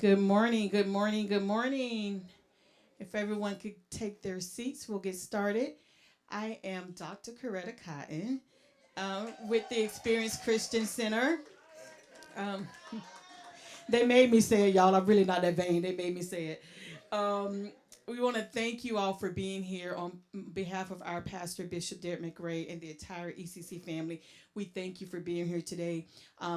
Good morning, good morning, good morning. If everyone could take their seats, we'll get started. I am Dr. Coretta Cotton with the Experience Christian Center. Um, they made me say it, y'all. I'm really not that vain. They made me say it. Um, we want to thank you all for being here on behalf of our pastor, Bishop Derek McRae, and the entire ECC family. We thank you for being here today.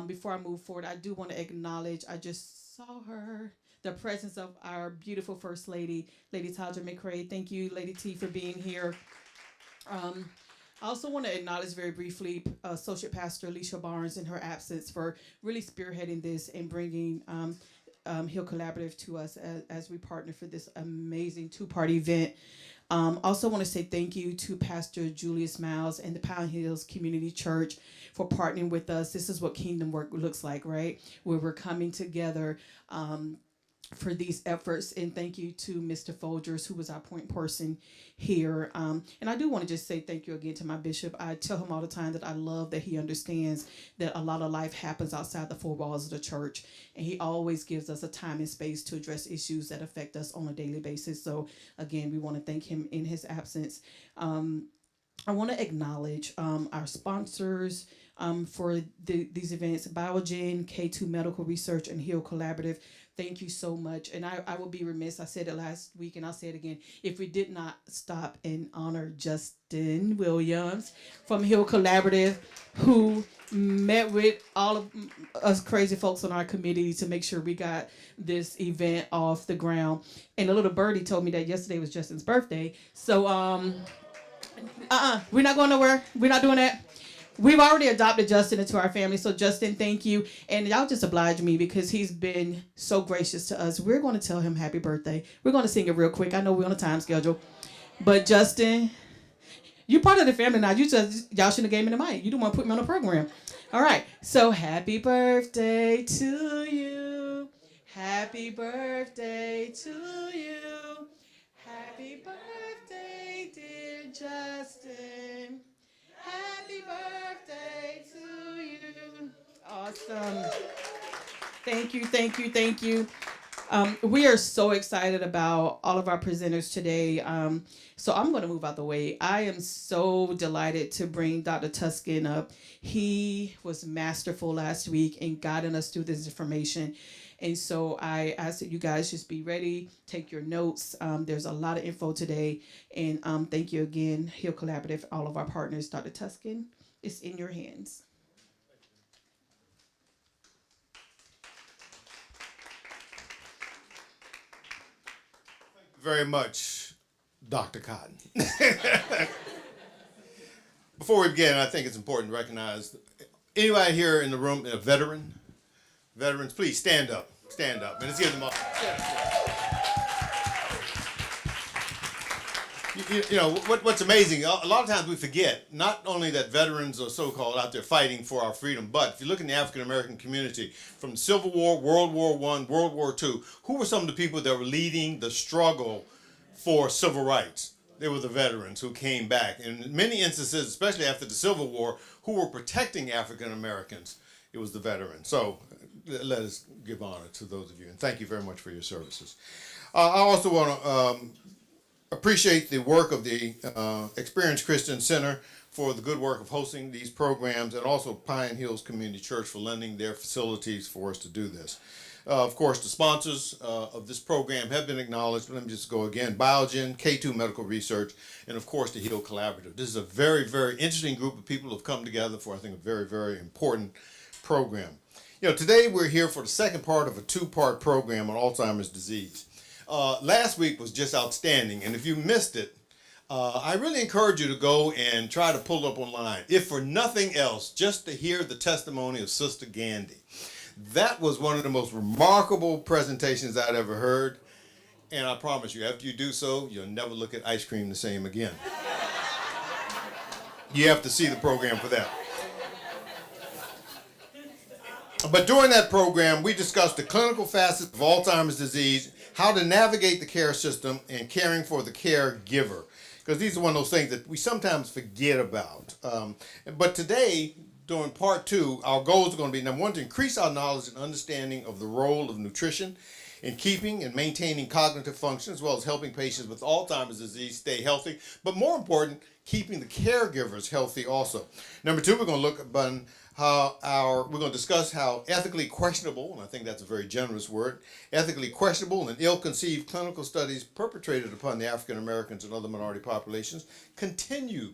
Before I move forward, I do want to acknowledge, I just saw her, the presence of our beautiful First Lady, Lady Taja McRae. Thank you, Lady T, for being here. Um, I also want to acknowledge very briefly Associate Pastor Alicia Barnes in her absence for really spearheading this and bringing Hill Collaborative to us as we partner for this amazing two-part event. Also want to say thank you to Pastor Julius Miles and the Pine Hills Community Church for partnering with us. This is what kingdom work looks like, right? Where we're coming together for these efforts. And thank you to Mr. Folgers, who was our point person here. And I do want to just say thank you again to my bishop. I tell him all the time that I love that he understands that a lot of life happens outside the four walls of the church. And he always gives us a time and space to address issues that affect us on a daily basis. So again, we want to thank him in his absence. I want to acknowledge our sponsors for these events, Biogen, K2 Medical Research, and Heal Collaborative. Thank you so much. And I will be remiss, I said it last week and I'll say it again, if we did not stop and honor Justin Williams from Heal Collaborative, who met with all of us crazy folks on our committee to make sure we got this event off the ground. And a little birdie told me that yesterday was Justin's birthday. So we're not going nowhere. We're not doing that. We've already adopted Justin into our family. So Justin, thank you. And y'all just oblige me because he's been so gracious to us. We're going to tell him happy birthday. We're going to sing it real quick. I know we're on a time schedule. But Justin, you're part of the family now. Y'all shouldn't have gave me the mic. You don't want to put me on the program. All right. So happy birthday to you. Happy birthday to you. Happy birthday, dear Justin. Happy birthday to you. Awesome. Thank you, thank you, thank you. We are so excited about all of our presenters today. So I'm going to move out the way. I am so delighted to bring Dr. Tuskin up. He was masterful last week in guiding us through this information. And so I ask that you guys just be ready, take your notes. There's a lot of info today. And thank you again, Heal Collaborative, all of our partners. Dr. Tuskin, it's in your hands. Very much, Dr. Cotton. Before we begin, I think it's important to recognize anybody here in the room, a veteran? Veterans, please stand up. Stand up. And let's give them all. You know, what's amazing, a lot of times we forget, not only that veterans are so-called out there fighting for our freedom, but if you look in the African-American community, from the Civil War, World War I, World War II, who were some of the people that were leading the struggle for civil rights? They were the veterans who came back. And in many instances, especially after the Civil War, who were protecting African-Americans? It was the veterans. So let us give honor to those of you. And thank you very much for your services. I also want to appreciate the work of the Experience Christian Center for the good work of hosting these programs, and also Pine Hills Community Church for lending their facilities for us to do this. Of course, the sponsors of this program have been acknowledged. Let me just go again. Biogen, K2 Medical Research, and of course the Heal Collaborative. This is a very, very interesting group of people who have come together for, I think, a very, very important program. You know, today we're here for the second part of a two-part program on Alzheimer's disease. Last week was just outstanding, and if you missed it, I really encourage you to go and try to pull it up online, if for nothing else, just to hear the testimony of Sister Gandhi. That was one of the most remarkable presentations I'd ever heard, and I promise you, after you do so, you'll never look at ice cream the same again. You have to see the program for that. But during that program, we discussed the clinical facets of Alzheimer's disease, how to navigate the care system, and caring for the caregiver. Because these are one of those things that we sometimes forget about. But today, during part two, our goals are going to be, number one, to increase our knowledge and understanding of the role of nutrition in keeping and maintaining cognitive function, as well as helping patients with Alzheimer's disease stay healthy, but more important, keeping the caregivers healthy also. Number two, we're going to look upon we're going to discuss how ethically questionable, and I think that's a very generous word, ethically questionable and ill-conceived clinical studies perpetrated upon the African Americans and other minority populations continue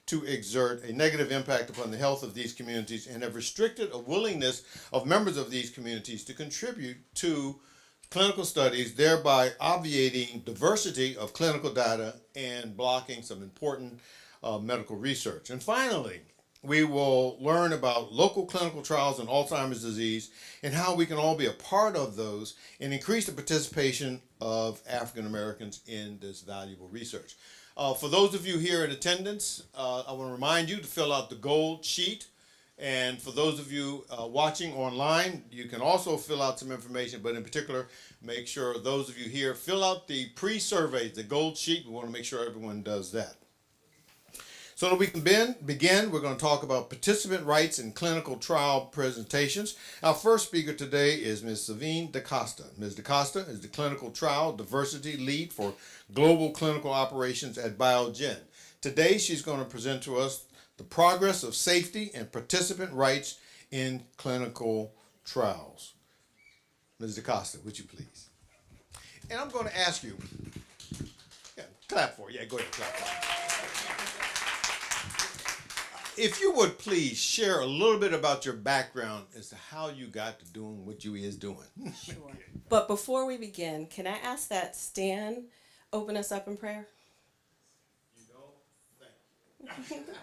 to exert a negative impact upon the health of these communities and have restricted a willingness of members of these communities to contribute to clinical studies, thereby obviating diversity of clinical data and blocking some important medical research. And finally, we will learn about local clinical trials in Alzheimer's disease and how we can all be a part of those and increase the participation of African Americans in this valuable research. For those of you here in attendance, I want to remind you to fill out the gold sheet. And for those of you watching online, you can also fill out some information, but in particular, make sure those of you here fill out the pre-survey, the gold sheet. We want to make sure everyone does that. So that we can begin, we're going to talk about participant rights in clinical trial presentations. Our first speaker today is Ms. Savine DaCosta. Ms. DaCosta is the Clinical Trial Diversity Lead for Global Clinical Operations at Biogen. Today, she's going to present to us the progress of safety and participant rights in clinical trials. Ms. DaCosta, would you please? And I'm going to ask you, clap for it. Yeah, go ahead, clap for it. If you would please share a little bit about your background as to how you got to doing what you is doing. Sure. But before we begin, can I ask that Stan open us up in prayer? Thank you.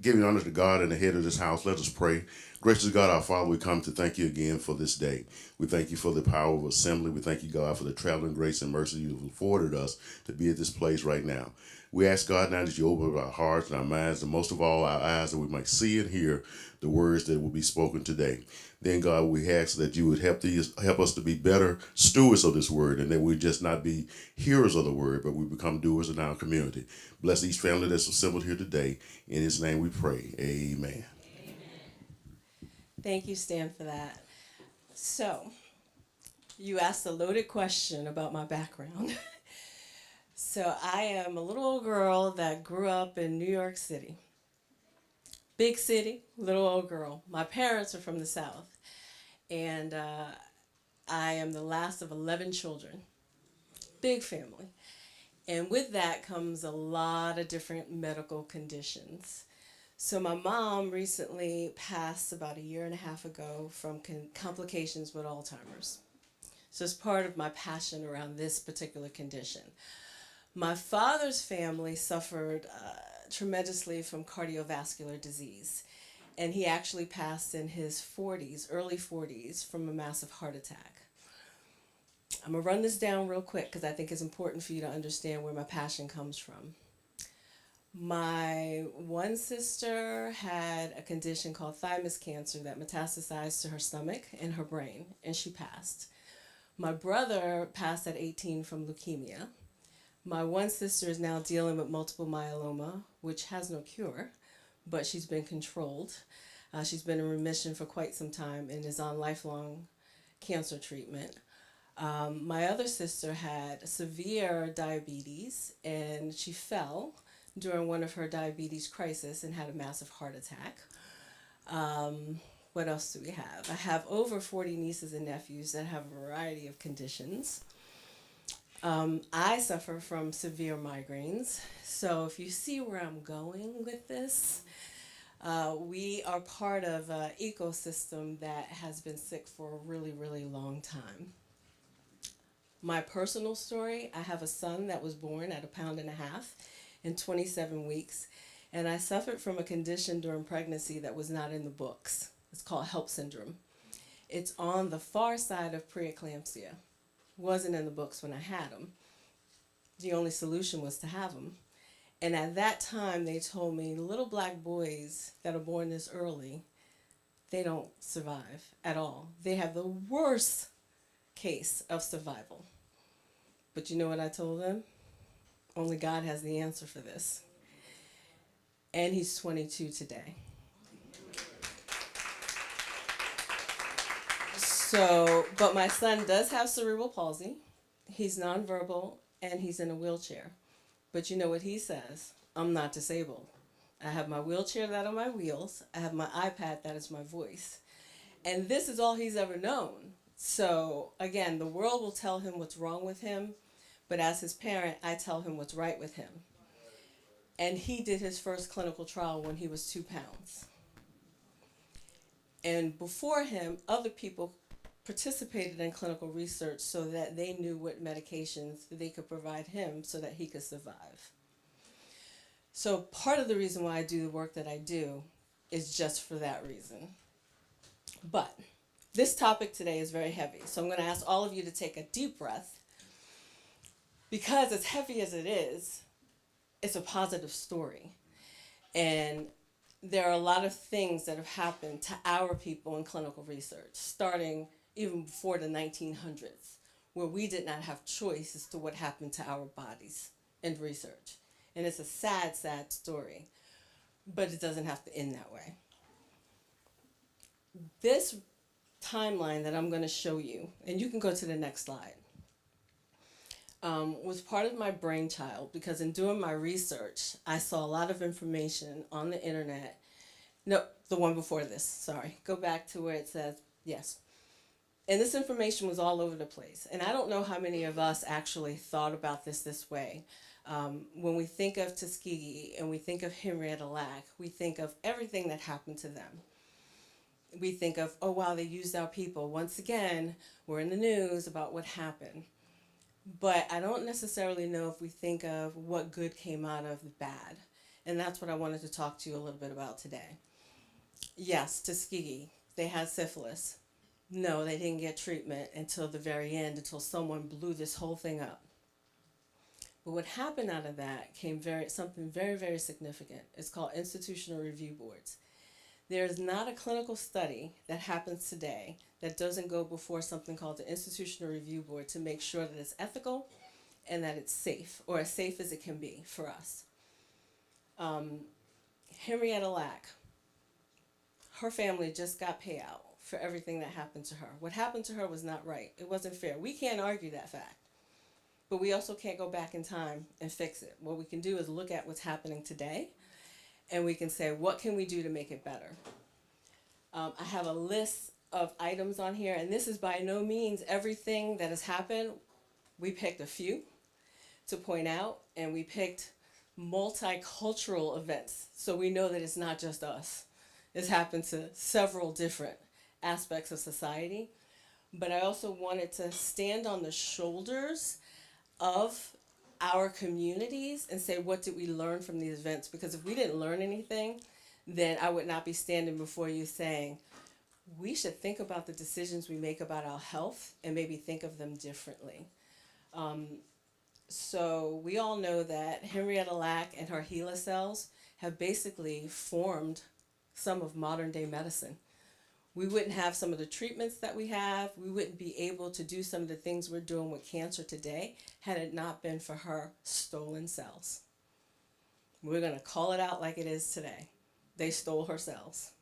Giving honor to God and the head of this house, let us pray. Gracious God, our Father, we come to thank you again for this day. We thank you for the power of assembly. We thank you, God, for the traveling grace and mercy you've afforded us to be at this place right now. We ask, God, now that you open our hearts and our minds, and most of all our eyes, that we might see and hear the words that will be spoken today. Then, God, we ask that you would help us to be better stewards of this word, and that we just not be hearers of the word, but we become doers in our community. Bless each family that's assembled here today. In his name we pray. Amen. Thank you, Stan, for that. So, you asked a loaded question about my background. So, I am a little old girl that grew up in New York City. Big city, little old girl. My parents are from the South. And I am the last of 11 children. Big family. And with that comes a lot of different medical conditions. So my mom recently passed about 1.5 years ago from complications with Alzheimer's. So it's part of my passion around this particular condition. My father's family suffered tremendously from cardiovascular disease. And he actually passed in his 40s, early 40s, from a massive heart attack. I'm going to run this down real quick because I think it's important for you to understand where my passion comes from. My one sister had a condition called thymus cancer that metastasized to her stomach and her brain, and she passed. My brother passed at 18 from leukemia. My one sister is now dealing with multiple myeloma, which has no cure, but she's been controlled. She's been in remission for quite some time and is on lifelong cancer treatment. My other sister had severe diabetes, and she fell during one of her diabetes crisis and had a massive heart attack. What else do we have? I have over 40 nieces and nephews that have a variety of conditions. I suffer from severe migraines. So if you see where I'm going with this, we are part of an ecosystem that has been sick for a really, really long time. My personal story, I have a son that was born at 1.5 pounds in 27 weeks, and I suffered from a condition during pregnancy that was not in the books. It's called HELP syndrome. It's on the far side of preeclampsia. Wasn't in the books when I had them. The only solution was to have them. And at that time, they told me little black boys that are born this early, they don't survive at all. They have the worst case of survival. But you know what I told them? Only God has the answer for this. And he's 22 today. So, but my son does have cerebral palsy. He's nonverbal and he's in a wheelchair. But you know what he says? I'm not disabled. I have my wheelchair that are my wheels. I have my iPad that is my voice. And this is all he's ever known. So again, the world will tell him what's wrong with him, but as his parent, I tell him what's right with him. And he did his first clinical trial when he was 2 pounds. And before him, other people participated in clinical research so that they knew what medications they could provide him so that he could survive. So part of the reason why I do the work that I do is just for that reason. But this topic today is very heavy, so I'm going to ask all of you to take a deep breath, because as heavy as it is, it's a positive story. And there are a lot of things that have happened to our people in clinical research, starting even before the 1900s, where we did not have choice as to what happened to our bodies in research. And it's a sad, sad story, but it doesn't have to end that way. This timeline that I'm going to show you, and you can go to the next slide, was part of my brainchild, because in doing my research, I saw a lot of information on the internet. No, the one before this, sorry. Go back to where it says, yes. And this information was all over the place. And I don't know how many of us actually thought about this way. When we think of Tuskegee and we think of Henrietta Lack, we think of everything that happened to them. We think of, oh, wow, they used our people. Once again, we're in the news about what happened. But I don't necessarily know if we think of what good came out of the bad. And that's what I wanted to talk to you a little bit about today. Yes, Tuskegee, they had syphilis. No, they didn't get treatment until the very end, until someone blew this whole thing up. But what happened out of that came something very, very significant. It's called institutional review boards. There is not a clinical study that happens today that doesn't go before something called the institutional review board to make sure that it's ethical and that it's safe, or as safe as it can be for us. Henrietta Lack, her family just got payout for everything that happened to her. What happened to her was not right. It wasn't fair. We can't argue that fact. But we also can't go back in time and fix it. What we can do is look at what's happening today, and we can say, what can we do to make it better? I have a list of items on here, and this is by no means everything that has happened. We picked a few to point out, and we picked multicultural events, so we know that it's not just us. It's happened to several different aspects of society. But I also wanted to stand on the shoulders of our communities and say, what did we learn from these events? Because if we didn't learn anything, then I would not be standing before you saying, we should think about the decisions we make about our health and maybe think of them differently. So we all know that Henrietta Lack and her HeLa cells have basically formed some of modern day medicine. We wouldn't have some of the treatments that we have. We wouldn't be able to do some of the things we're doing with cancer today had it not been for her stolen cells. We're going to call it out like it is today. They stole her cells.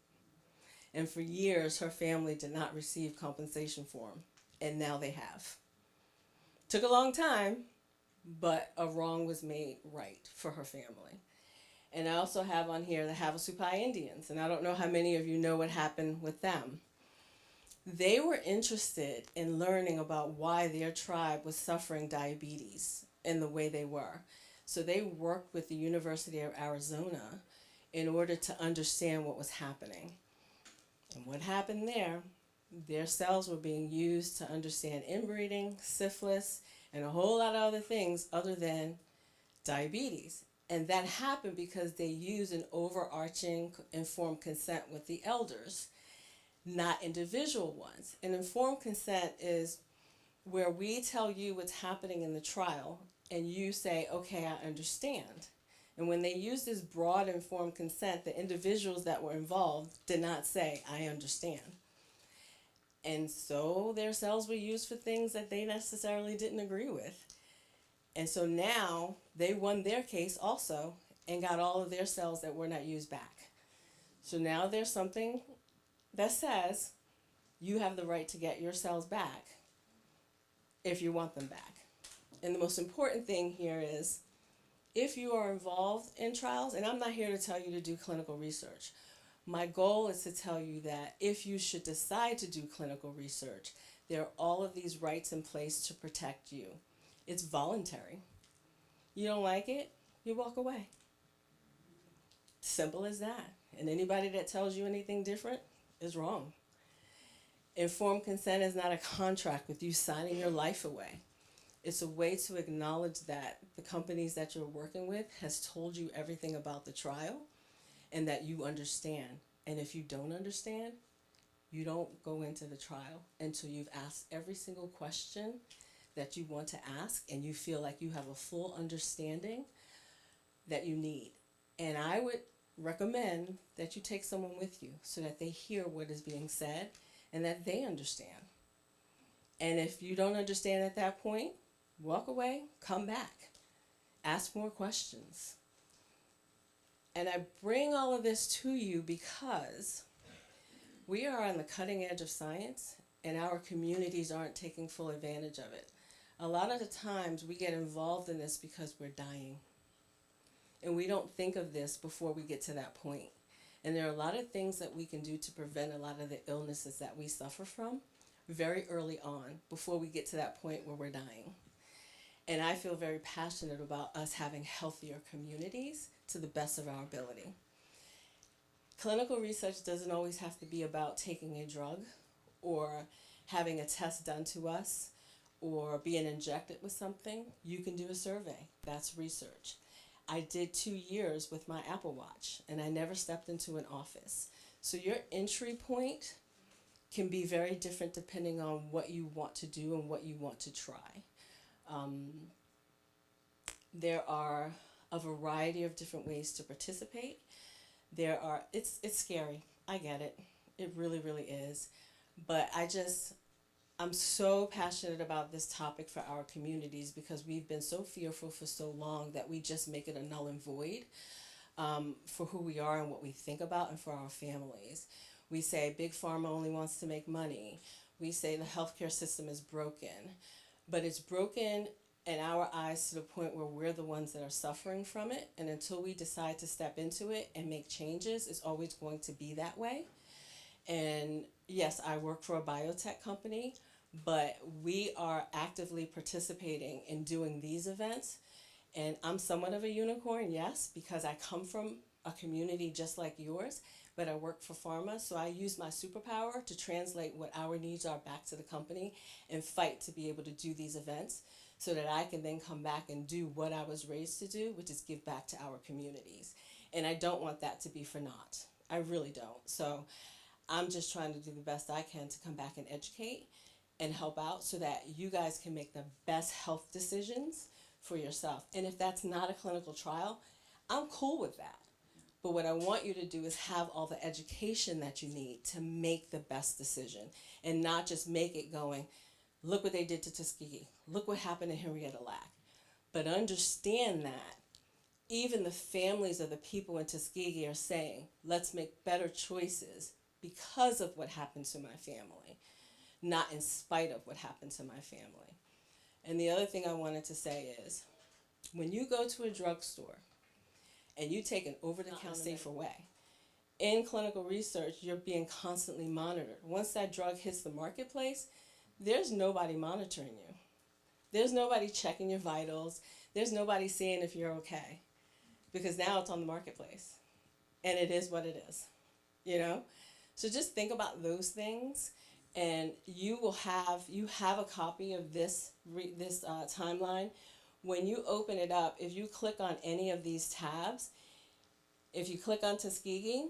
And for years, her family did not receive compensation for them. And now they have. Took a long time, but a wrong was made right for her family. And I also have on here the Havasupai Indians, and I don't know how many of you know what happened with them. They were interested in learning about why their tribe was suffering diabetes in the way they were. So they worked with the University of Arizona in order to understand what was happening. And what happened there, their cells were being used to understand inbreeding, syphilis, and a whole lot of other things other than diabetes. And that happened because they used an overarching informed consent with the elders, not individual ones. And informed consent is where we tell you what's happening in the trial and you say, okay, I understand. And when they used this broad informed consent, the individuals that were involved did not say, I understand. And so their cells were used for things that they necessarily didn't agree with. And so now they won their case also and got all of their cells that were not used back. So now there's something that says You have the right to get your cells back if you want them back. And the most important thing here is, if you are involved in trials, and I'm not here to tell you to do clinical research. My goal is to tell you that if you should decide to do clinical research, there are all of these rights in place to protect you. It's voluntary. You don't like it, you walk away. Simple as that. And anybody that tells you anything different is wrong. Informed consent is not a contract with you signing your life away. It's a way to acknowledge that the companies that you're working with has told you everything about the trial and that you understand. And if you don't understand, you don't go into the trial until you've asked every single question that you want to ask and you feel like you have a full understanding that you need. And I would recommend that you take someone with you so that they hear what is being said and that they understand. And if you don't understand at that point, walk away, come back, ask more questions. And I bring all of this to you because we are on the cutting edge of science and our communities aren't taking full advantage of it. A lot of the times we get involved in this because we're dying. And we don't think of this before we get to that point. And there are a lot of things that we can do to prevent a lot of the illnesses that we suffer from very early on before we get to that point where we're dying. And I feel very passionate about us having healthier communities to the best of our ability. Clinical research doesn't always have to be about taking a drug or having a test done to us or being injected with something. You can do a survey. That's research. I did 2 years with my Apple Watch, and I never stepped into an office. So your entry point can be very different depending on what you want to do and what you want to try. There are a variety of different ways to participate. It's scary. I get it. It really, really is. But I'm so passionate about this topic for our communities because we've been so fearful for so long that we just make it a null and void for who we are and what we think about and for our families. We say big pharma only wants to make money. We say the healthcare system is broken, but it's broken in our eyes to the point where we're the ones that are suffering from it. And until we decide to step into it and make changes, it's always going to be that way. And yes, I work for a biotech company, but we are actively participating in doing these events. And I'm somewhat of a unicorn, yes, because I come from a community just like yours, but I work for pharma, so I use my superpower to translate what our needs are back to the company and fight to be able to do these events so that I can then come back and do what I was raised to do, which is give back to our communities. And I don't want that to be for naught. I really don't. So I'm just trying to do the best I can to come back and educate and help out so that you guys can make the best health decisions for yourself. And if that's not a clinical trial, I'm cool with that. But what I want you to do is have all the education that you need to make the best decision and not just make it going, look what they did to Tuskegee. Look what happened to Henrietta Lack. But understand that even the families of the people in Tuskegee are saying, let's make better choices because of what happened to my family, not in spite of what happened to my family. And the other thing I wanted to say is, when you go to a drugstore and you take an over-the-counter safer way, in clinical research, you're being constantly monitored. Once that drug hits the marketplace, there's nobody monitoring you. There's nobody checking your vitals. There's nobody seeing if you're okay. Because now it's on the marketplace. And it is what it is. You know? So just think about those things. And you have a copy of this timeline. When you open it up, if you click on any of these tabs, if you click on Tuskegee,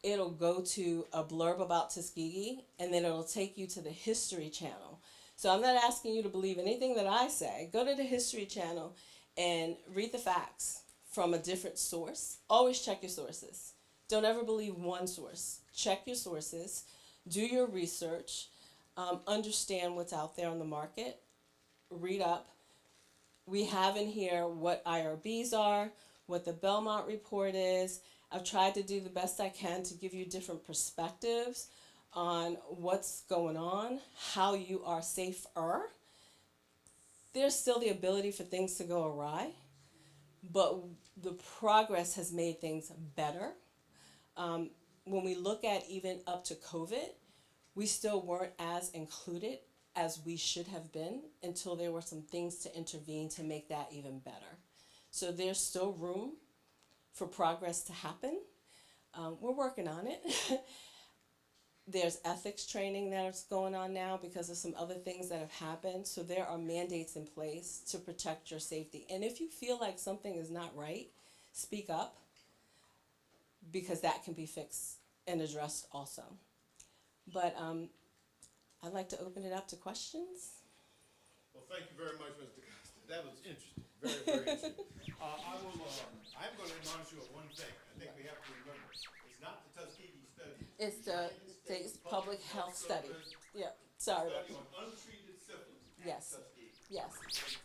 it'll go to a blurb about Tuskegee, and then it'll take you to the History Channel. So I'm not asking you to believe anything that I say. Go to the History Channel and read the facts from a different source. Always check your sources. Don't ever believe one source. Check your sources. Do your research. Understand what's out there on the market. Read up. We have in here what IRBs are, what the Belmont report is. I've tried to do the best I can to give you different perspectives on what's going on, how you are safer. There's still the ability for things to go awry, but the progress has made things better. When we look at even up to COVID, we still weren't as included as we should have been until there were some things to intervene to make that even better. So there's still room for progress to happen. We're working on it. There's ethics training that's going on now because of some other things that have happened. So there are mandates in place to protect your safety. And if you feel like something is not right, speak up, because that can be fixed and addressed also. But I'd like to open it up to questions. Well, thank you very much, Mr. Costa. That was interesting. Very, very interesting. I'm going to admonish you of one thing. I think we have to remember. It's not the Tuskegee study. It's the state's public health study. Yeah, sorry. Study on untreated syphilis. Yes. Tuskegee. Yes. Just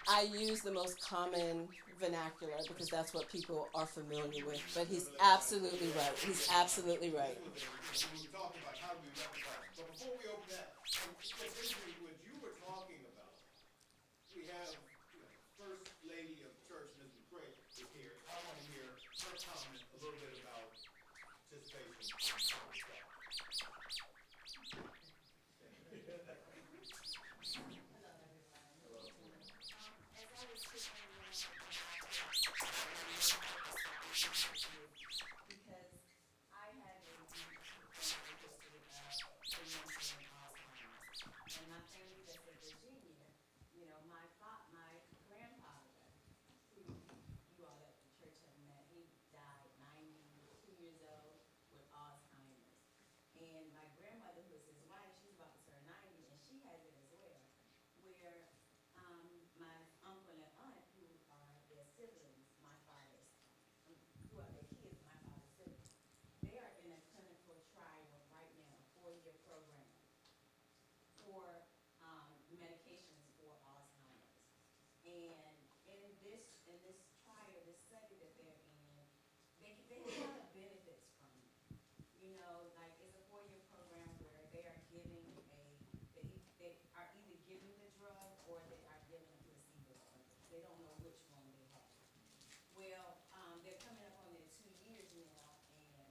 I use the most common vernacular because that's what people are familiar with. But he's absolutely right. He's absolutely right. we were talking about how do we rectify it. But before we open that, basically what you were talking about, we have First Lady of the Church, Ms. McCray, is here. I want to hear her comment a little bit about participation. Because I had a history of dementia and Alzheimer's, and my family that's in Virginia, my grandfather, who you all at the church have met, he died 92 years old with Alzheimer's, and my grandmother, who is his wife, she's about to turn 90, and she has it as well, where my uncle and aunt, who are their siblings, my father's who are their kids, my father's siblings, they are in a clinical trial right now, a 4-year program for medications for Alzheimer's. And in this trial, this study that they're in, they have a lot of benefits from it. Like it's a 4-year program where they are giving they are either giving the drug or they are giving a placebo drug. They don't know which one they have. Well, they're coming up on their 2 years now, and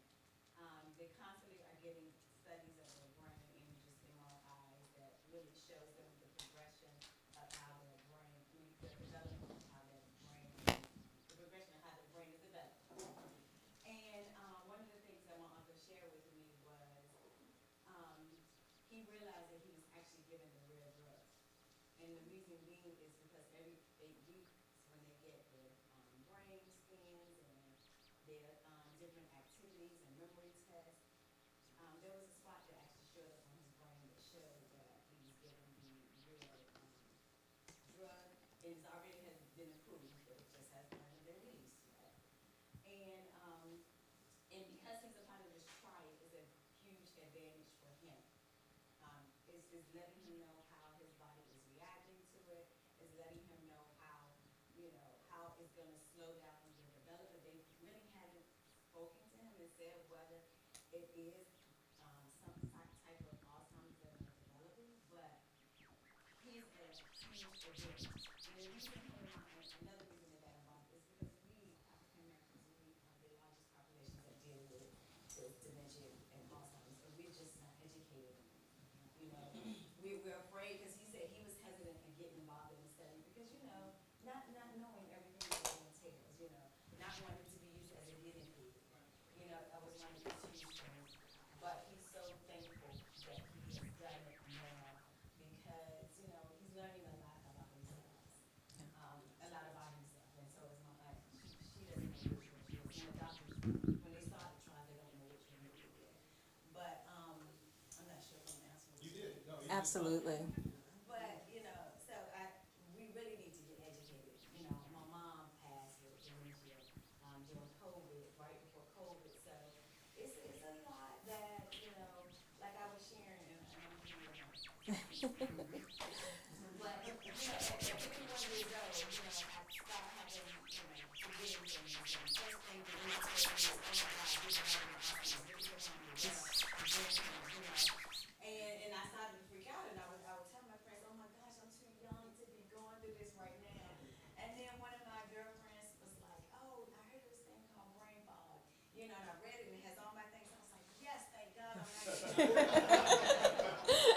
they constantly are getting studies of their brain images, MRIs, that really shows them the progression of how their brain, the development of how their brain, the progression of how their brain is developed. And one of the things that my uncle shared with me was he realized that he was actually given the real drug. And the reason being is because every 8 weeks, when they get their brain scans and their different activities and memory tests, there was a spot that actually showed up on his brain that showed that he was given the real drug. It already has been approved, but it just hasn't been released yet. And because he's a part of this trial, it's a huge advantage for him. Is letting him know how his body is reacting to it, is letting him know how it's going to slow down the development. They really haven't spoken to him and said whether it is some type of Alzheimer's that are developing, but he's a huge advantage. And the reason another reason that involved is because we, African Americans, we are the largest populations that deal with dementia and Alzheimer's, but we're just not educated on it. We're afraid, because he said he was hesitant in getting involved in the study because, not knowing everything that it entails, not wanting to be used as a guinea pig. That was one of his huge things. But he's so thankful that he has done it now because, he's learning a lot about himself. And so is my aunt. She doesn't know which one she is. And the doctors, when they start the trial, they don't know which one it is yet. But I'm not sure if I'm answering. You did. No, you Absolutely. But, so we really need to get educated. My mom passed with dementia during COVID, right before COVID. So it's a lot that, like I was sharing, and I'm hearing but, at 51 years old, I start having, forgetting things. And first thing that we say is, oh my God, this is having an Alzheimer's. This is having a I want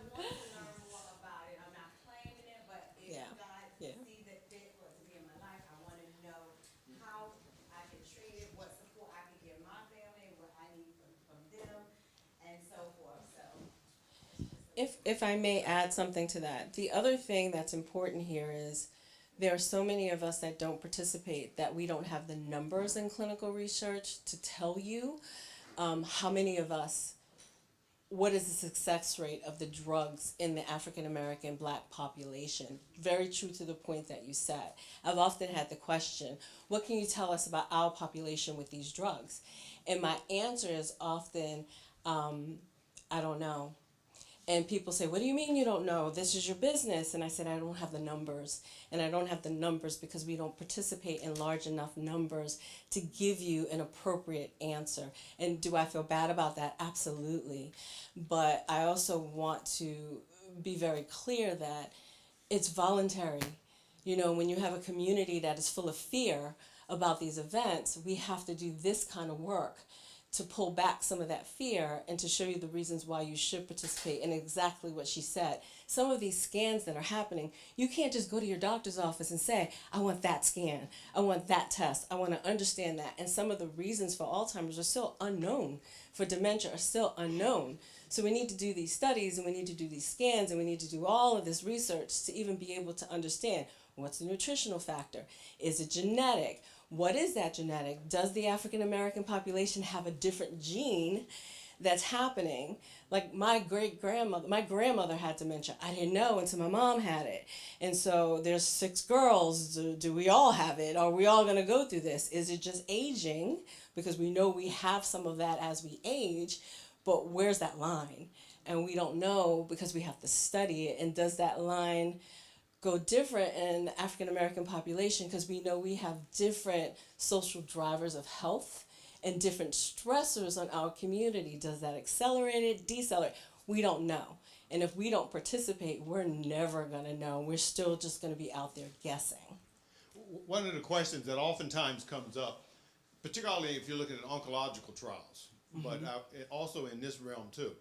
to learn more about it. I'm not claiming it, but if Yeah. God Yeah. sees it fit for it to be in my life, I want to know how I can treat it, what support I can give my family, what I need from them, and so forth. So If I may add something to that, the other thing that's important here is there are so many of us that don't participate that we don't have the numbers in clinical research to tell you how many of us, what is the success rate of the drugs in the African American Black population? Very true to the point that you said. I've often had the question, what can you tell us about our population with these drugs? And my answer is often, I don't know. And people say, what do you mean you don't know? This is your business. And I said, I don't have the numbers. And I don't have the numbers because we don't participate in large enough numbers to give you an appropriate answer. And do I feel bad about that? Absolutely. But I also want to be very clear that it's voluntary. You know, when you have a community that is full of fear about these events, we have to do this kind of work to pull back some of that fear and to show you the reasons why you should participate. And exactly what she said. Some of these scans that are happening, you can't just go to your doctor's office and say, I want that scan, I want that test, I want to understand that. And some of the reasons for Alzheimer's are still unknown, for dementia are still unknown. So we need to do these studies and we need to do these scans and we need to do all of this research to even be able to understand what's the nutritional factor. Is it genetic? What is that genetic? Does the African American population have a different gene that's happening? Like my grandmother had dementia. I didn't know until my mom had it. And so there's 6 girls. Do we all have it? Are we all going to go through this? Is it just aging? Because we know we have some of that as we age, but where's that line? And we don't know because we have to study it. And does that line go different in the African American population because we know we have different social drivers of health and different stressors on our community. Does that accelerate it, decelerate? We don't know. And if we don't participate, we're never going to know. We're still just going to be out there guessing. One of the questions that oftentimes comes up, particularly if you're looking at oncological trials, but also in this realm too,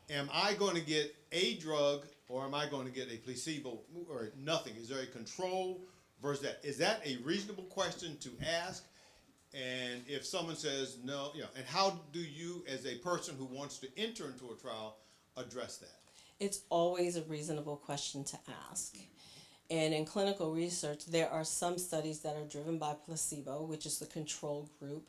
am I going to get a drug or am I going to get a placebo or nothing? Is there a control versus that? Is that a reasonable question to ask? And if someone says no, and how do you, as a person who wants to enter into a trial, address that? It's always a reasonable question to ask. And in clinical research, there are some studies that are driven by placebo, which is the control group.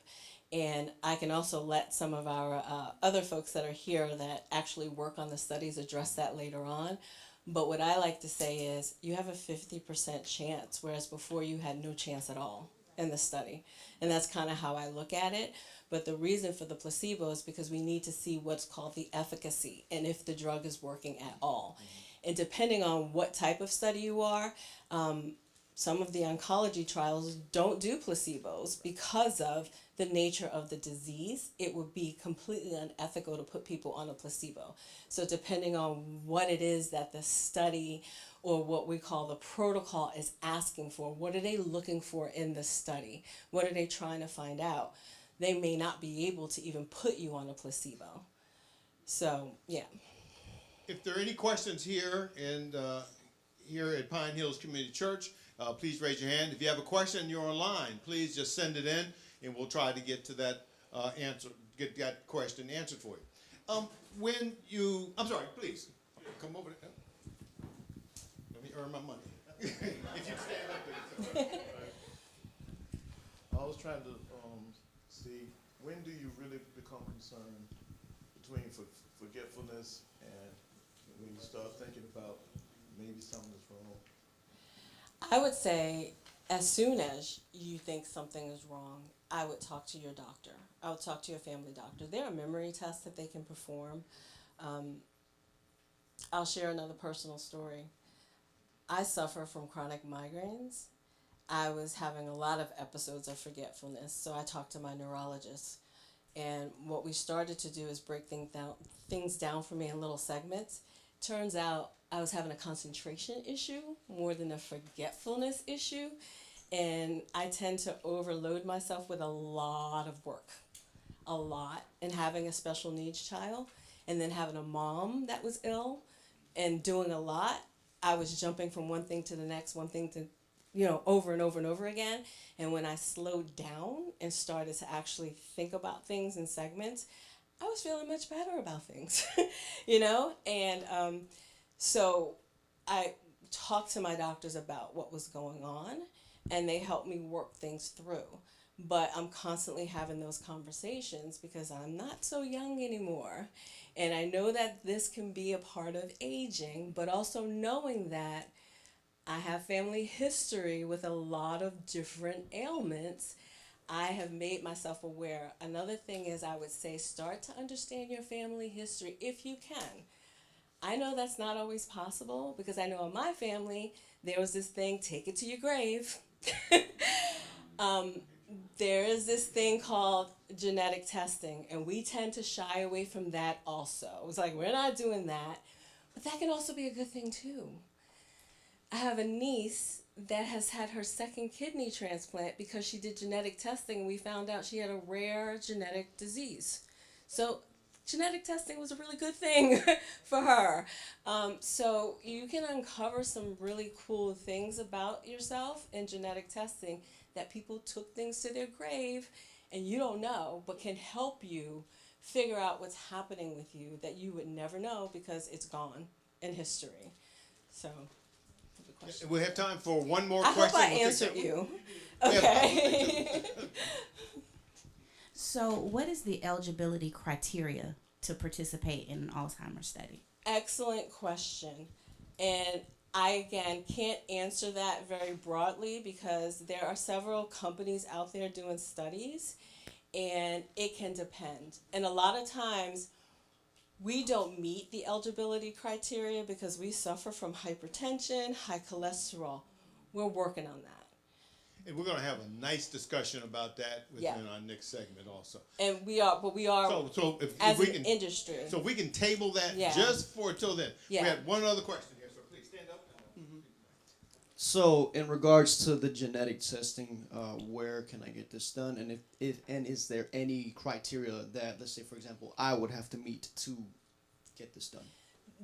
And I can also let some of our other folks that are here that actually work on the studies address that later on. But what I like to say is you have a 50% chance, whereas before you had no chance at all in the study. And that's kind of how I look at it. But the reason for the placebo is because we need to see what's called the efficacy and if the drug is working at all. And depending on what type of study you are, some of the oncology trials don't do placebos because of the nature of the disease. It would be completely unethical to put people on a placebo. So depending on what it is that the study or what we call the protocol is asking for, what are they looking for in the study? What are they trying to find out? They may not be able to even put you on a placebo. So, yeah. If there are any questions here here at Pine Hills Community Church, please raise your hand. If you have a question, you're online. Please just send it in, and we'll try to get to that get that question answered for you. I'm sorry, please come over. Let me earn my money. If you stand up there. I was trying to see when do you really become concerned between forgetfulness and when you start thinking about maybe something is wrong? I would say as soon as you think something is wrong, I would talk to your doctor. I would talk to your family doctor. There are memory tests that they can perform. I'll share another personal story. I suffer from chronic migraines. I was having a lot of episodes of forgetfulness, so I talked to my neurologist. And what we started to do is break things down for me in little segments. Turns out I was having a concentration issue more than a forgetfulness issue. And I tend to overload myself with a lot of work, a lot, and having a special needs child. and then having a mom that was ill and doing a lot, I was jumping from one thing to the next, one thing to, over and over and over again. And when I slowed down and started to actually think about things in segments, I was feeling much better about things, And so I talked to my doctors about what was going on, and they helped me work things through. But I'm constantly having those conversations because I'm not so young anymore. And I know that this can be a part of aging, but also knowing that I have family history with a lot of different ailments. I have made myself aware. Another thing is, I would say, start to understand your family history if you can. I know that's not always possible because I know in my family, there was this thing, take it to your grave. There is this thing called genetic testing, and we tend to shy away from that also. It's like, we're not doing that. But that can also be a good thing, too. I have a niece that has had her second kidney transplant because she did genetic testing, and we found out she had a rare genetic disease. So genetic testing was a really good thing for her. So you can uncover some really cool things about yourself in genetic testing, that people took things to their grave and you don't know, but can help you figure out what's happening with you that you would never know because it's gone in history. So, good question. We have time for one more I question. hope I We'll take answered that one. you. We have Okay. So, what is the eligibility criteria to participate in an Alzheimer's study? Excellent question. And I, again, can't answer that very broadly because there are several companies out there doing studies, and it can depend. And a lot of times, we don't meet the eligibility criteria because we suffer from hypertension, high cholesterol. We're working on that. And we're going to have a nice discussion about that within Yeah. our next segment also. And we are, So if as we an can, industry. so we can table that Yeah. just for till then. Yeah. We had one other question here, so please stand up. So, in regards to the genetic testing, where can I get this done? And if is there any criteria that, let's say, for example, I would have to meet to get this done?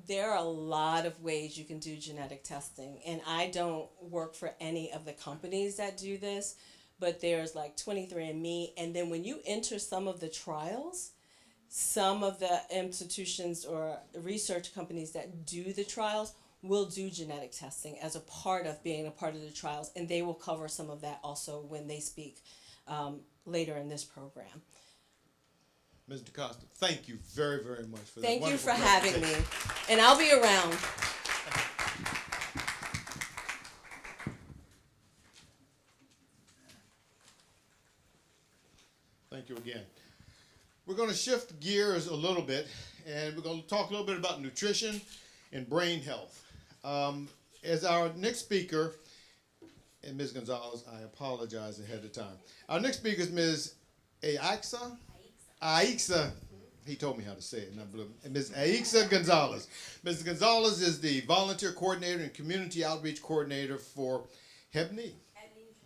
There are a lot of ways you can do genetic testing, and I don't work for any of the companies that do this, but there's like 23andMe, and then when you enter some of the trials, some of the institutions or research companies that do the trials will do genetic testing as a part of being a part of the trials, and they will cover some of that also when they speak later in this program. Ms. DaCosta, thank you very, very much for that. Thank you wonderful for having me, presentation. and I'll be around. Thank you again. We're going to shift gears a little bit, and we're going to talk a little bit about nutrition and brain health. As our next speaker, and Ms. Gonzalez, I apologize ahead of time. Our next speaker is Ms. Aixa. He told me how to say it, and I blew it. Ms. Aixa Gonzalez. Ms. Gonzalez is the volunteer coordinator and community outreach coordinator for Hebney.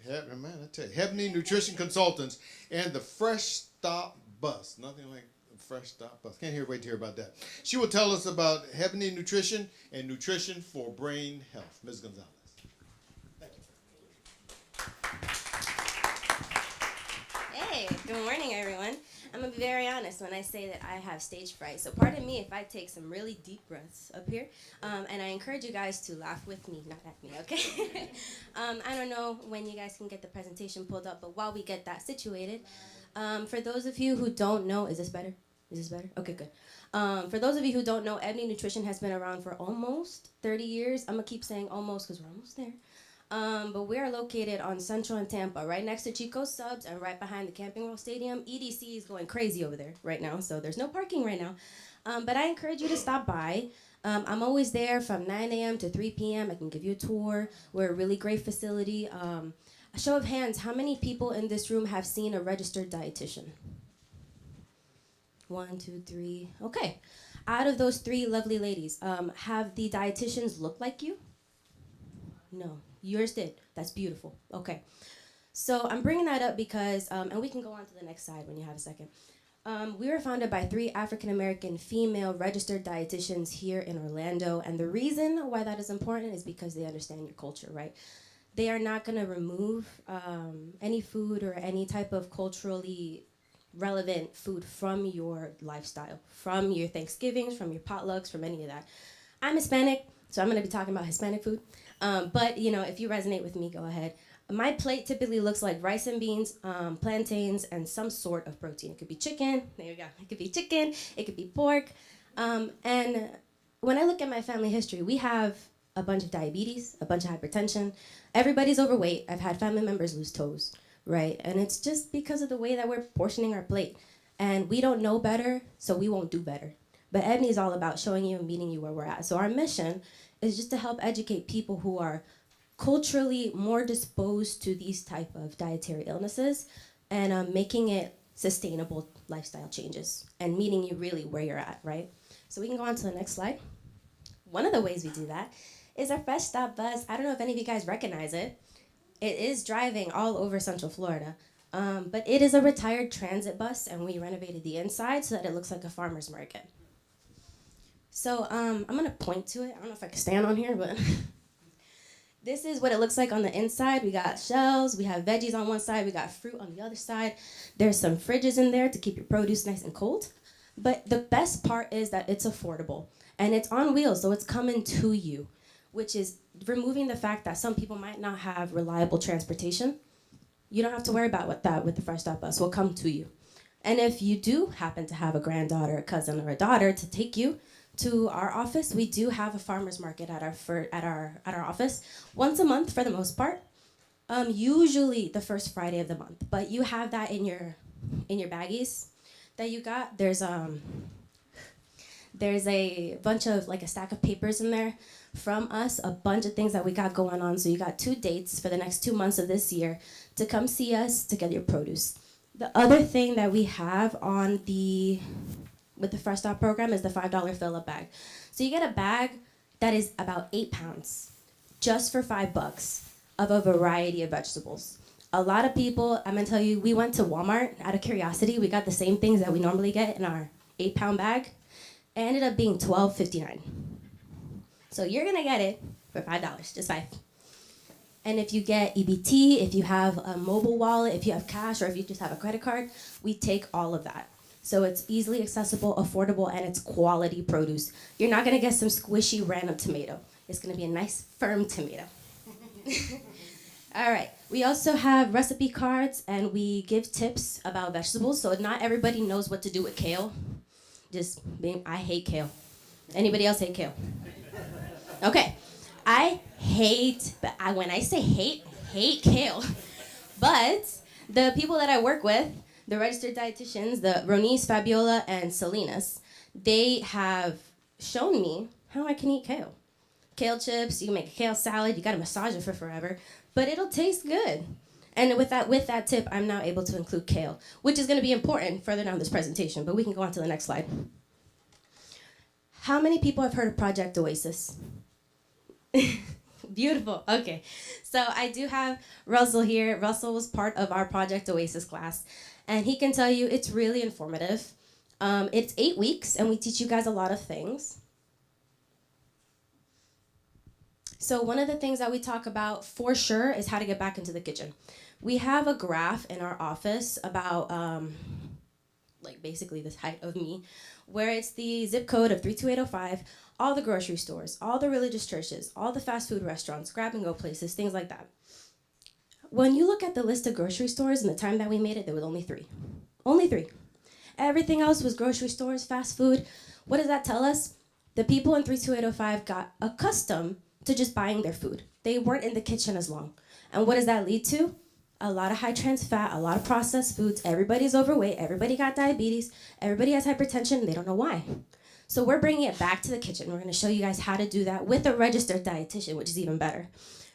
Man, I tell you, Hebney Nutrition Consultants and the Fresh Stop Bus. Nothing like a Fresh Stop Bus. Wait to hear about that. She will tell us about Hebney Nutrition and nutrition for brain health. Ms. Gonzalez. Hey, good morning, everyone. I'm going to be very honest when I say that I have stage fright. So pardon me if I take some really deep breaths up here. And I encourage you guys to laugh with me, not at me, okay? I don't know when you guys can get the presentation pulled up, but while we get that situated, for those of you who don't know, is this better? Is this better? Okay, good. For those of you who don't know, Ebony Nutrition has been around for almost 30 years. I'm going to keep saying almost because we're almost there. But we are located on Central and Tampa, right next to Chico's Subs and right behind the Camping World Stadium. EDC is going crazy over there right now, so there's no parking right now. But I encourage you to stop by. I'm always there from 9 a.m. to 3 p.m. I can give you a tour. We're a really great facility. A show of hands, how many people in this room have seen a registered dietitian? 1, 2, 3. Okay. Out of those 3 lovely ladies, have the dietitians looked like you? No. Yours did. That's beautiful. Okay. So I'm bringing that up because, and we can go on to the next slide when you have a second. We were founded by 3 African American female registered dietitians here in Orlando, and the reason why that is important is because they understand your culture, right? They are not going to remove any food or any type of culturally relevant food from your lifestyle, from your Thanksgivings, from your potlucks, from any of that. I'm Hispanic, so I'm going to be talking about Hispanic food. But you know, if you resonate with me, go ahead. My plate typically looks like rice and beans, plantains, and some sort of protein. It could be chicken. There you go. It could be chicken. It could be pork. And when I look at my family history, we have a bunch of diabetes, a bunch of hypertension. Everybody's overweight. I've had family members lose toes, right? And it's just because of the way that we're portioning our plate. And we don't know better, so we won't do better. But Ebony is all about showing you and meeting you where we're at. So our mission is just to help educate people who are culturally more disposed to these type of dietary illnesses and making it sustainable lifestyle changes and meeting you really where you're at, right? So we can go on to the next slide. One of the ways we do that is our Fresh Stop bus. I don't know if any of you guys recognize it. It is driving all over Central Florida, but it is a retired transit bus, and we renovated the inside so that it looks like a farmer's market. So I'm gonna point to it. I don't know if I can stand on here, but this is what it looks like on the inside. We got shelves, we have veggies on one side, we got fruit on the other side. There's some fridges in there to keep your produce nice and cold. But the best part is that it's affordable and it's on wheels, so it's coming to you, which is removing the fact that some people might not have reliable transportation. You don't have to worry about that with the Fresh Stop bus. We'll come to you. And if you do happen to have a granddaughter, a cousin, or a daughter to take you to our office, we do have a farmer's market at our office once a month for the most part. Usually the first Friday of the month, but you have that in your baggies that you got. There's a bunch of like a stack of papers in there from us, a bunch of things that we got going on. So you got 2 dates for the next 2 months of this year to come see us to get your produce. The other thing that we have on with the Fresh Stop program is the $5 fill-up bag. So you get a bag that is about 8 pounds, just for $5 of a variety of vegetables. A lot of people, I'm gonna tell you, we went to Walmart out of curiosity. We got the same things that we normally get in our 8-pound bag. It ended up being $12.59. So you're gonna get it for $5, just 5. And if you get EBT, if you have a mobile wallet, if you have cash, or if you just have a credit card, we take all of that. So it's easily accessible, affordable, and it's quality produce. You're not gonna get some squishy random tomato. It's gonna be a nice, firm tomato. All right, we also have recipe cards, and we give tips about vegetables, so not everybody knows what to do with kale. I hate kale. Anybody else hate kale? Okay, when I say hate kale. But the people that I work with, the registered dietitians, the Ronice, Fabiola, and Salinas, they have shown me how I can eat kale. Kale chips, you can make a kale salad, you gotta massage it for forever, but it'll taste good. And with that tip, I'm now able to include kale, which is gonna be important further down this presentation, but we can go on to the next slide. How many people have heard of Project Oasis? Beautiful, okay. So I do have Russell here. Russell was part of our Project Oasis class, and he can tell you it's really informative. It's 8 weeks, and we teach you guys a lot of things. So one of the things that we talk about for sure is how to get back into the kitchen. We have a graph in our office about basically the height of me, where it's the zip code of 32805, all the grocery stores, all the religious churches, all the fast food restaurants, grab-and-go places, things like that. When you look at the list of grocery stores and the time that we made it, there was only 3. Only 3. Everything else was grocery stores, fast food. What does that tell us? The people in 32805 got accustomed to just buying their food. They weren't in the kitchen as long. And what does that lead to? A lot of high trans fat, a lot of processed foods. Everybody's overweight. Everybody got diabetes. Everybody has hypertension. They don't know why. So we're bringing it back to the kitchen. We're going to show you guys how to do that with a registered dietitian, which is even better.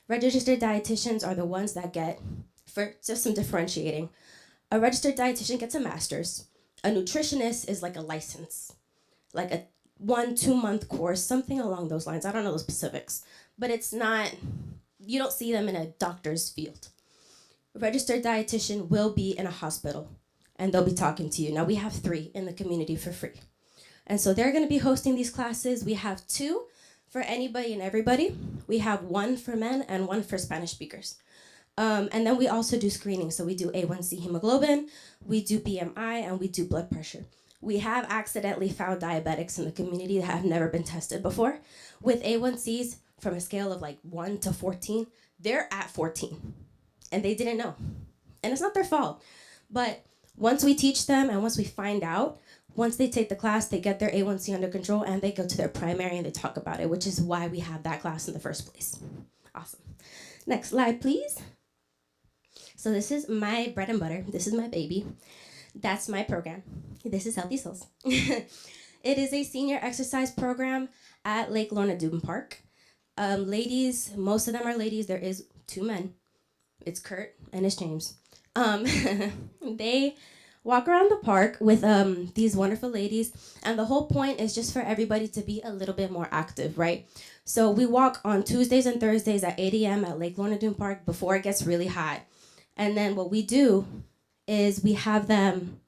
Registered dietitians are the ones that get, for just some differentiating, a registered dietitian gets a master's. A nutritionist is like a license, like a 1-2 month course, something along those lines. I don't know the specifics, but it's not, you don't see them in a doctor's field. A registered dietitian will be in a hospital, and they'll be talking to you. Now, we have 3 in the community for free. And so they're going to be hosting these classes. We have 2 for anybody and everybody. We have 1 for men and 1 for Spanish speakers. And then we also do screening. So we do A1C hemoglobin, we do BMI, and we do blood pressure. We have accidentally found diabetics in the community that have never been tested before. With A1Cs from a scale of like 1 to 14, they're at 14. And they didn't know. And it's not their fault. But once we teach them and once we find out, once they take the class, they get their A1C under control and they go to their primary and they talk about it, which is why we have that class in the first place. Awesome. Next slide, please. So this is my bread and butter. This is my baby. That's my program. This is Healthy Souls. It is a senior exercise program at Lake Lorna Dune Park. Ladies, most of them are ladies. There is 2 men. It's Kurt and it's James. They walk around the park with these wonderful ladies, and the whole point is just for everybody to be a little bit more active, right? So we walk on Tuesdays and Thursdays at 8 a.m. at Lake Lorna Dune Park before it gets really hot. And then what we do is we have them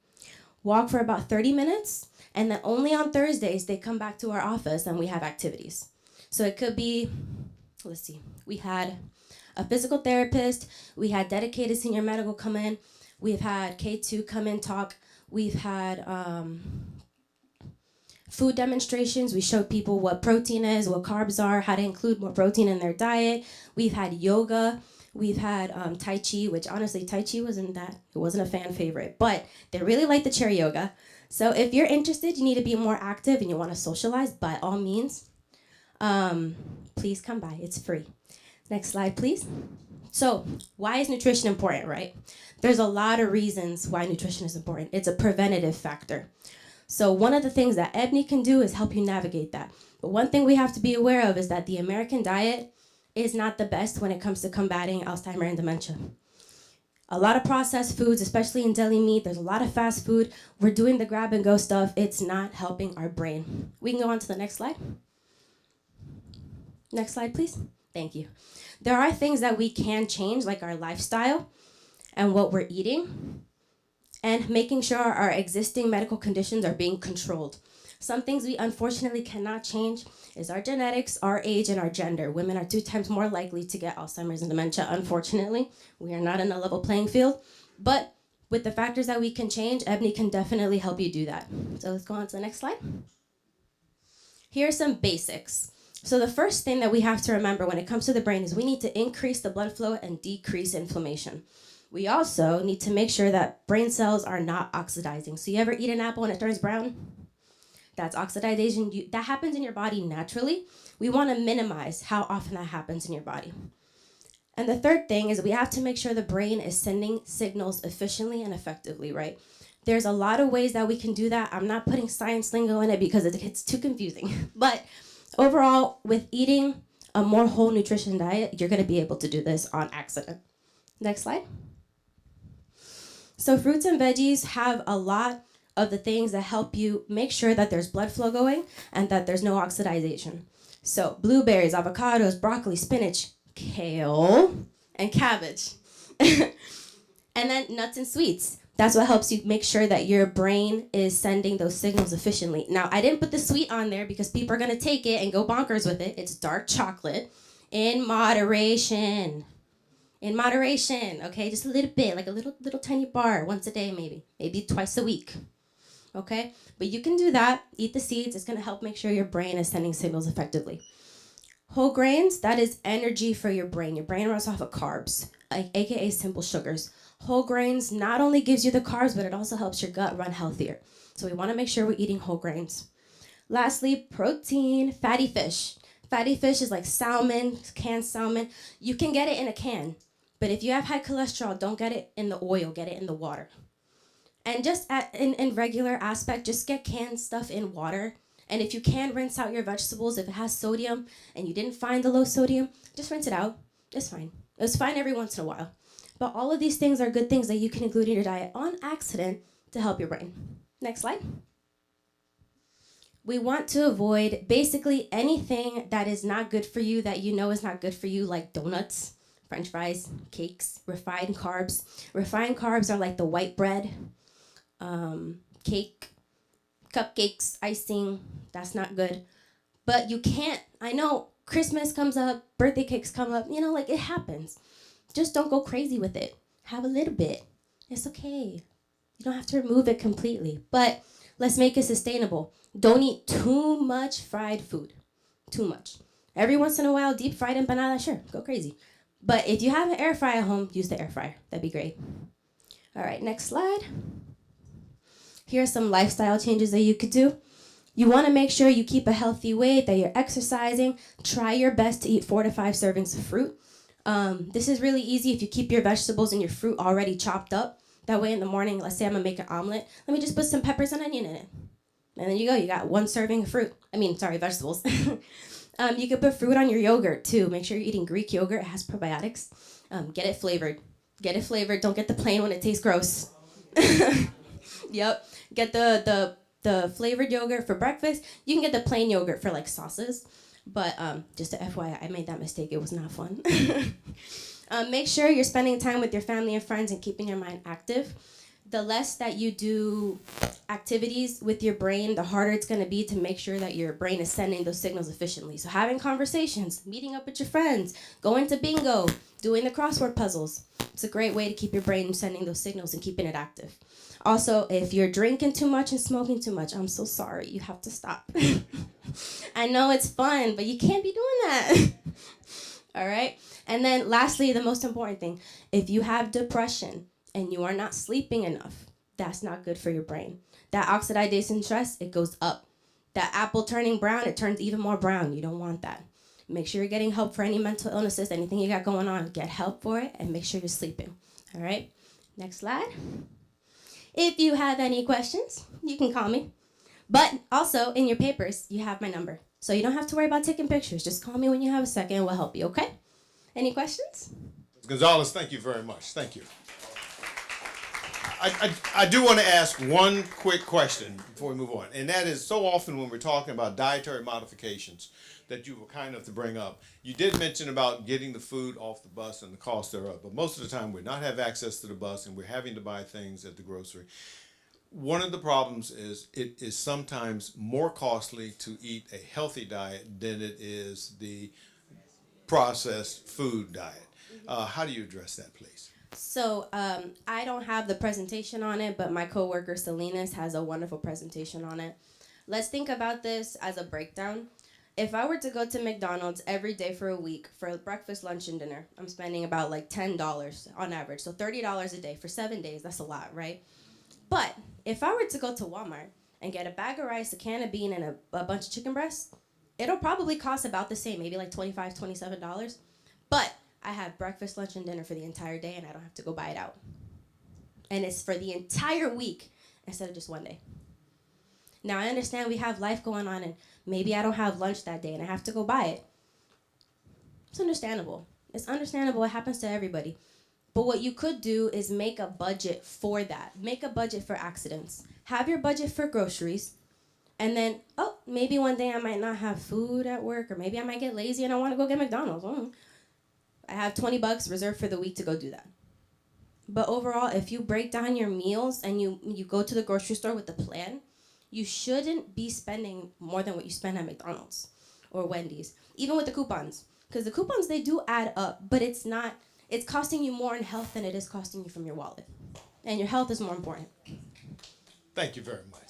walk for about 30 minutes, and then only on Thursdays they come back to our office and we have activities. So it could be, let's see, we had a physical therapist, we had dedicated senior medical come in, we've had K2 come in talk, we've had food demonstrations. We showed people what protein is, what carbs are, how to include more protein in their diet. We've had yoga. We've had Tai Chi, which honestly, Tai Chi it wasn't a fan favorite, but they really like the chair yoga. So if you're interested, you need to be more active and you want to socialize, by all means, please come by. It's free. Next slide, please. So why is nutrition important, right? There's a lot of reasons why nutrition is important. It's a preventative factor. So one of the things that EBNI can do is help you navigate that. But one thing we have to be aware of is that the American diet is not the best when it comes to combating Alzheimer and dementia. A lot of processed foods, especially in deli meat, there's a lot of fast food. We're doing the grab and go stuff. It's not helping our brain. We can go on to the next slide. Next slide, please. Thank you. There are things that we can change, like our lifestyle and what we're eating, and making sure our existing medical conditions are being controlled. Some things we unfortunately cannot change is our genetics, our age, and our gender. Women are 2 times more likely to get Alzheimer's and dementia, unfortunately. We are not in a level playing field. But with the factors that we can change, EBNI can definitely help you do that. So let's go on to the next slide. Here are some basics. So the first thing that we have to remember when it comes to the brain is we need to increase the blood flow and decrease inflammation. We also need to make sure that brain cells are not oxidizing. So you ever eat an apple and it turns brown? That's oxidation. That happens in your body naturally. We want to minimize how often that happens in your body. And the third thing is we have to make sure the brain is sending signals efficiently and effectively, right? There's a lot of ways that we can do that. I'm not putting science lingo in it because it gets too confusing. But overall, with eating a more whole nutrition diet, you're going to be able to do this on accident. Next slide. So fruits and veggies have a lot of the things that help you make sure that there's blood flow going and that there's no oxidation. So blueberries, avocados, broccoli, spinach, kale, and cabbage. And then nuts and sweets. That's what helps you make sure that your brain is sending those signals efficiently. Now, I didn't put the sweet on there because people are going to take it and go bonkers with it. It's dark chocolate in moderation. In moderation, okay? Just a little bit, like a little tiny bar once a day maybe twice a week. Okay, but you can do that. Eat the seeds. It's going to help make sure your brain is sending signals effectively. Whole grains, that is energy for your brain. Your brain runs off of carbs, aka simple sugars. Whole grains not only gives you the carbs, but it also helps your gut run healthier. So we want to make sure we're eating whole grains. Lastly, protein, fatty fish. Fatty fish is like salmon, canned salmon. You can get it in a can, but if you have high cholesterol, don't get it in the oil, get it in the water. And just in regular aspect, just get canned stuff in water. And if you can, rinse out your vegetables. If it has sodium and you didn't find the low sodium, just rinse it out. It's fine. It's fine every once in a while. But all of these things are good things that you can include in your diet on accident to help your brain. Next slide. We want to avoid basically anything that is not good for you, that you know is not good for you, like donuts, French fries, cakes, refined carbs. Refined carbs are like the white bread. cake, cupcakes, icing. That's not good. But you can't, I know Christmas comes up, birthday cakes come up, like it happens. Just don't go crazy with it. Have a little bit. It's okay. You don't have to remove it completely. But let's make it sustainable. Don't eat too much fried food. Too much. Every once in a while, deep fried empanada, sure, go crazy. But if you have an air fryer at home, use the air fryer. That'd be great. All right, next slide. Here are some lifestyle changes that you could do. You want to make sure you keep a healthy weight, that you're exercising. Try your best to eat 4 to 5 servings of fruit. This is really easy if you keep your vegetables and your fruit already chopped up. That way in the morning, let's say I'm going to make an omelet. Let me just put some peppers and onion in it. And then you go. You got 1 serving of fruit. Vegetables. You could put fruit on your yogurt, too. Make sure you're eating Greek yogurt. It has probiotics. Get it flavored. Get it flavored. Don't get the plain one. It tastes gross. Yep. Get the flavored yogurt for breakfast. You can get the plain yogurt for like sauces, but just a FYI, I made that mistake. It was not fun. Make sure you're spending time with your family and friends and keeping your mind active. The less that you do activities with your brain, the harder it's going to be to make sure that your brain is sending those signals efficiently. So having conversations, meeting up with your friends, going to bingo, doing the crossword puzzles. It's a great way to keep your brain sending those signals and keeping it active. Also, if you're drinking too much and smoking too much, I'm so sorry. You have to stop. I know it's fun, but you can't be doing that. All right? And then lastly, the most important thing, if you have depression and you are not sleeping enough, that's not good for your brain. That oxidation stress, it goes up. That apple turning brown, it turns even more brown. You don't want that. Make sure you're getting help for any mental illnesses, anything you got going on. Get help for it and make sure you're sleeping. All right? Next slide. If you have any questions, you can call me. But also, in your papers, you have my number. So you don't have to worry about taking pictures. Just call me when you have a second. We'll help you, okay? Any questions? Gonzalez, thank you very much. Thank you. I do want to ask one quick question before we move on, and that is so often when we're talking about dietary modifications that you were kind enough to bring up, you did mention about getting the food off the bus and the cost thereof, but most of the time we're not have access to the bus and we're having to buy things at the grocery. One of the problems is it is sometimes more costly to eat a healthy diet than it is the processed food diet. How do you address that, please? So I don't have the presentation on it, but my coworker Salinas has a wonderful presentation on it. Let's think about this as a breakdown. If I were to go to McDonald's every day for a week for breakfast, lunch, and dinner, I'm spending about like $10 on average. So $30 a day for 7 days, that's a lot, right? But if I were to go to Walmart and get a bag of rice, a can of bean, and a bunch of chicken breasts, it'll probably cost about the same, maybe like $25, $27. But I have breakfast, lunch, and dinner for the entire day, and I don't have to go buy it out. And it's for the entire week instead of just one day. Now, I understand we have life going on, and maybe I don't have lunch that day, and I have to go buy it. It's understandable. It's understandable. It happens to everybody. But what you could do is make a budget for that. Make a budget for accidents. Have your budget for groceries. And then, maybe one day I might not have food at work, or maybe I might get lazy and I want to go get McDonald's. I have $20 reserved for the week to go do that. But overall, if you break down your meals and you go to the grocery store with a plan, you shouldn't be spending more than what you spend at McDonald's or Wendy's, even with the coupons. Because the coupons, they do add up, but it's costing you more in health than it is costing you from your wallet. And your health is more important. Thank you very much.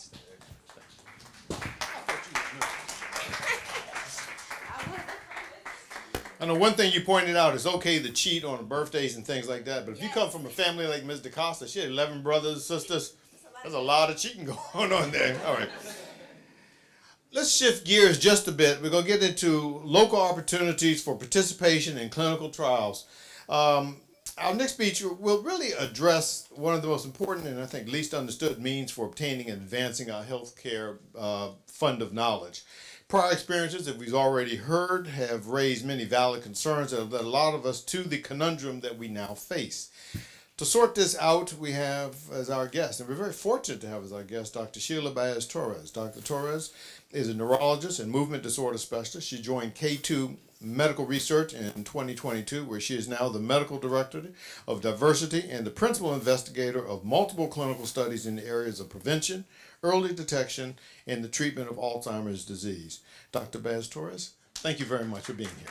I know one thing you pointed out is okay to cheat on birthdays and things like that, but if you come from a family like Ms. DaCosta, she had 11 brothers, sisters, there's a lot of cheating going on there. All right. Let's shift gears just a bit. We're going to get into local opportunities for participation in clinical trials. Our next speech will really address one of the most important and I think least understood means for obtaining and advancing our healthcare fund of knowledge. Prior experiences, as we've already heard, have raised many valid concerns that have led a lot of us to the conundrum that we now face. To sort this out, we have as our guest, and we're very fortunate to have as our guest, Dr. Sheila Baez Torres. Dr. Torres is a neurologist and movement disorder specialist. She joined K2 medical research in 2022, where she is now the medical director of diversity and the principal investigator of multiple clinical studies in the areas of prevention, early detection, and the treatment of Alzheimer's disease. Dr. Baz Torres, thank you very much for being here.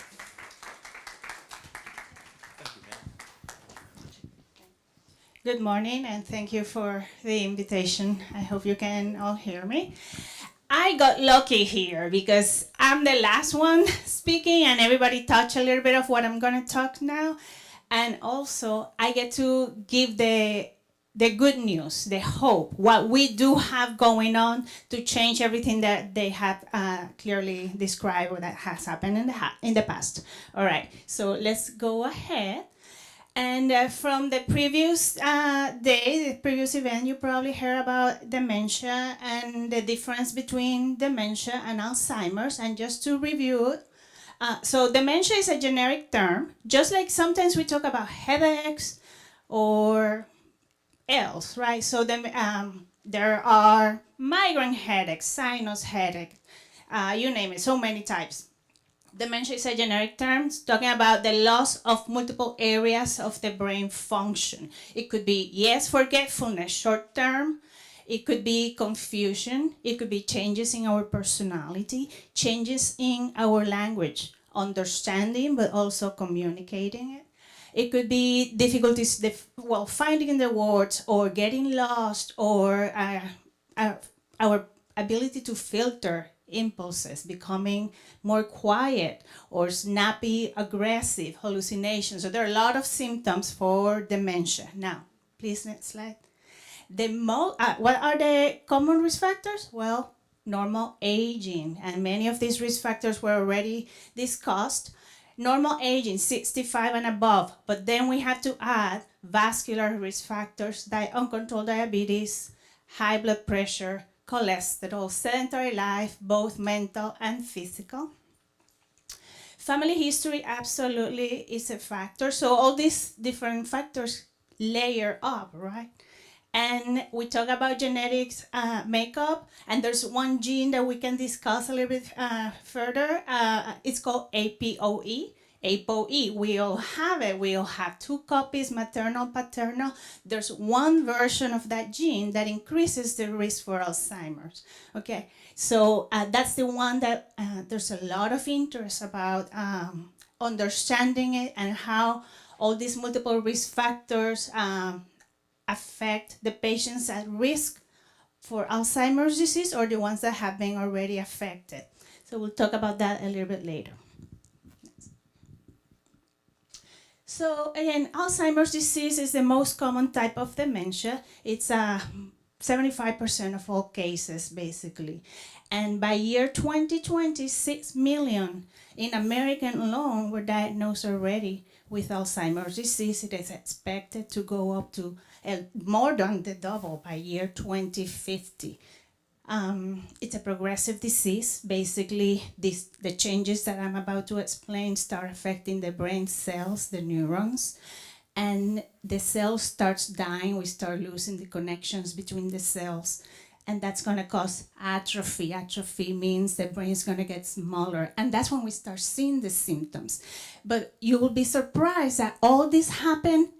Good morning, and thank you for the invitation. I hope you can all hear me. I got lucky here because I'm the last one speaking, and everybody touched a little bit of what I'm going to talk now. And also, I get to give the good news, the hope, what we do have going on to change everything that they have clearly described or that has happened in the past. All right, so let's go ahead. And from the previous day, the previous event, you probably heard about dementia and the difference between dementia and Alzheimer's. And just to review it, so dementia is a generic term, just like sometimes we talk about headaches or else, right? So there are migraine headaches, sinus headache, you name it, so many types. Dementia is a generic term talking about the loss of multiple areas of the brain function. It could be, yes, forgetfulness, short term. It could be confusion. It could be changes in our personality, changes in our language, understanding, but also communicating it. It could be difficulties, finding the words or getting lost or our ability to filter impulses, becoming more quiet or snappy, aggressive, hallucinations. So there are a lot of symptoms for dementia. Now, please, next slide. What are the common risk factors? Well, normal aging, and many of these risk factors were already discussed. Normal aging, 65 and above, but then we have to add vascular risk factors, uncontrolled diabetes, high blood pressure, cholesterol, sedentary life, both mental and physical. Family history absolutely is a factor. So all these different factors layer up, right? And we talk about genetics makeup, and there's one gene that we can discuss a little bit further. It's called APOE. APOE, we all have it. We all have two copies, maternal, paternal. There's one version of that gene that increases the risk for Alzheimer's. Okay, so that's the one that there's a lot of interest about understanding it and how all these multiple risk factors affect the patients at risk for Alzheimer's disease or the ones that have been already affected. So we'll talk about that a little bit later. So again, Alzheimer's disease is the most common type of dementia. It's 75% of all cases, basically. And by year 2020, 6 million in America alone were diagnosed already with Alzheimer's disease. It is expected to go up to more than the double by year 2050. It's a progressive disease. Basically, the changes that I'm about to explain start affecting the brain cells, the neurons, and the cell starts dying. We start losing the connections between the cells, and that's going to cause atrophy. Atrophy means the brain is going to get smaller, and that's when we start seeing the symptoms. But you will be surprised that all this happened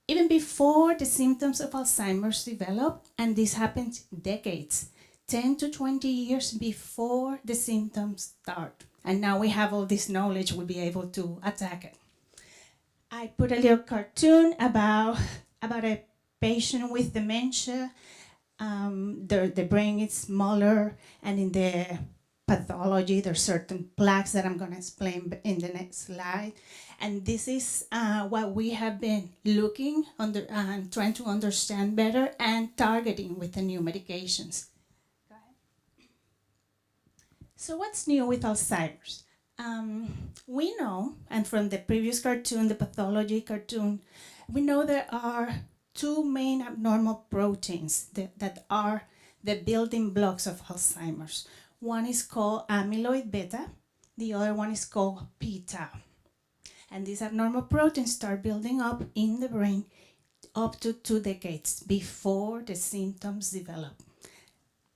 even before the symptoms of Alzheimer's develop, and this happens decades, 10 to 20 years before the symptoms start. And now we have all this knowledge, we'll be able to attack it. I put a little cartoon about a patient with dementia. The brain is smaller, and in the pathology, there's certain plaques that I'm going to explain in the next slide. And this is what we have been looking under and trying to understand better and targeting with the new medications. Go ahead. So what's new with Alzheimer's? We know, and from the previous cartoon, the pathology cartoon, we know there are two main abnormal proteins that are the building blocks of Alzheimer's. One is called amyloid beta, the other one is called p-tau. And these abnormal proteins start building up in the brain up to 2 decades before the symptoms develop.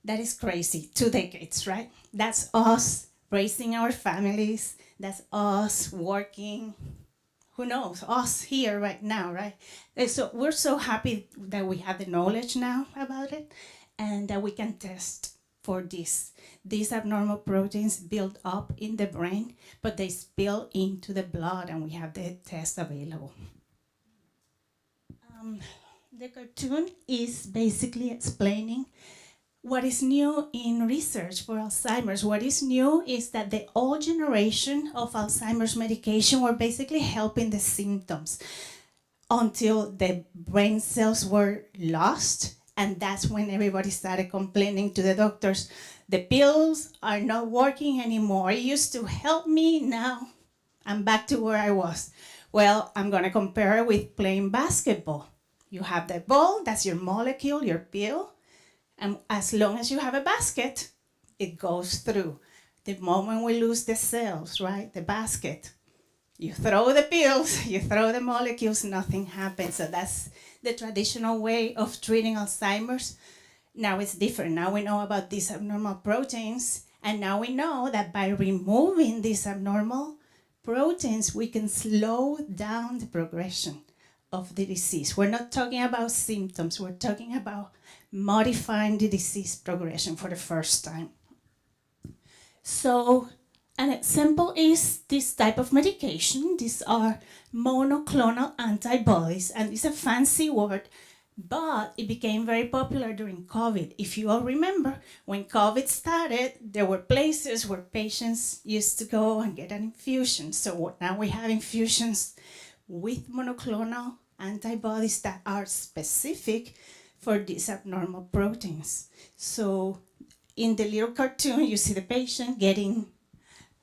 That is crazy, 2 decades, right? That's us raising our families. That's us working. Who knows? Us here right now, right? And so we're so happy that we have the knowledge now about it and that we can test for this. These abnormal proteins build up in the brain, but they spill into the blood, and we have the test available. The cartoon is basically explaining what is new in research for Alzheimer's. What is new is that the old generation of Alzheimer's medication were basically helping the symptoms until the brain cells were lost, and that's when everybody started complaining to the doctors, the pills are not working anymore. It used to help me, now I'm back to where I was. Well, I'm gonna compare it with playing basketball. You have the ball, that's your molecule, your pill, and as long as you have a basket, it goes through. The moment we lose the cells, right, the basket, you throw the pills, you throw the molecules, nothing happens. So that's the traditional way of treating Alzheimer's. Now it's different. Now we know about these abnormal proteins, and now we know that by removing these abnormal proteins, we can slow down the progression of the disease. We're not talking about symptoms, we're talking about modifying the disease progression for the first time. So an example is this type of medication. These are monoclonal antibodies, and it's a fancy word, but it became very popular during COVID. If you all remember, when COVID started, there were places where patients used to go and get an infusion. So now we have infusions with monoclonal antibodies that are specific for these abnormal proteins. So in the little cartoon, you see the patient getting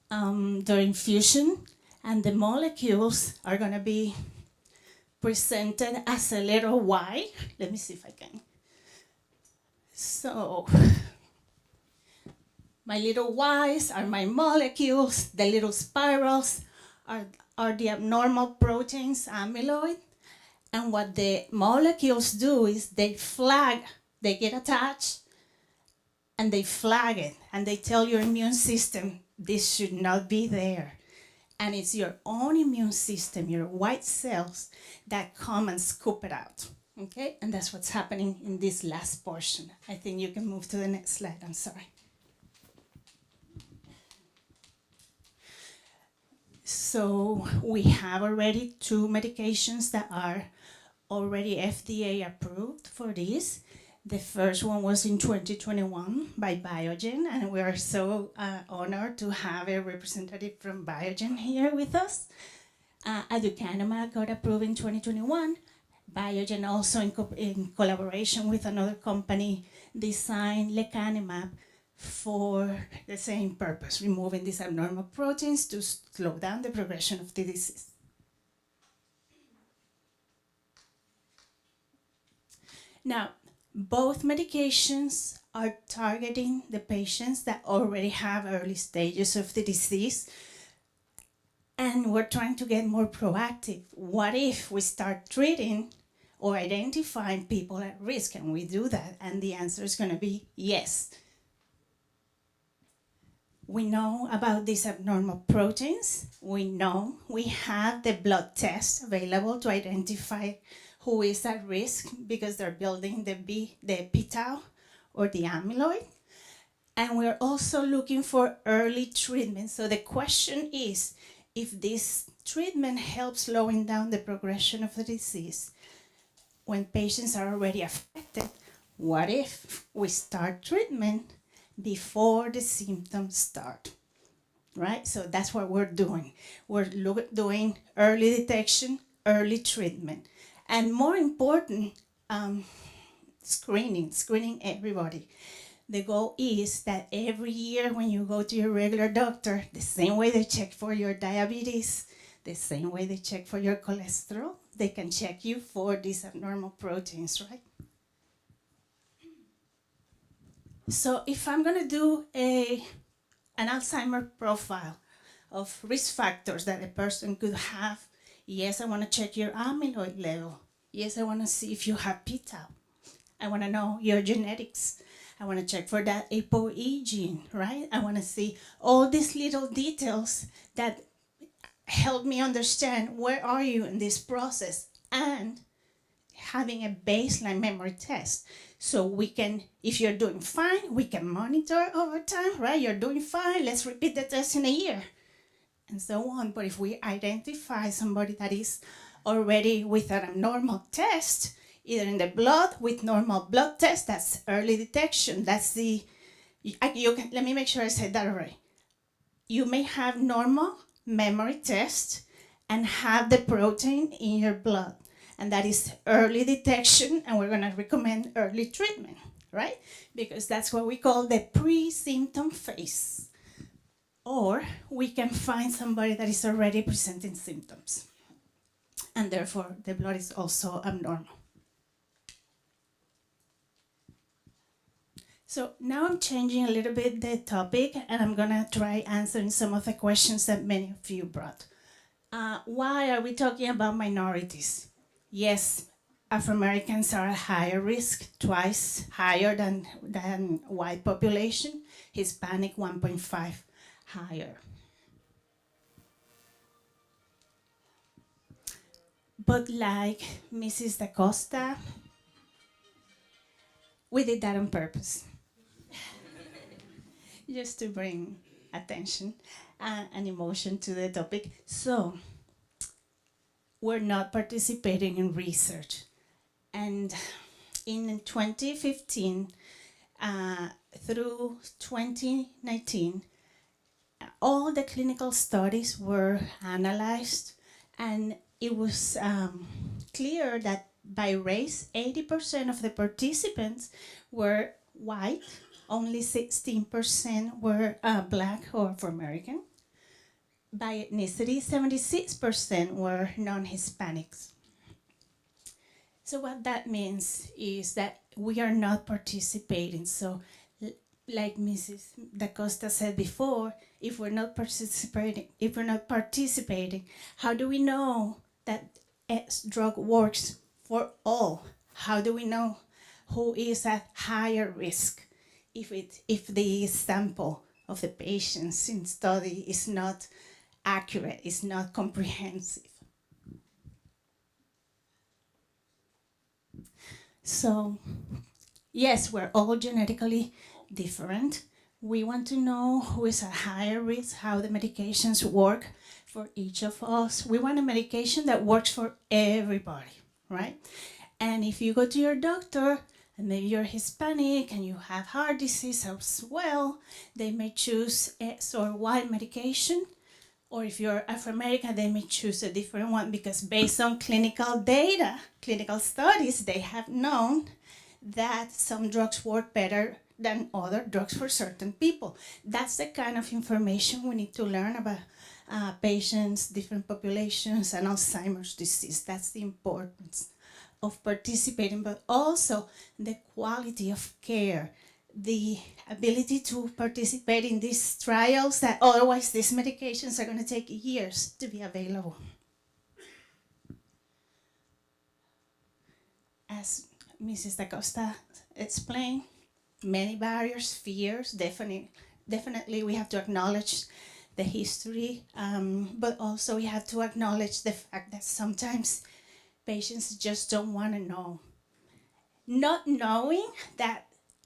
their infusion, and the molecules are going to be presented as a little Y. Let me see if I can. So my little Ys are my molecules. The little spirals are the abnormal proteins, amyloid. And what the molecules do is they flag, they get attached, and they flag it, and they tell your immune system, this should not be there. And it's your own immune system, your white cells, that come and scoop it out, okay? And that's what's happening in this last portion. I think you can move to the next slide, I'm sorry. So we have already 2 medications that are already FDA approved for this. The first one was in 2021 by Biogen, and we are so honored to have a representative from Biogen here with us. Aducanumab got approved in 2021. Biogen also, in collaboration with another company, designed lecanemab for the same purpose, removing these abnormal proteins to slow down the progression of the disease. Now, both medications are targeting the patients that already have early stages of the disease, and we're trying to get more proactive. What if we start treating or identifying people at risk? Can we do that? And the answer is going to be yes. We know about these abnormal proteins. We know we have the blood test available to identify who is at risk because they're building the p-tau or the amyloid. And we're also looking for early treatment. So the question is, if this treatment helps slowing down the progression of the disease, when patients are already affected, what if we start treatment before the symptoms start, right? So that's what we're doing. We're doing early detection, early treatment. And more important, screening everybody. The goal is that every year when you go to your regular doctor, the same way they check for your diabetes, the same way they check for your cholesterol, they can check you for these abnormal proteins, right? So if I'm gonna do an Alzheimer profile of risk factors that a person could have, yes, I want to check your amyloid level. Yes, I want to see if you have p-tau. I want to know your genetics. I want to check for that ApoE gene, right? I want to see all these little details that help me understand where are you in this process, and having a baseline memory test. So we can, if you're doing fine, we can monitor over time, right? You're doing fine, let's repeat the test in a year, and so on. But if we identify somebody that is already with an abnormal test, either in the blood with normal blood test, that's early detection. That's the, let me make sure I said that right. You may have normal memory test and have the protein in your blood, and that is early detection, and we're going to recommend early treatment, right? Because that's what we call the pre-symptom phase. Or we can find somebody that is already presenting symptoms, and therefore the blood is also abnormal. So now I'm changing a little bit the topic, and I'm gonna try answering some of the questions that many of you brought. Why are we talking about minorities? Yes, Afro-Americans are at higher risk, twice higher than white population. Hispanic 1.5 higher. But like Mrs. Da Costa, we did that on purpose. Just to bring attention and emotion to the topic. So, we're not participating in research. And in 2015 through 2019, all the clinical studies were analyzed, and it was clear that by race, 80% of the participants were white, only 16% were black or Afro-American. By ethnicity, 76% were non-Hispanics. So what that means is that we are not participating. So like Mrs. Da Costa said before, if we're not participating, how do we know that X drug works for all? How do we know who is at higher risk if the sample of the patients in study is not accurate, is not comprehensive? So, yes, we're all genetically different. We want to know who is at higher risk, how the medications work for each of us. We want a medication that works for everybody, right? And if you go to your doctor, and maybe you're Hispanic and you have heart disease as well, they may choose X or Y medication. Or if you're Afro-American, they may choose a different one, because based on clinical data, clinical studies, they have known that some drugs work better than other drugs for certain people. That's the kind of information we need to learn about patients, different populations, and Alzheimer's disease. That's the importance of participating, but also the quality of care, the ability to participate in these trials that otherwise these medications are going to take years to be available. As Mrs. Da Costa explained, many barriers, fears, definitely we have to acknowledge the history, but also we have to acknowledge the fact that sometimes patients just don't want to know. Not knowing that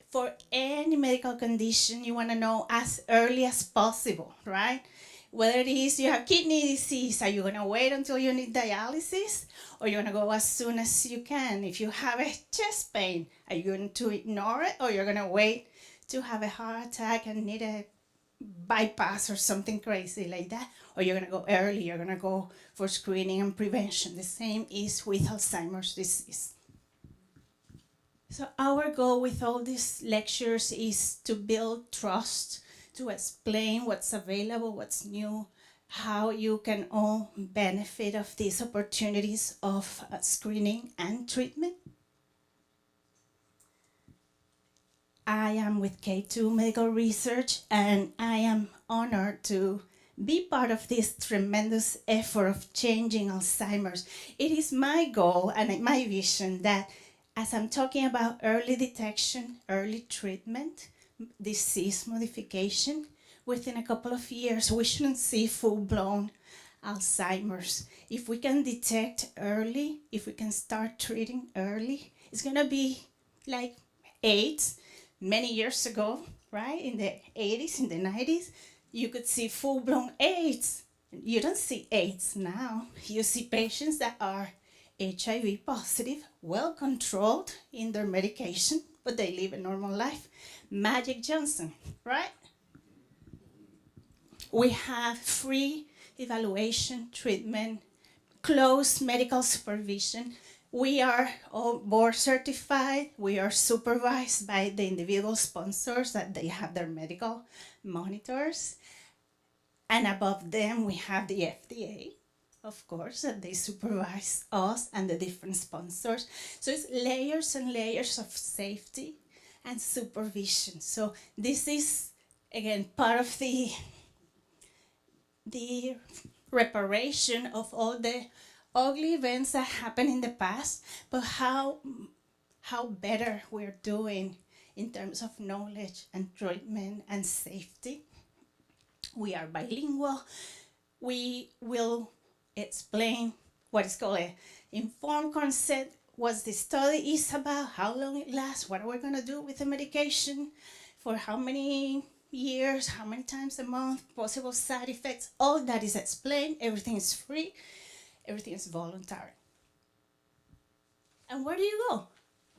for any medical condition, you want to know as early as possible, right? Whether it is you have kidney disease, are you going to wait until you need dialysis? Or you're going to go as soon as you can? If you have a chest pain, are you going to ignore it? Or you're going to wait to have a heart attack and need a bypass or something crazy like that? Or you're going to go early, you're going to go for screening and prevention. The same is with Alzheimer's disease. So our goal with all these lectures is to build trust, to explain what's available, what's new, how you can all benefit of these opportunities of screening and treatment. I am with K2 Medical Research, and I am honored to be part of this tremendous effort of changing Alzheimer's. It is my goal and my vision that As I'm talking about early detection, early treatment, disease modification, within a couple of years, we shouldn't see full-blown Alzheimer's. If we can detect early, if we can start treating early, it's gonna be like AIDS many years ago, right? In the 80s, in the 90s, you could see full-blown AIDS. You don't see AIDS now. You see patients that are HIV positive, well controlled in their medication, but they live a normal life. Magic Johnson, right? We have free evaluation, treatment, close medical supervision. We are all board certified. We are supervised by the individual sponsors that they have their medical monitors. And above them, we have the FDA, of course, that they supervise us and the different sponsors. So it's layers and layers of safety and supervision. So this is, again, part of the reparation of all the ugly events that happened in the past, but how better we're doing in terms of knowledge and treatment and safety. We are bilingual. We will explain what is called an informed consent, what the study is about, how long it lasts, what are we going to do with the medication, for how many years, how many times a month, possible side effects. All that is explained. Everything is free. Everything is voluntary. And where do you go?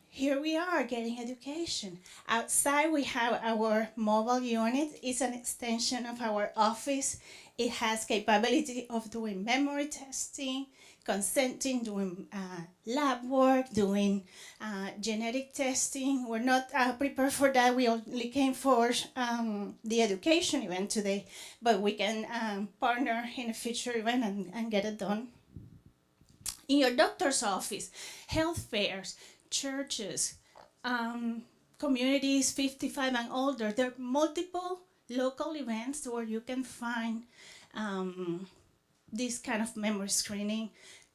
Here we are getting education. Outside we have our mobile unit. It's an extension of our office. It has capability of doing memory testing, consenting, doing lab work, doing genetic testing. We're not prepared for that. We only came for the education event today, but we can partner in a future event and get it done. In your doctor's office, health fairs, churches, communities 55 and older, there are multiple local events where you can find this kind of memory screening,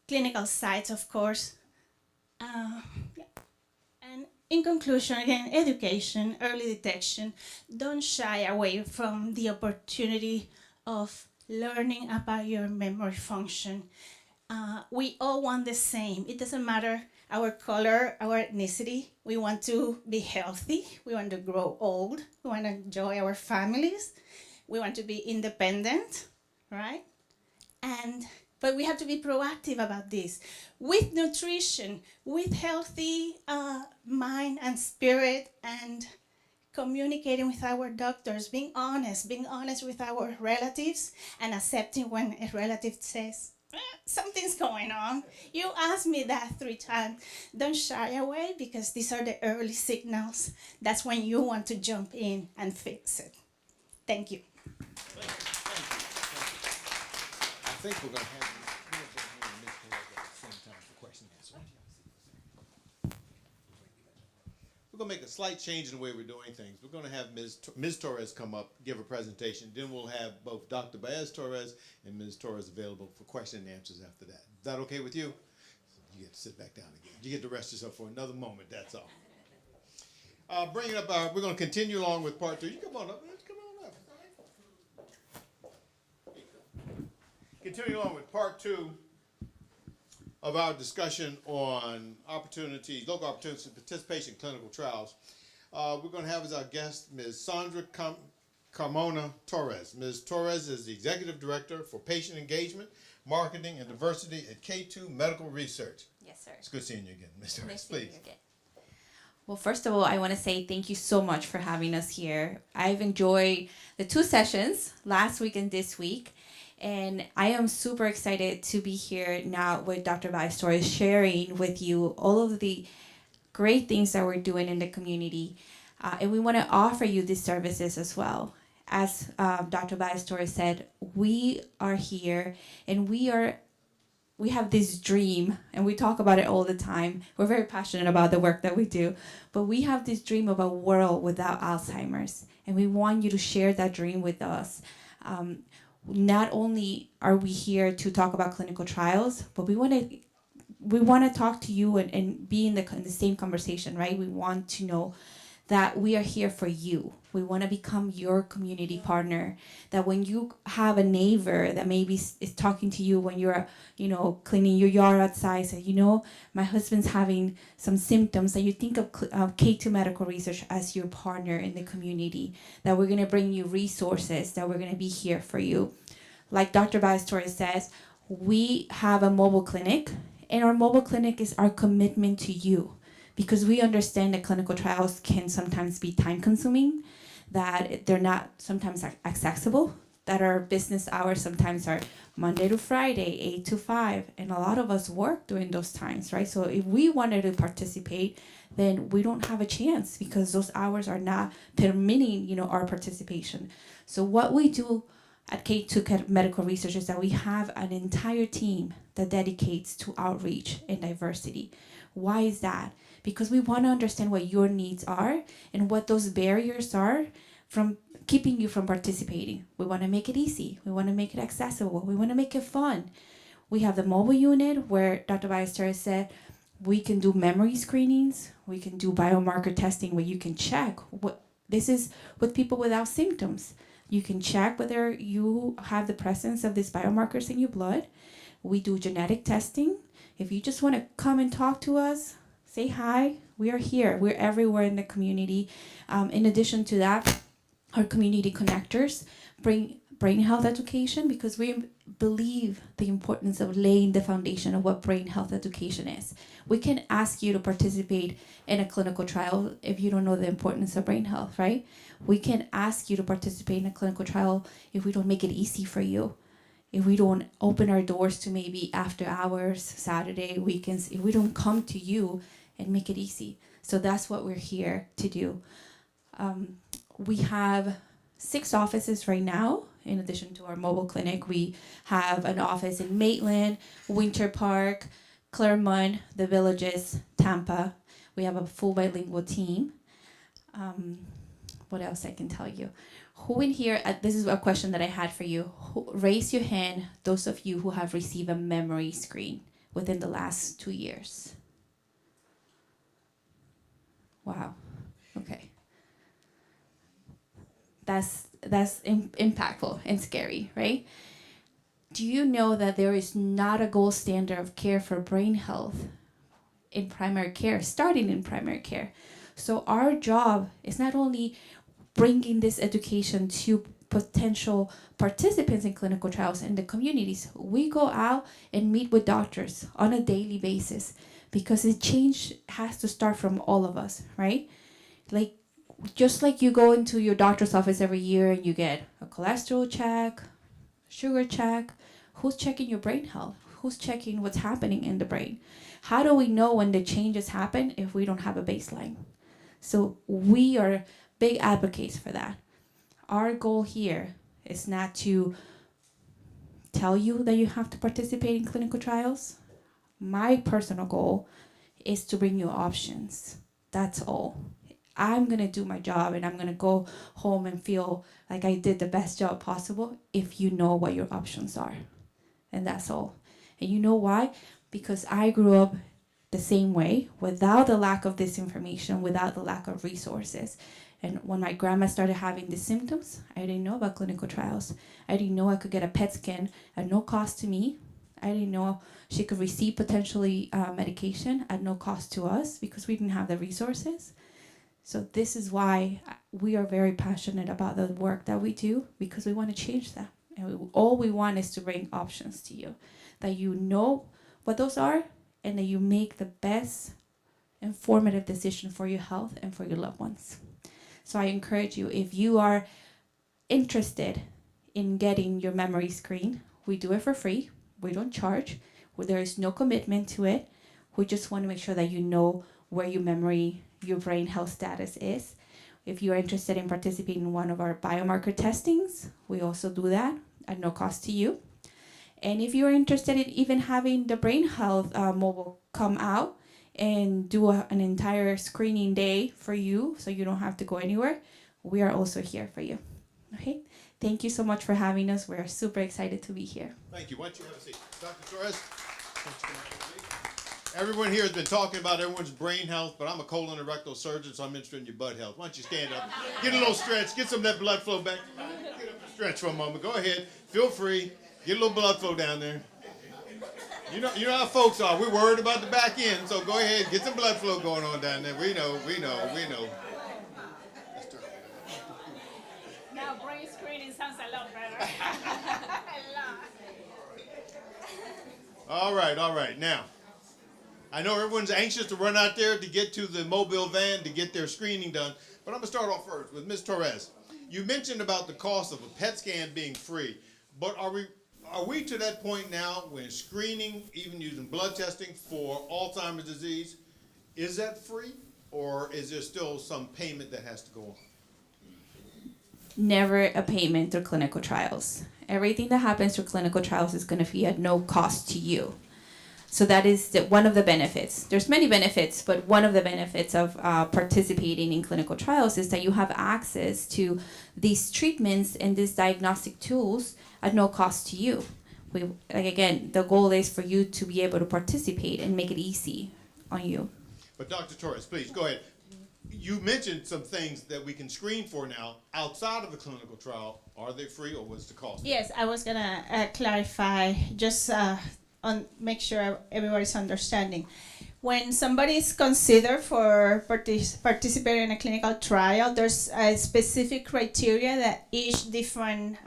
clinical sites, of course. Yeah. And in conclusion, again, education, early detection, don't shy away from the opportunity of learning about your memory function. We all want the same. It doesn't matter our color, our ethnicity. We want to be healthy. We want to grow old. We want to enjoy our families. We want to be independent, right? But we have to be proactive about this. With nutrition, with healthy mind and spirit, and communicating with our doctors, being honest with our relatives, and accepting when a relative says, something's going on. You asked me that 3 times. Don't shy away, because these are the early signals. That's when you want to jump in and fix it. Thank you. I think we're going to have at the same time for question and answer. We're going to make a slight change in the way we're doing things. We're going to have Ms. Torres come up, give a presentation. Then we'll have both Dr. Baez Torres and Ms. Torres available for question and answers after that. Is that okay with you? You get to sit back down again. You get to rest yourself for another moment, that's all. Bring it up. We're going to continue along with part 2. You come on up. Come on up. Continue on with part 2 of our discussion on opportunities, local opportunities for participation in clinical trials. We're going to have as our guest Ms. Sandra Carmona Torres. Ms. Torres is the Executive Director for Patient Engagement, Marketing, and Diversity at K2 Medical Research. Yes, sir. It's good seeing you again, Ms. Torres. Please. Well, first of all, I want to say thank you so much for having us here. I've enjoyed the 2 sessions, last week and this week. And I am super excited to be here now with Dr. Baez Torres, sharing with you all of the great things that we're doing in the community. And we want to offer you these services as well. As Dr. Baez Torres said, we are here and we have this dream, and we talk about it all the time. We're very passionate about the work that we do, but we have this dream of a world without Alzheimer's, and we want you to share that dream with us. Not only are we here to talk about clinical trials, but we want we want to talk to you and be in the same conversation, right? We want to know that we are here for you. We want to become your community partner. That when you have a neighbor that maybe is talking to you when you're, cleaning your yard outside, say, my husband's having some symptoms, that you think of K2 Medical Research as your partner in the community. That we're going to bring you resources. That we're going to be here for you. Like Dr. Ballestorres says, we have a mobile clinic, and our mobile clinic is our commitment to you. Because we understand that clinical trials can sometimes be time consuming, that they're not sometimes accessible, that our business hours sometimes are Monday to Friday, 8 to 5, and a lot of us work during those times, right? So if we wanted to participate, then we don't have a chance because those hours are not permitting, our participation. So what we do at K2 Medical Research is that we have an entire team that dedicates to outreach and diversity. Why is that? Because we want to understand what your needs are and what those barriers are from keeping you from participating. We want to make it easy. We want to make it accessible. We want to make it fun. We have the mobile unit where Dr. Ballestorres said we can do memory screenings. We can do biomarker testing where you can check. This is with people without symptoms. You can check whether you have the presence of these biomarkers in your blood. We do genetic testing. If you just want to come and talk to us, say hi. We are here. We're everywhere in the community. In addition to that, our community connectors bring brain health education because we believe the importance of laying the foundation of what brain health education is. We can ask you to participate in a clinical trial if you don't know the importance of brain health, right? We can ask you to participate in a clinical trial if we don't make it easy for you. If we don't open our doors to maybe after hours, Saturday, weekends, if we don't come to you and make it easy. So that's what we're here to do. We have 6 offices right now. In addition to our mobile clinic, we have an office in Maitland, Winter Park, Claremont, the Villages, Tampa. We have a full bilingual team. What else I can tell you? Who in here, this is a question that I had for you. Raise your hand, those of you who have received a memory screen within the last 2 years. Wow, okay. That's impactful and scary, right? Do you know that there is not a gold standard of care for brain health in primary care, starting in primary care? So our job is not only bringing this education to potential participants in clinical trials in the communities. We go out and meet with doctors on a daily basis because the change has to start from all of us, right? Just like you go into your doctor's office every year and you get a cholesterol check, sugar check, who's checking your brain health? Who's checking what's happening in the brain? How do we know when the changes happen if we don't have a baseline? So we are big advocates for that. Our goal here is not to tell you that you have to participate in clinical trials. My personal goal is to bring you options. That's all. I'm going to do my job and I'm going to go home and feel like I did the best job possible if you know what your options are. And that's all. And you know why? Because I grew up the same way, without the lack of this information, without the lack of resources. And when my grandma started having the symptoms, I didn't know about clinical trials. I didn't know I could get a PET scan at no cost to me. I didn't know she could receive potentially medication at no cost to us because we didn't have the resources. So this is why we are very passionate about the work that we do, because we want to change that. And all we want is to bring options to you, that you know what those are and that you make the best informative decision for your health and for your loved ones. So I encourage you, if you are interested in getting your memory screen, we do it for free. We don't charge. There is no commitment to it. We just want to make sure that you know where your brain health status is. If you are interested in participating in one of our biomarker testings, we also do that at no cost to you. And if you're interested in even having the brain health mobile come out and do an entire screening day for you so you don't have to go anywhere, we are also here for you. Okay? Thank you so much for having us. We're super excited to be here. Thank you. Why don't you have a seat? Dr. Torres. Everyone here has been talking about everyone's brain health, but I'm a colon and rectal surgeon, so I'm interested in your butt health. Why don't you stand up, get a little stretch, get some of that blood flow back. Get up and stretch for a moment. Go ahead, feel free. Get a little blood flow down there. You know how folks are. We're worried about the back end, so go ahead, get some blood flow going on down there. We know. Now brain screening sounds a lot better. All right. Now, I know everyone's anxious to run out there to get to the mobile van to get their screening done, but I'm going to start off first with Ms. Torres. You mentioned about the cost of a PET scan being free, but are we to that point now when screening, even using blood testing for Alzheimer's disease, is that free, or is there still some payment that has to go on? Never a payment through clinical trials. Everything that happens through clinical trials is going to be at no cost to you. So that is one of the benefits. There's many benefits, but one of the benefits of participating in clinical trials is that you have access to these treatments and these diagnostic tools at no cost to you. Again, the goal is for you to be able to participate and make it easy on you. But Dr. Torres, please, go ahead. You mentioned some things that we can screen for now outside of the clinical trial. Are they free, or what's the cost? Yes, I was gonna clarify, just make sure everybody's understanding. When somebody is considered for participating in a clinical trial, there's a specific criteria that each different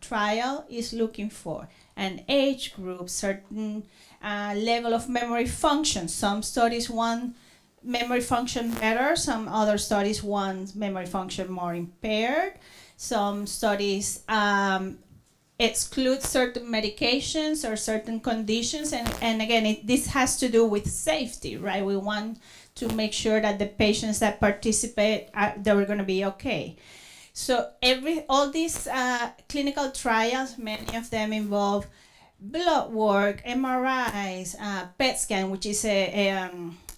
trial is looking for. An age group, certain level of memory function. Some studies want memory function better, some other studies want memory function more impaired. Some studies exclude certain medications or certain conditions, and again, this has to do with safety, right? We want to make sure that the patients that participate they're going to be okay. So all these clinical trials, many of them involve blood work, MRIs, PET scan, which is a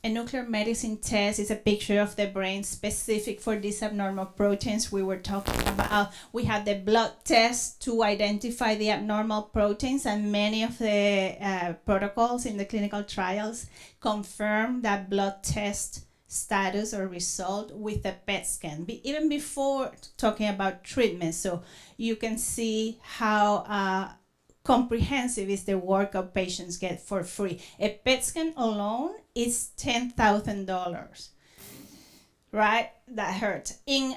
nuclear medicine test. Is a picture of the brain specific for these abnormal proteins we were talking about. We had the blood test to identify the abnormal proteins, and many of the protocols in the clinical trials confirm that blood test status or result with a PET scan, even before talking about treatment. So you can see how comprehensive is the work our patients get for free. A PET scan alone is $10,000, right? That hurts. In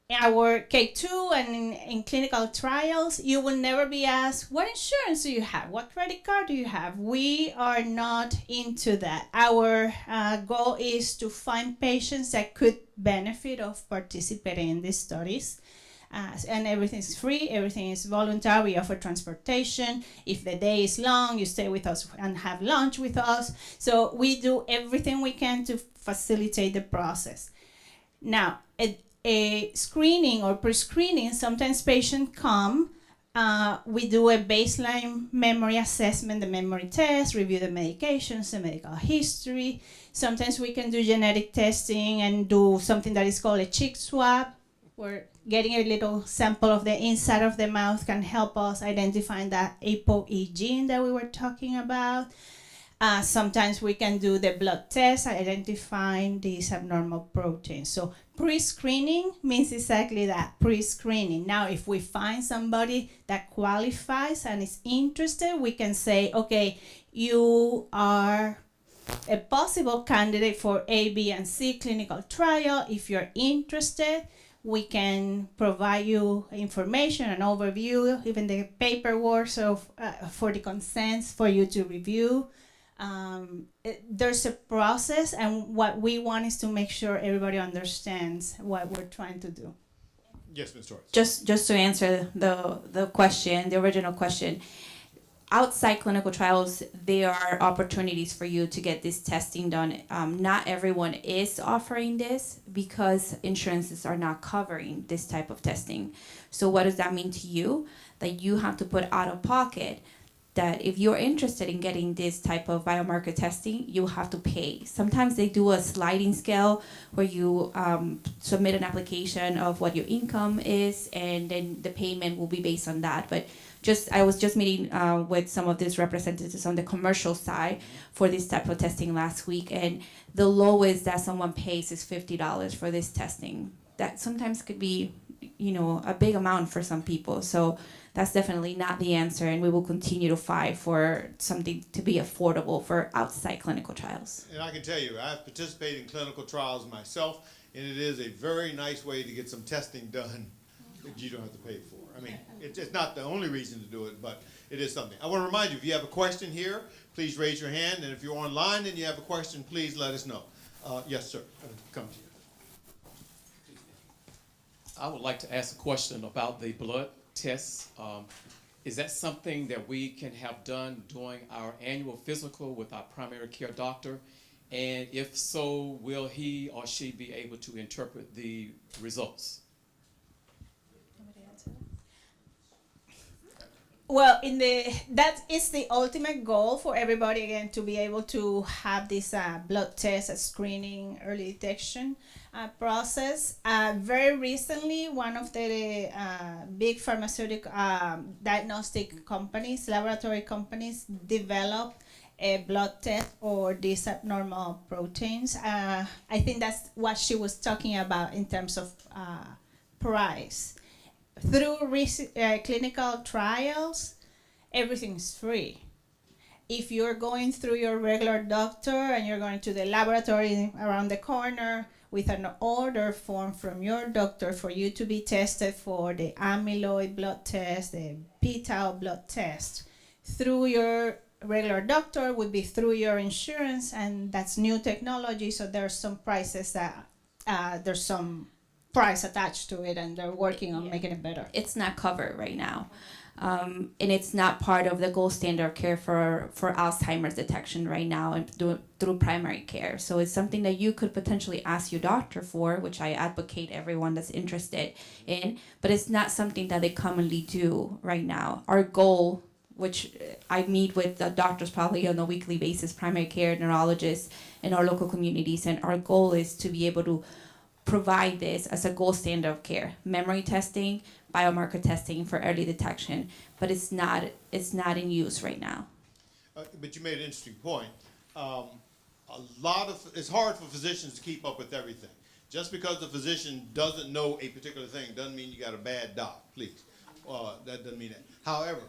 our K2 and in clinical trials, you will never be asked, what insurance do you have? What credit card do you have? We are not into that. Our goal is to find patients that could benefit of participating in these studies. And everything is free, everything is voluntary. We offer transportation. If the day is long, you stay with us and have lunch with us. So we do everything we can to facilitate the process. Now, a screening or pre-screening, sometimes patients come, we do a baseline memory assessment, the memory test, review the medications, the medical history. Sometimes we can do genetic testing and do something that is called a cheek swab, where getting a little sample of the inside of the mouth can help us identify that ApoE gene that we were talking about. Sometimes we can do the blood test, identifying these abnormal proteins. So pre-screening means exactly that, pre-screening. Now, if we find somebody that qualifies and is interested, we can say, okay, you are a possible candidate for A, B, and C clinical trial. If you're interested, we can provide you information, an overview, even the paperwork for the consents for you to review. There's a process, and what we want is to make sure everybody understands what we're trying to do. Yes, Ms. Torres. Just to answer the question, the original question, outside clinical trials, there are opportunities for you to get this testing done. Not everyone is offering this because insurances are not covering this type of testing. So what does that mean to you? That you have to put out of pocket, that if you're interested in getting this type of biomarker testing, you have to pay. Sometimes they do a sliding scale where you submit an application of what your income is, and then the payment will be based on that. But I was just meeting with some of these representatives on the commercial side for this type of testing last week, and the lowest that someone pays is $50 for this testing. That sometimes could be, a big amount for some people. So that's definitely not the answer, and we will continue to fight for something to be affordable for outside clinical trials. And I can tell you, I've participated in clinical trials myself, and it is a very nice way to get some testing done that you don't have to pay for. I mean, it's not the only reason to do it, but it is something. I want to remind you, if you have a question here, please raise your hand, and if you're online and you have a question, please let us know. Yes, sir. Come to you. I would like to ask a question about the blood tests. Is that something that we can have done during our annual physical with our primary care doctor? And if so, will he or she be able to interpret the results? Well, that is the ultimate goal for everybody, again, to be able to have this blood test, screening, early detection process. Very recently, one of the big pharmaceutical diagnostic companies, laboratory companies, developed a blood test for these abnormal proteins. I think that's what she was talking about in terms of price. Through clinical trials, everything is free. If you're going through your regular doctor and you're going to the laboratory around the corner with an order form from your doctor for you to be tested for the amyloid blood test, the p-tau blood test, through your regular doctor would be through your insurance, and that's new technology, so there's some prices that there's some price attached to it, and they're working on making it better. It's not covered right now. And it's not part of the gold standard of care for Alzheimer's detection right now and through primary care. So it's something that you could potentially ask your doctor for, which I advocate everyone that's interested in, but it's not something that they commonly do right now. Our goal, which I meet with the doctors probably on a weekly basis, primary care, neurologists in our local communities, and our goal is to be able to provide this as a gold standard of care. Memory testing, biomarker testing for early detection, but it's not in use right now. But you made an interesting point. It's hard for physicians to keep up with everything. Just because the physician doesn't know a particular thing doesn't mean you got a bad doc, please. That doesn't mean that. However,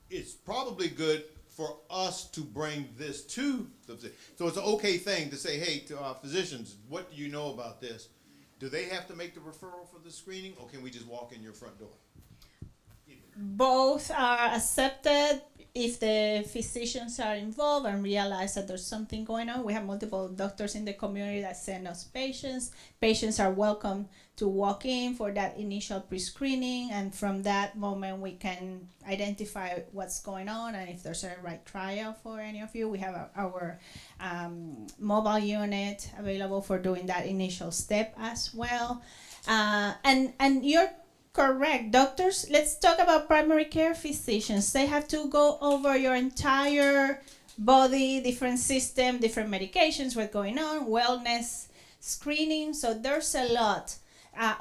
it's probably good for us to bring this to the physician. So it's an okay thing to say, hey, to our physicians, what do you know about this? Do they have to make the referral for the screening, or can we just walk in your front door? Both are accepted if the physicians are involved and realize that there's something going on. We have multiple doctors in the community that send us patients. Patients are welcome to walk in for that initial pre-screening, and from that moment we can identify what's going on and if there's a right trial for any of you. We have our mobile unit available for doing that initial step as well. And you're correct. Doctors, let's talk about primary care physicians. They have to go over your entire body, different system, different medications, what's going on, wellness screening. So there's a lot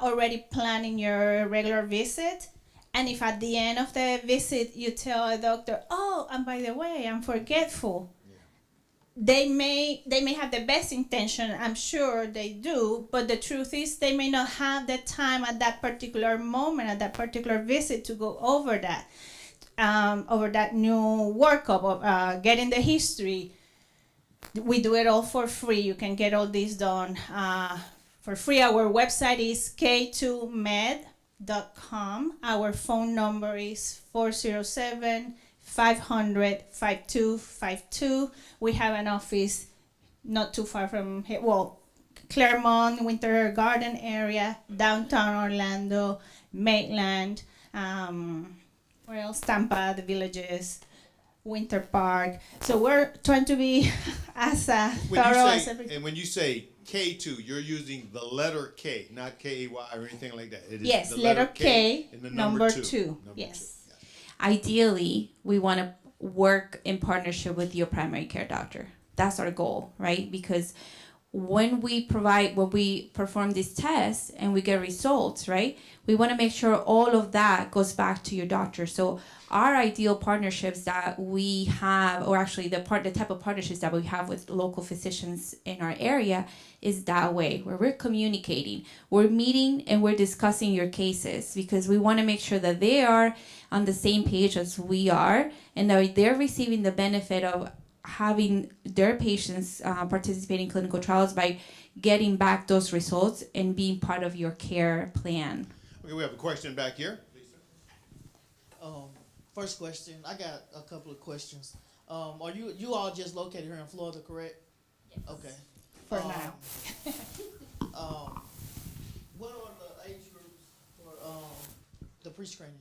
already planning your regular visit. And if at the end of the visit you tell a doctor, oh, and by the way, I'm forgetful, they may have the best intention, I'm sure they do, but the truth is they may not have the time at that particular moment, at that particular visit, to go over that new workup of getting the history. We do it all for free. You can get all this done for free. Our website is k2med.com. Our phone number is 407 500-5252. We have an office not too far from here, Claremont, Winter Garden area, downtown Orlando, Maitland, where else? Tampa, the Villages, Winter Park. So we're trying to be as thorough as everything. And when you say K2, you're using the letter K, not K-A-Y or anything like that. It is yes, the letter K and the number two. two. Number Yes. two. Ideally, we want to work in partnership with your primary care doctor. That's our goal, right? Because when we perform these tests and we get results, right? We want to make sure all of that goes back to your doctor. So our ideal partnerships that we have, or actually the type of partnerships that we have with local physicians in our area is that way, where we're communicating, we're meeting and we're discussing your cases, because we want to make sure that they are on the same page as we are, and that they're receiving the benefit of having their patients participate in clinical trials by getting back those results and being part of your care plan. Okay, we have a question back here. First question, I got a couple of questions. Are you all just located here in Florida, correct? Yes. Okay. For now. What are the age groups for the pre-screening?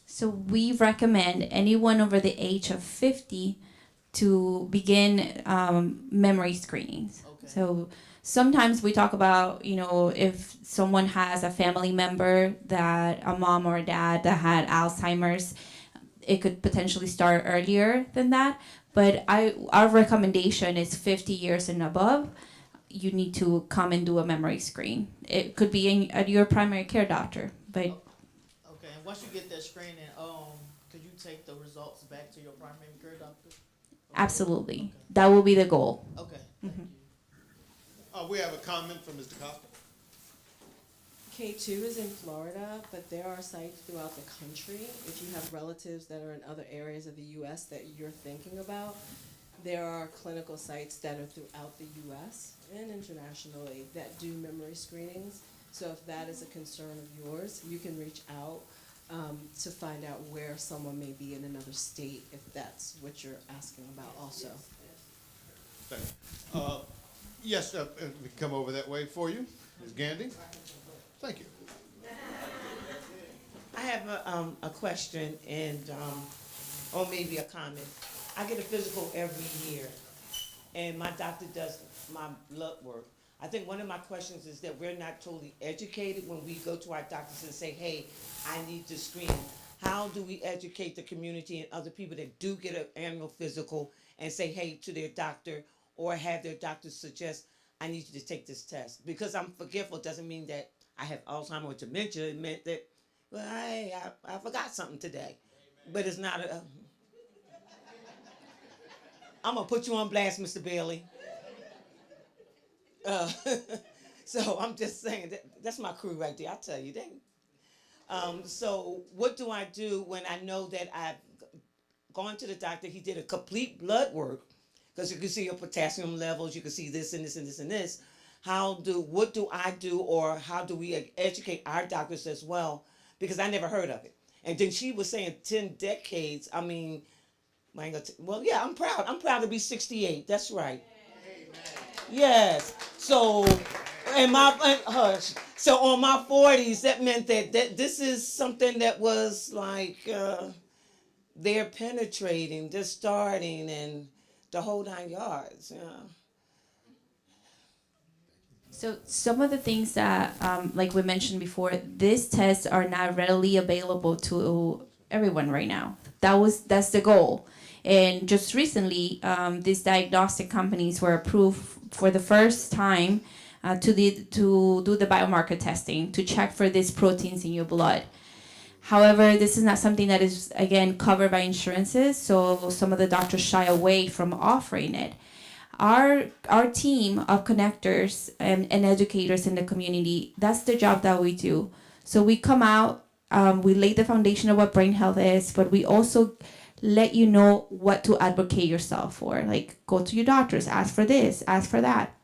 So we recommend anyone over the age of 50 to begin memory screenings. Okay. So sometimes we talk about, if someone has a family member, that a mom or a dad that had Alzheimer's, it could potentially start earlier than that. But our recommendation is 50 years and above. You need to come and do a memory screen. It could be at your primary care doctor, but Okay, and once you get that screening, could you take the results back to your primary care doctor? absolutely. Okay. That will be the goal. Okay, thank you. We have a comment from Mr. Costa. K2 is in Florida, but there are sites throughout the country. If you have relatives that are in other areas of the U.S. that you're thinking about, there are clinical sites that are throughout the U.S. and internationally that do memory screenings. So if that is a concern of yours, you can reach out to find out where someone may be in another state, if that's what you're asking about also. Thank you. Yes, we can come over that way for you. Ms. Gandy. Thank you. I have a question and or maybe a comment. I get a physical every year, and my doctor does my blood work. I think one of my questions is that we're not totally educated when we go to our doctors and say, hey, I need to screen. How do we educate the community and other people that do get an annual physical and say, hey, to their doctor, or have their doctor suggest, I need you to take this test? Because I'm forgetful doesn't mean that I have Alzheimer or dementia. It meant that, well, I forgot something today. But it's not a... I'm going to put you on blast, Mr. Bailey. So I'm just saying, that's my crew right there. I tell you, so what do I do when I know that I've gone to the doctor, he did a complete blood work, because you can see your potassium levels, you can see this and this and this and this. What do I do, or how do we educate our doctors as well? Because I never heard of it. And then she was saying 10 decades. I mean, well, yeah, I'm proud. I'm proud to be 68. That's right. Yes. So, so on my 40s, that meant that this is something that was like they're penetrating, they're starting, and the whole 9 yards. Yeah. So some of the things that, like we mentioned before, these tests are not readily available to everyone right now. That's the goal. And just recently, these diagnostic companies were approved for the first time to do the biomarker testing to check for these proteins in your blood. However, this is not something that is, again, covered by insurances, so some of the doctors shy away from offering it. Our team of connectors and educators in the community, that's the job that we do. So we come out, we lay the foundation of what brain health is, but we also let you know what to advocate yourself for. Like, go to your doctors, ask for this, ask for that,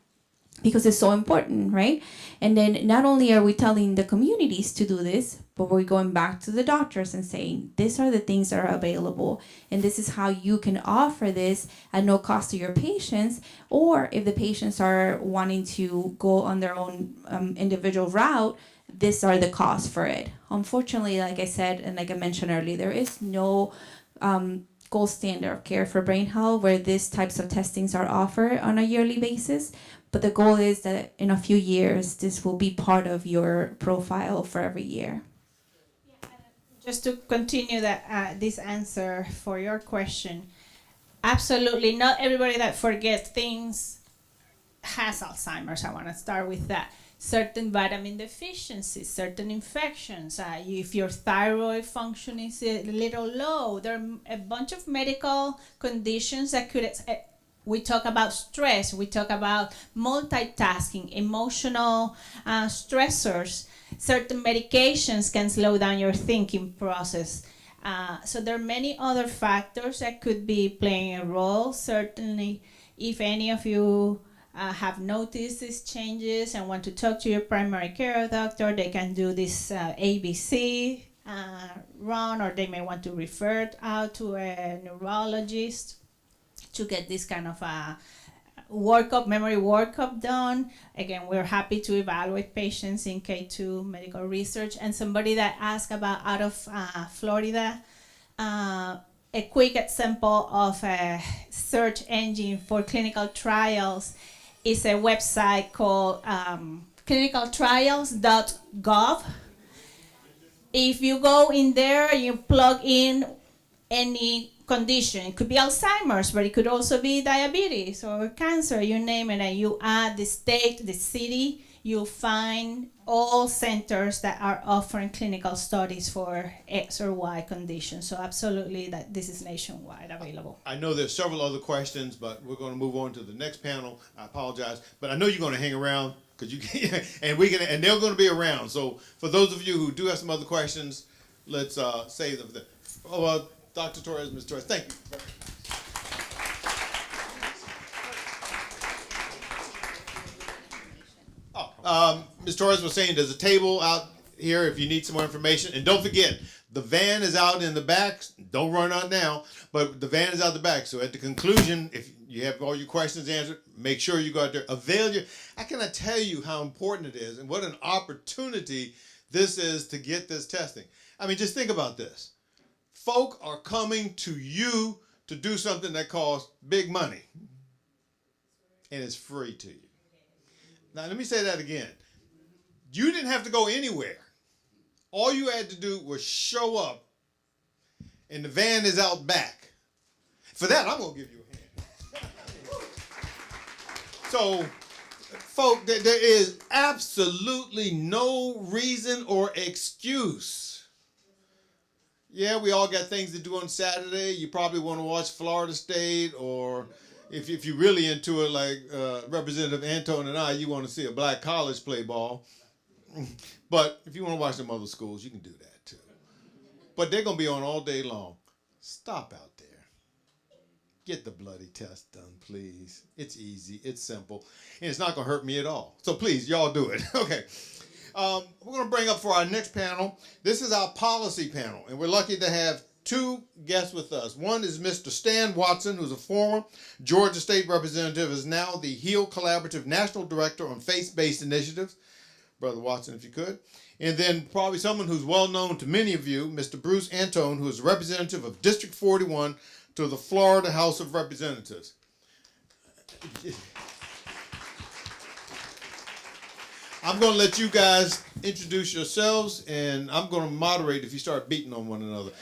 because it's so important, right? And then not only are we telling the communities to do this, but we're going back to the doctors and saying, these are the things that are available, and this is how you can offer this at no cost to your patients, or if the patients are wanting to go on their own individual route, these are the costs for it. Unfortunately, like I said, and like I mentioned earlier, there is no gold standard of care for brain health where these types of testings are offered on a yearly basis. But the goal is that in a few years, this will be part of your profile for every year. Just to continue this answer for your question, absolutely not everybody that forgets things has Alzheimer's. I want to start with that. Certain vitamin deficiencies, certain infections. If your thyroid function is a little low, there are a bunch of medical conditions that could. We talk about stress. We talk about multitasking, emotional stressors. Certain medications can slow down your thinking process. So there are many other factors that could be playing a role. Certainly, if any of you have noticed these changes and want to talk to your primary care doctor, they can do this ABC run, or they may want to refer it out to a neurologist to get this kind of memory workup done. Again, we're happy to evaluate patients in K2 medical research. And somebody that asked about out of Florida, a quick example of a search engine for clinical trials is a website called clinicaltrials.gov. If you go in there, you plug in any condition. It could be Alzheimer's, but it could also be diabetes or cancer, you name it, and you add the state, the city, you'll find all centers that are offering clinical studies for X or Y conditions. So absolutely that this is nationwide available. I know there's several other questions, but we're going to move on to the next panel. I apologize, but I know you're going to hang around because you can, and they're going to be around. So for those of you who do have some other questions, let's say them. Dr. Torres, Ms. Torres, thank you. Ms. Torres was saying there's a table out here if you need some more information. And don't forget, the van is out in the back. Don't run out now, but the van is out the back. So at the conclusion, if you have all your questions answered, make sure you go out there. I cannot tell you how important it is and what an opportunity this is to get this testing. I mean, just think about this. Folk are coming to you to do something that costs big money, and it's free to you. Now, let me say that again. You didn't have to go anywhere. All you had to do was show up, and the van is out back. For that, I'm going to give you a hand. So, folk, there is absolutely no reason or excuse. Yeah, we all got things to do on Saturday. You probably want to watch Florida State, or if you're really into it like Representative Antone and I, you want to see a black college play ball. But if you want to watch some other schools, you can do that too. But they're going to be on all day long. Stop out there. Get the bloody test done, please. It's easy. It's simple. And it's not going to hurt me at all. So please, y'all do it. Okay. We're going to bring up for our next panel, this is our policy panel, and we're lucky to have two guests with us. One is Mr. Stan Watson, who's a former Georgia State Representative, is now the HEAL Collaborative National Director on Faith-Based Initiatives. Brother Watson, if you could. And then probably someone who's well known to many of you, Mr. Bruce Antone, who is representative of District 41 to the Florida House of Representatives. I'm going to let you guys introduce yourselves, and I'm going to moderate if you start beating on one another.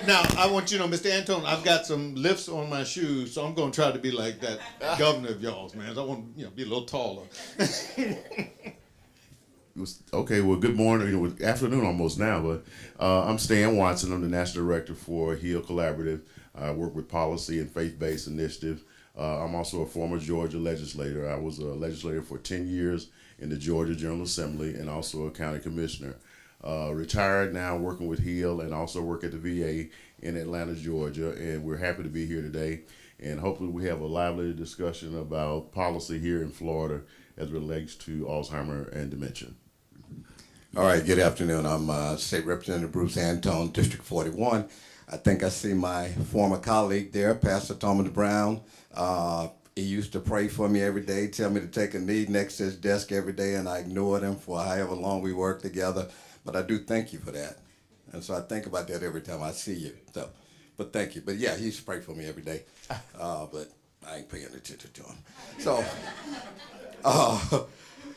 Now, I want you to know, Mr. Antone, I've got some lifts on my shoes, so I'm going to try to be like that governor of y'all's, man. I want to be a little taller. Okay, well, good morning, afternoon almost now, but I'm Stan Watson. I'm the National Director for HEAL Collaborative. I work with policy and faith-based initiatives. I'm also a former Georgia legislator. I was a legislator for 10 years in the Georgia General Assembly and also a county commissioner. Retired now, working with HEAL and also work at the VA in Atlanta, Georgia, and we're happy to be here today. And hopefully we have a lively discussion about policy here in Florida as it relates to Alzheimer and dementia. All right, good afternoon. I'm State Representative Bruce Antone, District 41. I think I see my former colleague there, Pastor Thomas Brown. He used to pray for me every day, tell me to take a knee next to his desk every day, and I ignored him for however long we worked together. But I do thank you for that. And so I think about that every time I see you. So, but thank you. But yeah, he used to pray for me every day. But I ain't paying attention to him. So,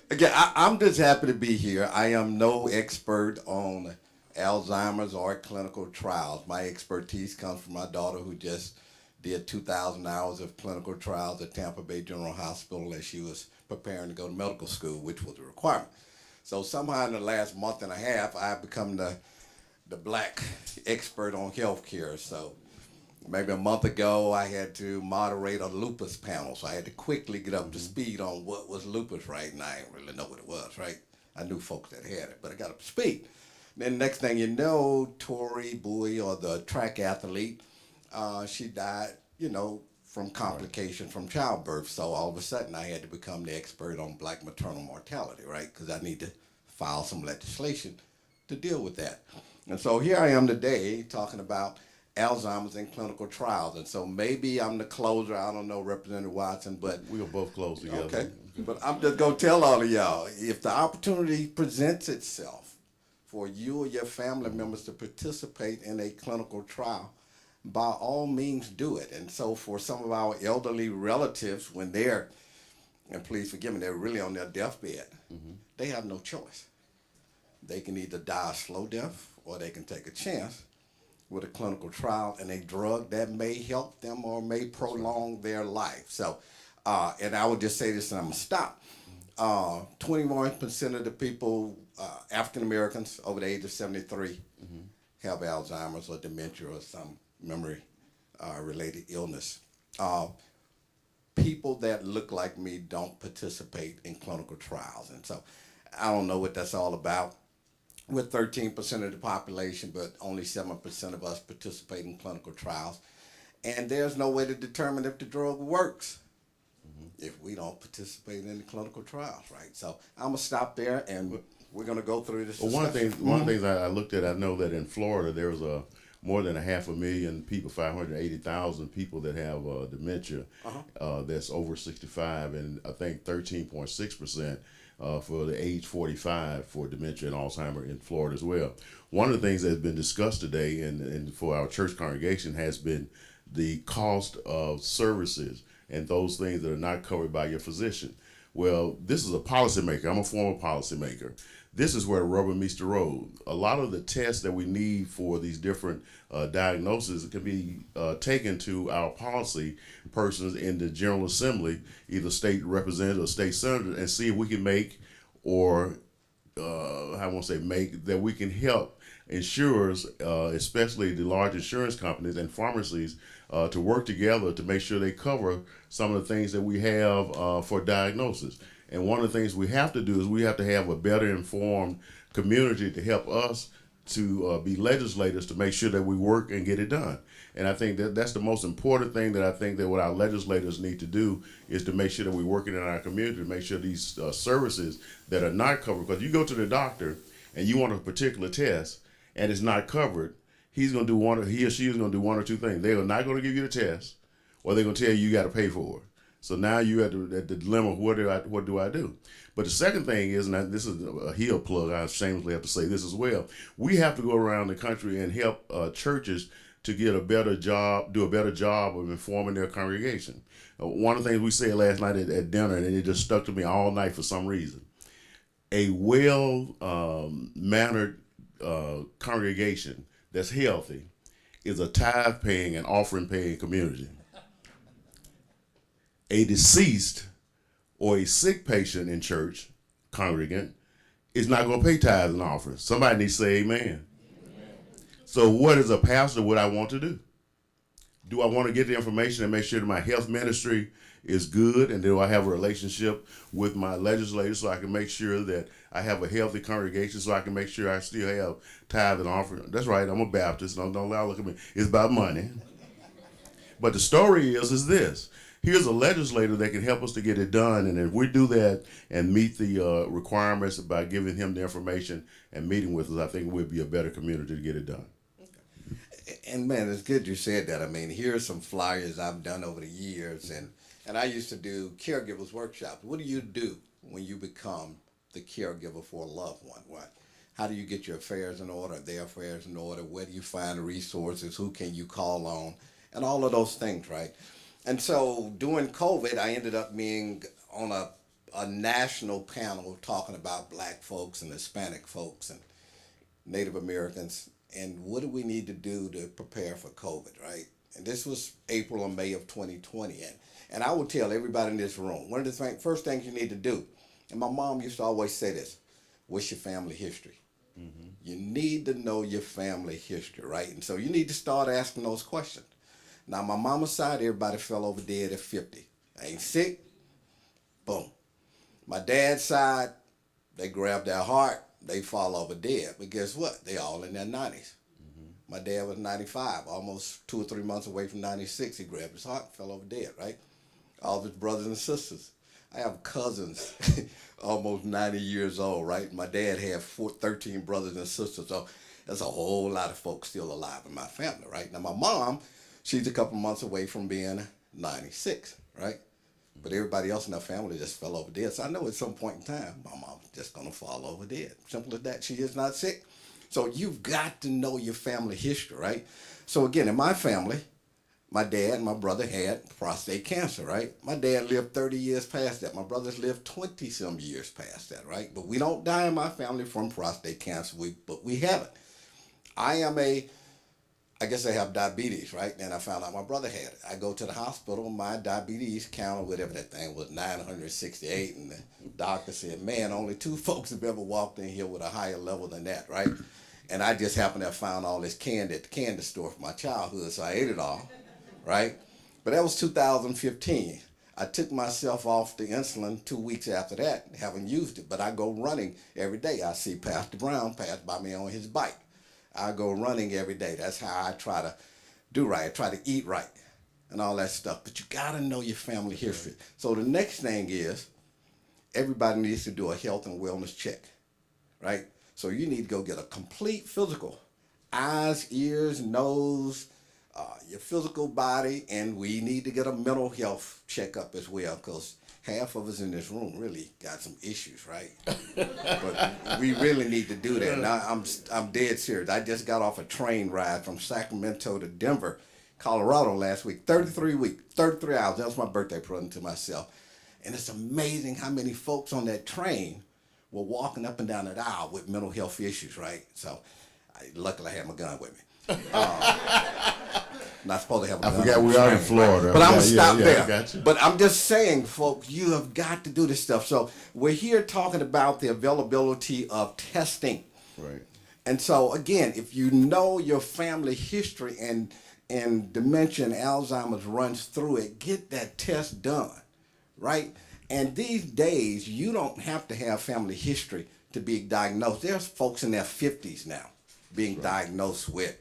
again, I'm just happy to be here. I am no expert on Alzheimer's or clinical trials. My expertise comes from my daughter, who just did 2,000 hours of clinical trials at Tampa Bay General Hospital as she was preparing to go to medical school, which was a requirement. So somehow in the last month and a half, I've become the black expert on healthcare. So maybe a month ago, I had to moderate a lupus panel. So I had to quickly get up to speed on what was lupus, right? And I didn't really know what it was, right? I knew folks that had it, but I got up to speed. Then next thing you know, Tori Bowie, or the track athlete, she died, from complications from childbirth. So all of a sudden, I had to become the expert on black maternal mortality, right? Because I need to file some legislation to deal with that. And so here I am today talking about Alzheimer's in clinical trials. And so maybe I'm the closer. I don't know, Representative Watson, but we'll both close together. Okay. But I'm just going to tell all of y'all, if the opportunity presents itself for you or your family members to participate in a clinical trial, by all means do it. And so for some of our elderly relatives, when they're, and please forgive me, they're really on their deathbed, they have no choice. They can either die a slow death or they can take a chance with a clinical trial and a drug that may help them or may prolong their life. So, and I would just say this and I'm going to stop. 21% of the people, African Americans over the age of 73, have Alzheimer's or dementia or some memory related illness. People that look like me don't participate in clinical trials. And so I don't know what that's all about. We're 13% of the population, but only 7% of us participate in clinical trials. And there's no way to determine if the drug works if we don't participate in the clinical trials, right? So I'm going to stop there, and we're going to go through this. Well, one of the things I looked at, I know that in Florida, there was more than 500,000 people, 580,000 people that have dementia that's over 65, and I think 13.6% for the age 45 for dementia and Alzheimer in Florida as well. One of the things that has been discussed today and for our church congregation has been the cost of services and those things that are not covered by your physician. Well, this is a policymaker. I'm a former policymaker. This is where the rubber meets the road. A lot of the tests that we need for these different diagnoses can be taken to our policy persons in the General Assembly, either state representative or state senator, and see if we can make, or that we can help insurers, especially the large insurance companies and pharmacies, to work together to make sure they cover some of the things that we have for diagnosis. And one of the things we have to do is we have to have a better informed community to help us to be legislators to make sure that we work and get it done. And I think that that's the most important thing that I think that what our legislators need to do is to make sure that we're working in our community to make sure these services that are not covered, because you go to the doctor and you want a particular test and it's not covered, he or she is going to do one or two things. They are not going to give you the test, or they're going to tell you got to pay for it. So now you're at the dilemma, what do I do? But the second thing is, and this is a heel plug, I shamelessly have to say this as well, we have to go around the country and help churches to get do a better job of informing their congregation. One of the things we said last night at dinner, and it just stuck to me all night for some reason, a well-mannered congregation that's healthy is a tithe-paying and offering-paying community. A deceased or a sick patient in church, congregant, is not going to pay tithes and offerings. Somebody needs to say amen. Amen. So what as a pastor would I want to do? Do I want to get the information and make sure that my health ministry is good, and do I have a relationship with my legislators so I can make sure that I have a healthy congregation so I can make sure I still have tithe and offering? That's right, I'm a Baptist. Don't look at me. It's about money. But the story is this. Here's a legislator that can help us to get it done, and if we do that and meet the requirements by giving him the information and meeting with us, I think we'll be a better community to get it done. And man, it's good you said that. I mean, here's some flyers I've done over the years, and I used to do caregivers workshops. What do you do when you become the caregiver for a loved one? What? How do you get your affairs in order, their affairs in order? Where do you find the resources? Who can you call on? And all of those things, right? And so during COVID, I ended up being on a national panel talking about black folks and Hispanic folks and Native Americans and what do we need to do to prepare for COVID, right? And this was April or May of 2020. And I would tell everybody in this room, one of the first things you need to do, and my mom used to always say this, what's your family history? Mm-hmm. You need to know your family history, right? And so you need to start asking those questions. Now, my mama's side, everybody fell over dead at 50. Ain't sick, boom. My dad's side, they grab their heart, they fall over dead. But guess what? They all in their 90s. My dad was 95, almost 2 or 3 months away from 96. He grabbed his heart and fell over dead, right? All of his brothers and sisters. I have cousins almost 90 years old, right? My dad had 13 brothers and sisters, so there's a whole lot of folks still alive in my family, right? Now, my mom, she's a couple months away from being 96, right? But everybody else in our family just fell over dead. So I know at some point in time, my mom's just going to fall over dead. Simple as that. She is not sick. So you've got to know your family history, right? So again, in my family, my dad and my brother had prostate cancer, right? My dad lived 30 years past that. My brothers lived 20-some years past that, right? But we don't die in my family from prostate cancer, but we haven't. I guess I have diabetes, right? And I found out my brother had it. I go to the hospital, my diabetes count or whatever that thing was, 968, and the doctor said, man, only 2 folks have ever walked in here with a higher level than that, right? And I just happened to have found all this candy at the candy store from my childhood, so I ate it all, right? But that was 2015. I took myself off the insulin 2 weeks after that, haven't used it, but I go running every day. I see Pastor Brown pass by me on his bike. I go running every day. That's how I try to do right. I try to eat right and all that stuff. But you got to know your family history. So the next thing is everybody needs to do a health and wellness check, right? So you need to go get a complete physical, eyes, ears, nose, your physical body, and we need to get a mental health checkup as well, because half of us in this room really got some issues, right? But we really need to do that. Now, I'm dead serious. I just got off a train ride from Sacramento to Denver, Colorado last week. 33 hours. That was my birthday present to myself. And it's amazing how many folks on that train were walking up and down that aisle with mental health issues, right? So luckily I had my gun with me. Not supposed to have a gun. I forgot we are in Florida. But I'm going to stop there. I got you. But I'm just saying, folks, you have got to do this stuff. So we're here talking about the availability of testing. Right. And so, again, if you know your family history and dementia and Alzheimer's runs through it, get that test done, right? And these days, you don't have to have family history to be diagnosed. There's folks in their 50s now being diagnosed with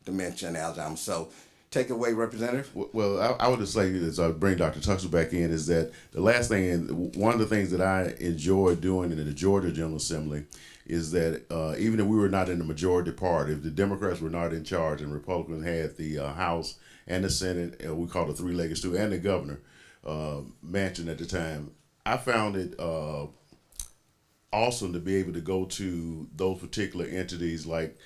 dementia and Alzheimer's. So take it away, Representative. Well, I would just say this, I'll bring Dr. Tuxer back in, is that the last thing, and one of the things that I enjoy doing in the Georgia General Assembly is that even if we were not in the majority party, if the Democrats were not in charge and Republicans had the House and the Senate, we call it three-legged stool, and the governor mansion at the time, I found it awesome to be able to go to those particular entities like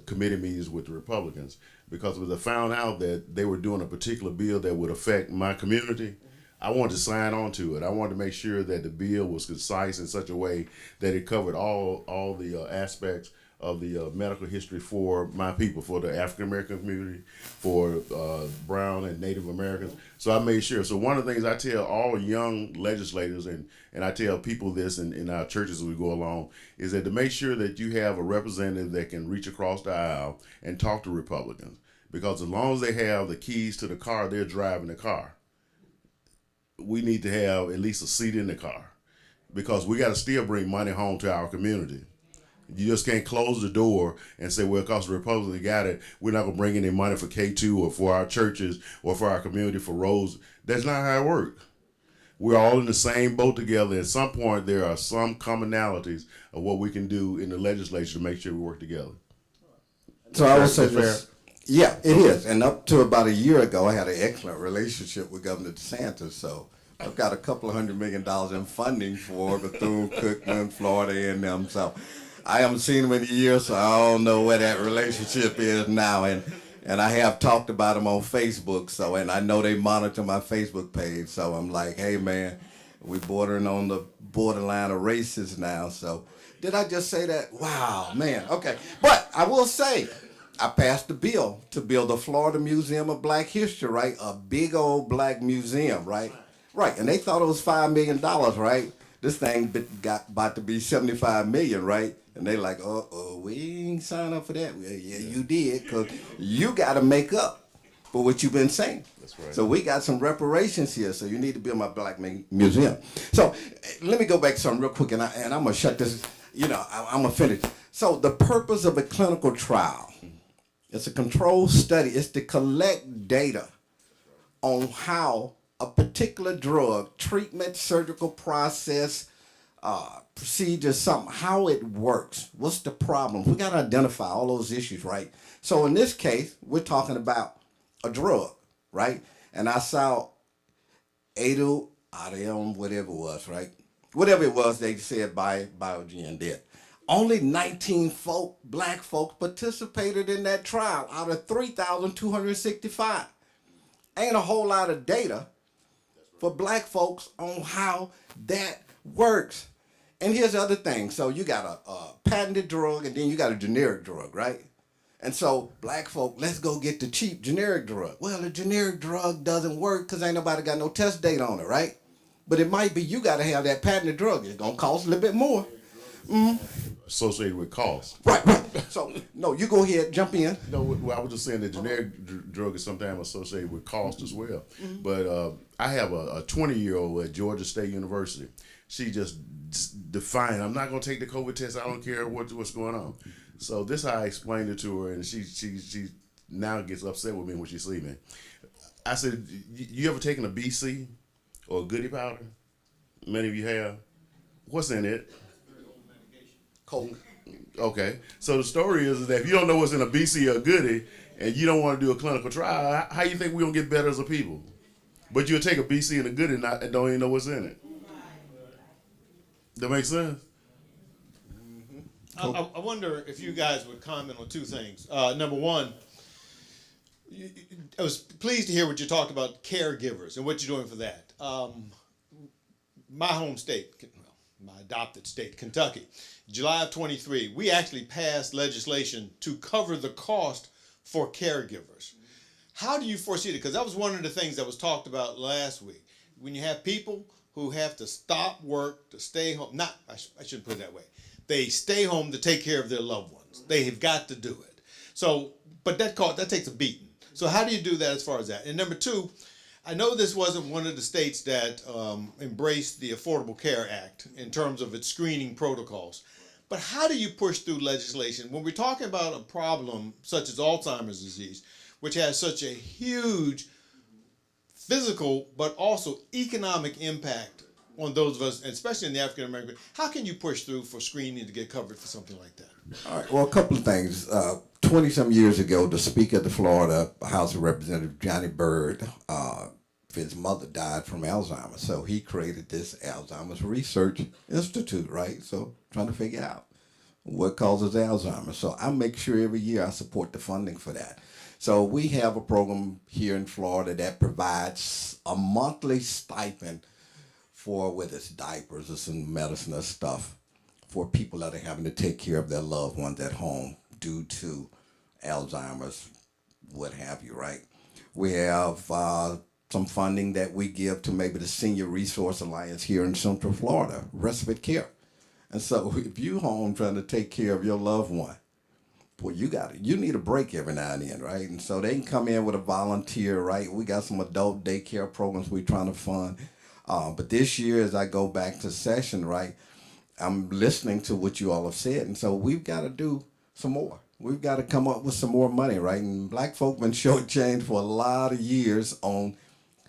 committee meetings with the Republicans, because when I found out that they were doing a particular bill that would affect my community, I wanted to sign on to it. I wanted to make sure that the bill was concise in such a way that it covered all the aspects of the medical history for my people, for the African American community, for Brown and Native Americans. So I made sure. So one of the things I tell all young legislators, and I tell people this in our churches as we go along, is that to make sure that you have a representative that can reach across the aisle and talk to Republicans. Because as long as they have the keys to the car, they're driving the car. We need to have at least a seat in the car, because we got to still bring money home to our community. You just can't close the door and say, well, because the Republicans got it, we're not going to bring any money for K2 or for our churches or for our community for roads. That's not how it works. We're all in the same boat together. At some point, there are some commonalities of what we can do in the legislature to make sure we work together. So I would say this. Yeah, it is. And up to about a year ago, I had an excellent relationship with Governor DeSantis. So I've got a couple of $100 million in funding for Bethune-Cookman, Florida, and them. So I haven't seen him in a year, so I don't know where that relationship is now. And I have talked about him on Facebook, so, and I know they monitor my Facebook page. So I'm like, hey, man, we're bordering on the borderline of racist now. So did I just say that? Wow, man. Okay. But I will say, I passed a bill to build a Florida Museum of Black History, right? A big old black museum, right? Right, and they thought it was $5 million, right? This thing got about to be 75 million, right? And they like, we ain't sign up for that. Well, yeah, you did, because you got to make up for what you've been saying. That's right. So we got some reparations here. So you need to build my black museum. So let me go back to something real quick, and I'm gonna shut this. I'm gonna finish. So the purpose of a clinical trial, it's a controlled study. It's to collect data on how a particular drug, treatment, surgical process, procedure, something, how it works. What's the problem? We got to identify all those issues, right? So in this case, we're talking about a drug, right? And I saw Adium, whatever it was, right? Whatever it was, they said Biogen did. Only 19 black folks participated in that trial out of 3,265. Ain't a whole lot of data for black folks on how that works. And here's the other thing. So you got a patented drug and then you got a generic drug, right? And so black folk, let's go get the cheap generic drug. Well, the generic drug doesn't work because ain't nobody got no test data on it, right? But it might be you got to have that patented drug. It's going to cost a little bit more. Associated with cost. Right. So, no, you go ahead, jump in. No, well, I was just saying that generic drug is sometimes associated with cost as well. But I have a 20-year-old at Georgia State University. She just defiant. I'm not going to take the COVID test. I don't care what's going on. So this is how I explained it to her, and she now gets upset with me when she sees me. I said, you ever taken a BC or a goodie powder? Many of you have. What's in it? Coke. Okay. So the story is that if you don't know what's in a BC or a goodie and you don't want to do a clinical trial, how you think we're going to get better as a people? But you'll take a BC and a goodie and don't even know what's in it. That makes sense? I wonder if you guys would comment on two things. Number one, I was pleased to hear what you talked about caregivers and what you're doing for that. My home state, my adopted state, Kentucky, July of 23, we actually passed legislation to cover the cost for caregivers. How do you foresee it? Because that was one of the things that was talked about last week. When you have people who have to stop work to stay home, I shouldn't put it that way. They stay home to take care of their loved ones. They have got to do it. So, but that takes a beating. So how do you do that as far as that? And number two, I know this wasn't one of the states that embraced the Affordable Care Act in terms of its screening protocols. But how do you push through legislation when we're talking about a problem such as Alzheimer's disease, which has such a huge physical but also economic impact on those of us, especially in the African American? How can you push through for screening to get covered for something like that? All right. Well, a couple of things. 20-some years ago, the Speaker of the Florida House of Representatives, Johnny Byrd, his mother died from Alzheimer's. So he created this Alzheimer's Research Institute, right? So trying to figure out what causes Alzheimer's. So I make sure every year I support the funding for that. So we have a program here in Florida that provides a monthly stipend for whether it's diapers or some medicine or stuff for people that are having to take care of their loved ones at home due to Alzheimer's, what have you, right? We have some funding that we give to maybe the Senior Resource Alliance here in Central Florida, respite care. And so if you home trying to take care of your loved one, well, you need a break every now and then, right? And so they can come in with a volunteer, right? We got some adult daycare programs we're trying to fund. But this year, as I go back to session, right, I'm listening to what you all have said. And so we've got to do some more. We've got to come up with some more money, right? And black folk been shortchanged for a lot of years on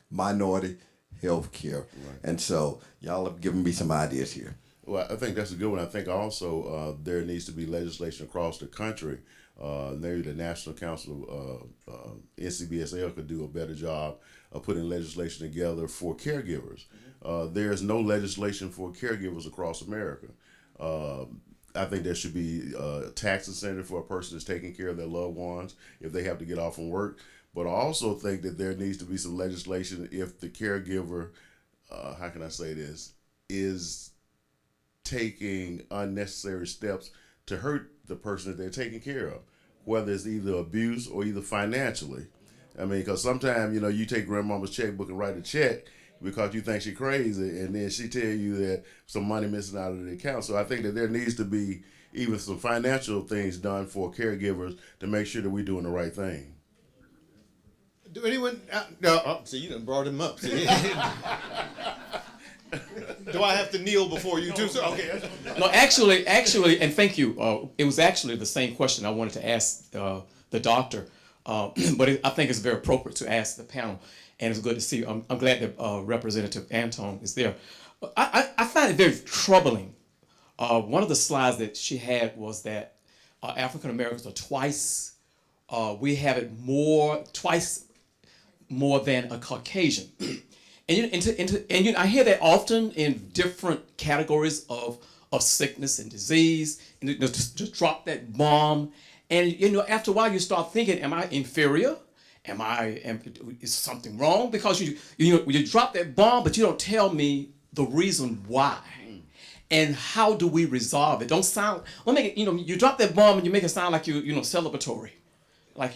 minority health care. Right. And so y'all have given me some ideas here. Well, I think that's a good one. I think also there needs to be legislation across the country. Maybe the National Council of NCBSL could do a better job of putting legislation together for caregivers. There is no legislation for caregivers across America. I think there should be a tax incentive for a person that's taking care of their loved ones if they have to get off from work. But I also think that there needs to be some legislation if the caregiver, how can I say this, is taking unnecessary steps to hurt the person that they're taking care of. whether it's either abuse or either financially. I mean, because sometimes, you take grandmama's checkbook and write a check because you think she's crazy, and then she tell you that some money missing out of the account. So I think that there needs to be even some financial things done for caregivers to make sure that we're doing the right thing. Do anyone? No. Oh, see, you done brought him up. See? Do I have to kneel before you too? Okay. No, actually, and thank you. It was actually the same question I wanted to ask the doctor, but I think it's very appropriate to ask the panel, and it's good to see you. I'm glad that Representative Anton is there. I find it very troubling. One of the slides that she had was that African Americans are twice, we have it twice more than a Caucasian. And I hear that often in different categories of sickness and disease, and just drop that bomb. And after a while you start thinking, am I inferior? Is something wrong? Because you drop that bomb, but you don't tell me the reason why. And how do we resolve it? Don't sound, you drop that bomb and you make it sound like you celebratory. Like,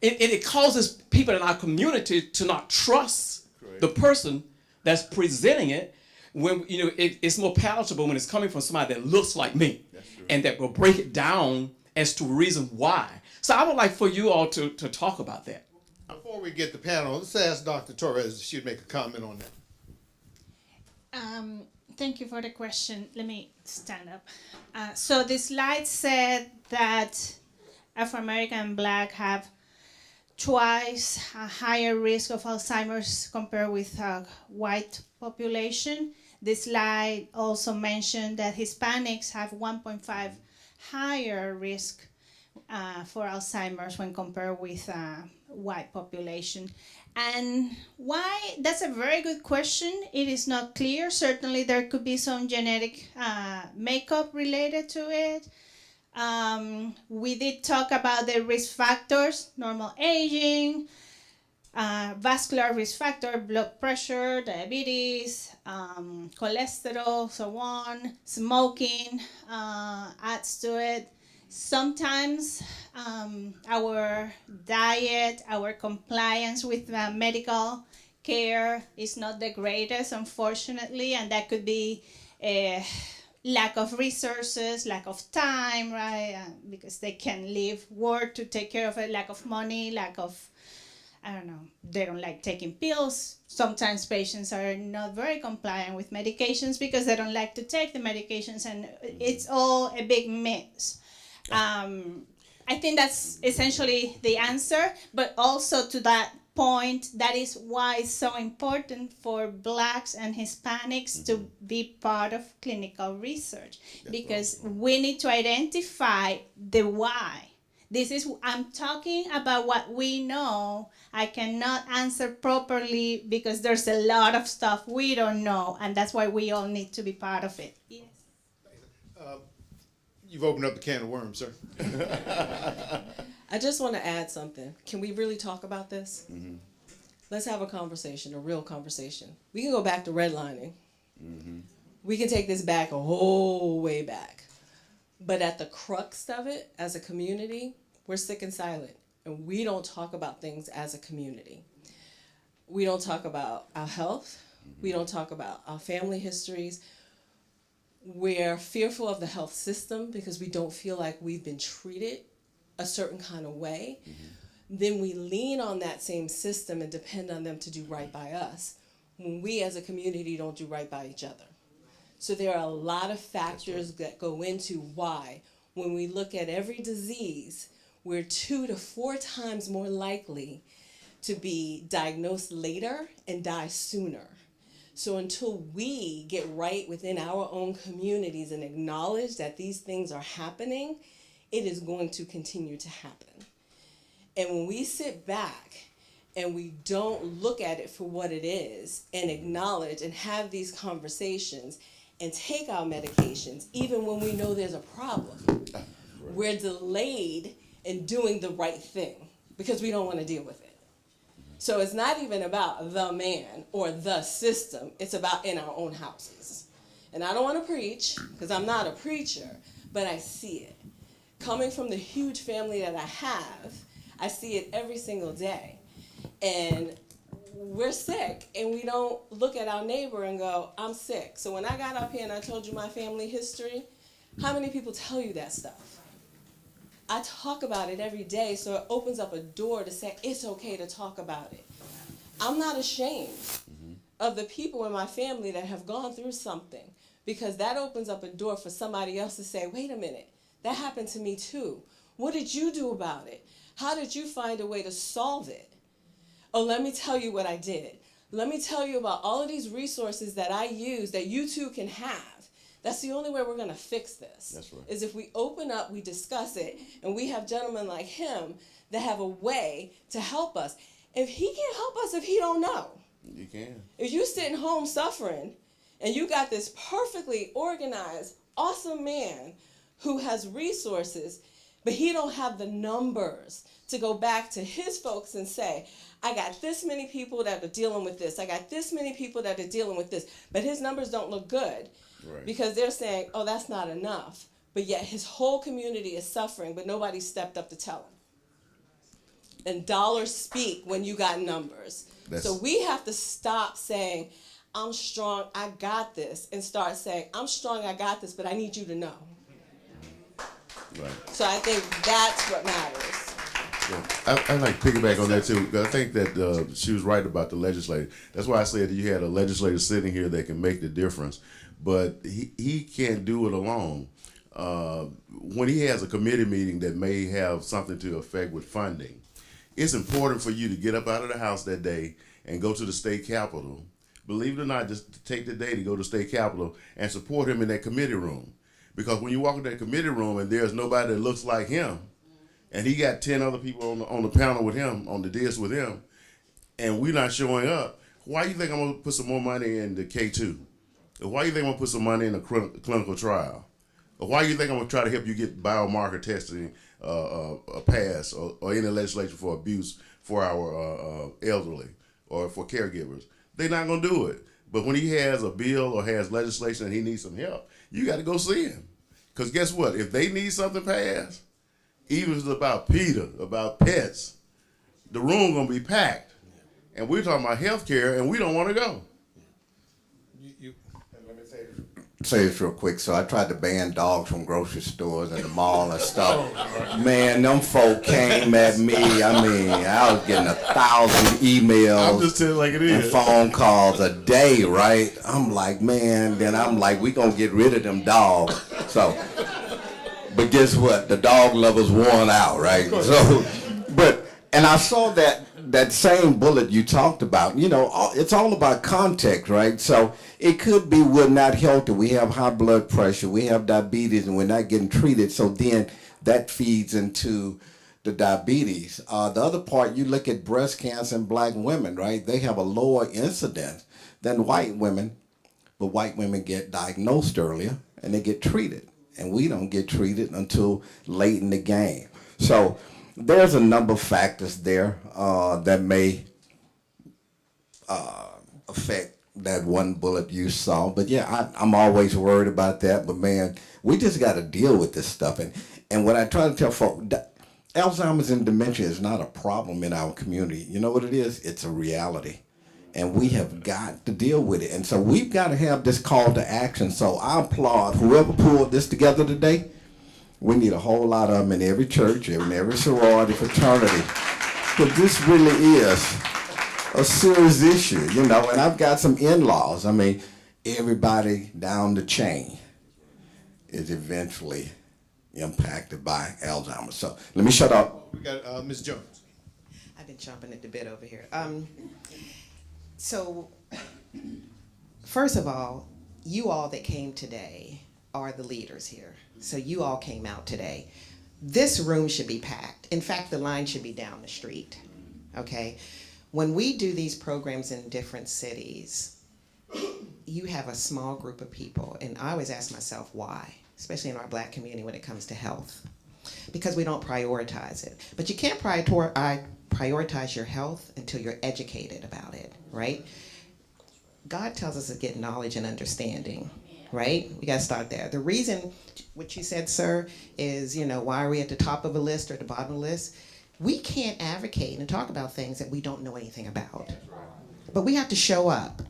it causes people in our community to not trust the person that's presenting it when, it's more palatable when it's coming from somebody that looks like me and that will break it down as to reason why. So I would like for you all to talk about that. Before we get the panel, let's ask Dr. Torres if she'd make a comment on that. Thank you for the question. Let me stand up. So the slide said that Afro-American and Black have twice a higher risk of Alzheimer's compared with white population. The slide also mentioned that Hispanics have 1.5 higher risk for Alzheimer's when compared with white population. And why? That's a very good question. It is not clear. Certainly there could be some genetic makeup related to it. We did talk about the risk factors: normal aging, vascular risk factor, blood pressure, diabetes, cholesterol, so on. Smoking adds to it. Sometimes our diet, our compliance with medical care is not the greatest, unfortunately, and that could be a lack of resources, lack of time, right? Because they can leave work to take care of it, lack of money, lack of, they don't like taking pills. Sometimes patients are not very compliant with medications because they don't like to take the medications, and it's all a big mess. I think that's essentially the answer, but also to that point, that is why it's so important for Blacks and Hispanics to be part of clinical research, because we need to identify the why. I'm talking about what we know. I cannot answer properly because there's a lot of stuff we don't know, and that's why we all need to be part of it. Yes. You've opened up a can of worms, sir. I just want to add something. Can we really talk about this? Mm-hmm. Let's have a conversation, a real conversation. We can go back to redlining. Mm-hmm. We can take this back a whole way back. But at the crux of it, as a community, we're sick and silent. And we don't talk about things as a community. We don't talk about our health. We don't talk about our family histories. We're fearful of the health system because we don't feel like we've been treated a certain kind of way. Then we lean on that same system and depend on them to do right by us when we as a community don't do right by each other. So there are a lot of factors that go into why when we look at every disease, we're 2 to 4 times more likely to be diagnosed later and die sooner. So until we get right within our own communities and acknowledge that these things are happening, it is going to continue to happen. And when we sit back and we don't look at it for what it is and acknowledge and have these conversations and take our medications, even when we know there's a problem, we're delayed in doing the right thing because we don't want to deal with it. So it's not even about the man or the system. It's about in our own houses. And I don't want to preach because I'm not a preacher, but I see it. Coming from the huge family that I have, I see it every single day. And we're sick, and we don't look at our neighbor and go, I'm sick. So when I got up here and I told you my family history, how many people tell you that stuff? I talk about it every day, so it opens up a door to say it's okay to talk about it. I'm not ashamed of the people in my family that have gone through something, because that opens up a door for somebody else to say, wait a minute, that happened to me too. What did you do about it? How did you find a way to solve it? Oh, let me tell you what I did. Let me tell you about all of these resources that I use that you too can have. That's the only way we're going to fix this. That's right. Is if we open up, we discuss it, and we have gentlemen like him that have a way to help us. If he can't help us if he don't know. You can. If you sitting home suffering and you got this perfectly organized, awesome man who has resources, but he don't have the numbers to go back to his folks and say, I got this many people that are dealing with this. I got this many people that are dealing with this. But his numbers don't look good. Right. Because they're saying, oh, that's not enough. But yet his whole community is suffering, but nobody stepped up to tell him. And dollars speak when you got numbers. So we have to stop saying, I'm strong, I got this, and start saying, I'm strong, I got this, but I need you to know. Right. So I think that's what matters. Yeah. I like piggyback on that too. I think that she was right about the legislator. That's why I said that you had a legislator sitting here that can make the difference. But he can't do it alone. When he has a committee meeting that may have something to affect with funding, it's important for you to get up out of the house that day and go to the state capitol. Believe it or not, just take the day to go to the state capitol and support him in that committee room. Because when you walk in that committee room and there's nobody that looks like him, and he got 10 other people on the panel with him, on the disc with him, and we're not showing up, why do you think I'm going to put some more money in the K2? Or why do you think I'm going to put some money in a clinical trial? Or why do you think I'm going to try to help you get biomarker testing passed or any legislation for abuse for our elderly or for caregivers? They're not going to do it. But when he has a bill or has legislation and he needs some help, you got to go see him. Because guess what? If they need something passed, even if it's about PETA, about pets, the room going to be packed. And we're talking about health care, and we don't want to go. Let me say this real quick. So I tried to ban dogs from grocery stores and the mall and stuff. Man, them folk came at me. I mean, I was getting 1,000 emails. I'm just telling like it is. And phone calls a day, right? I'm like, man. Then I'm like, we gonna get rid of them dogs. So, but guess what? The dog lovers won out, right? So, and I saw that same bullet you talked about. You know, it's all about context, right? So it could be we're not healthy. We have high blood pressure. We have diabetes, and we're not getting treated. So then that feeds into the diabetes. The other part, you look at breast cancer in black women, right? They have a lower incidence than white women, but white women get diagnosed earlier and they get treated. And we don't get treated until late in the game. So there's a number of factors there that may affect that one bullet you saw. But yeah, I'm always worried about that. But man, we just got to deal with this stuff. And what I try to tell folks, Alzheimer's and dementia is not a problem in our community. You know what it is? It's a reality. And we have got to deal with it. And so we've got to have this call to action. So I applaud whoever pulled this together today. We need a whole lot of them in every church, in every sorority, fraternity. Because this really is a serious issue, you know. And I've got some in-laws. I mean, everybody down the chain is eventually impacted by Alzheimer's. So let me shut up. We got Ms. Jones. I've been chomping at the bit over here. So, first of all, you all that came today are the leaders here. So you all came out today. This room should be packed. In fact, the line should be down the street, okay? When we do these programs in different cities, you have a small group of people, and I always ask myself why, especially in our black community when it comes to health, because we don't prioritize it. But you can't prioritize your health until you're educated about it, right? God tells us to get knowledge and understanding. right? We got to start there. The reason, what you said, sir, is, why are we at the top of a list or the bottom of the list? We can't advocate and talk about things that we don't know anything about. But we have to show up.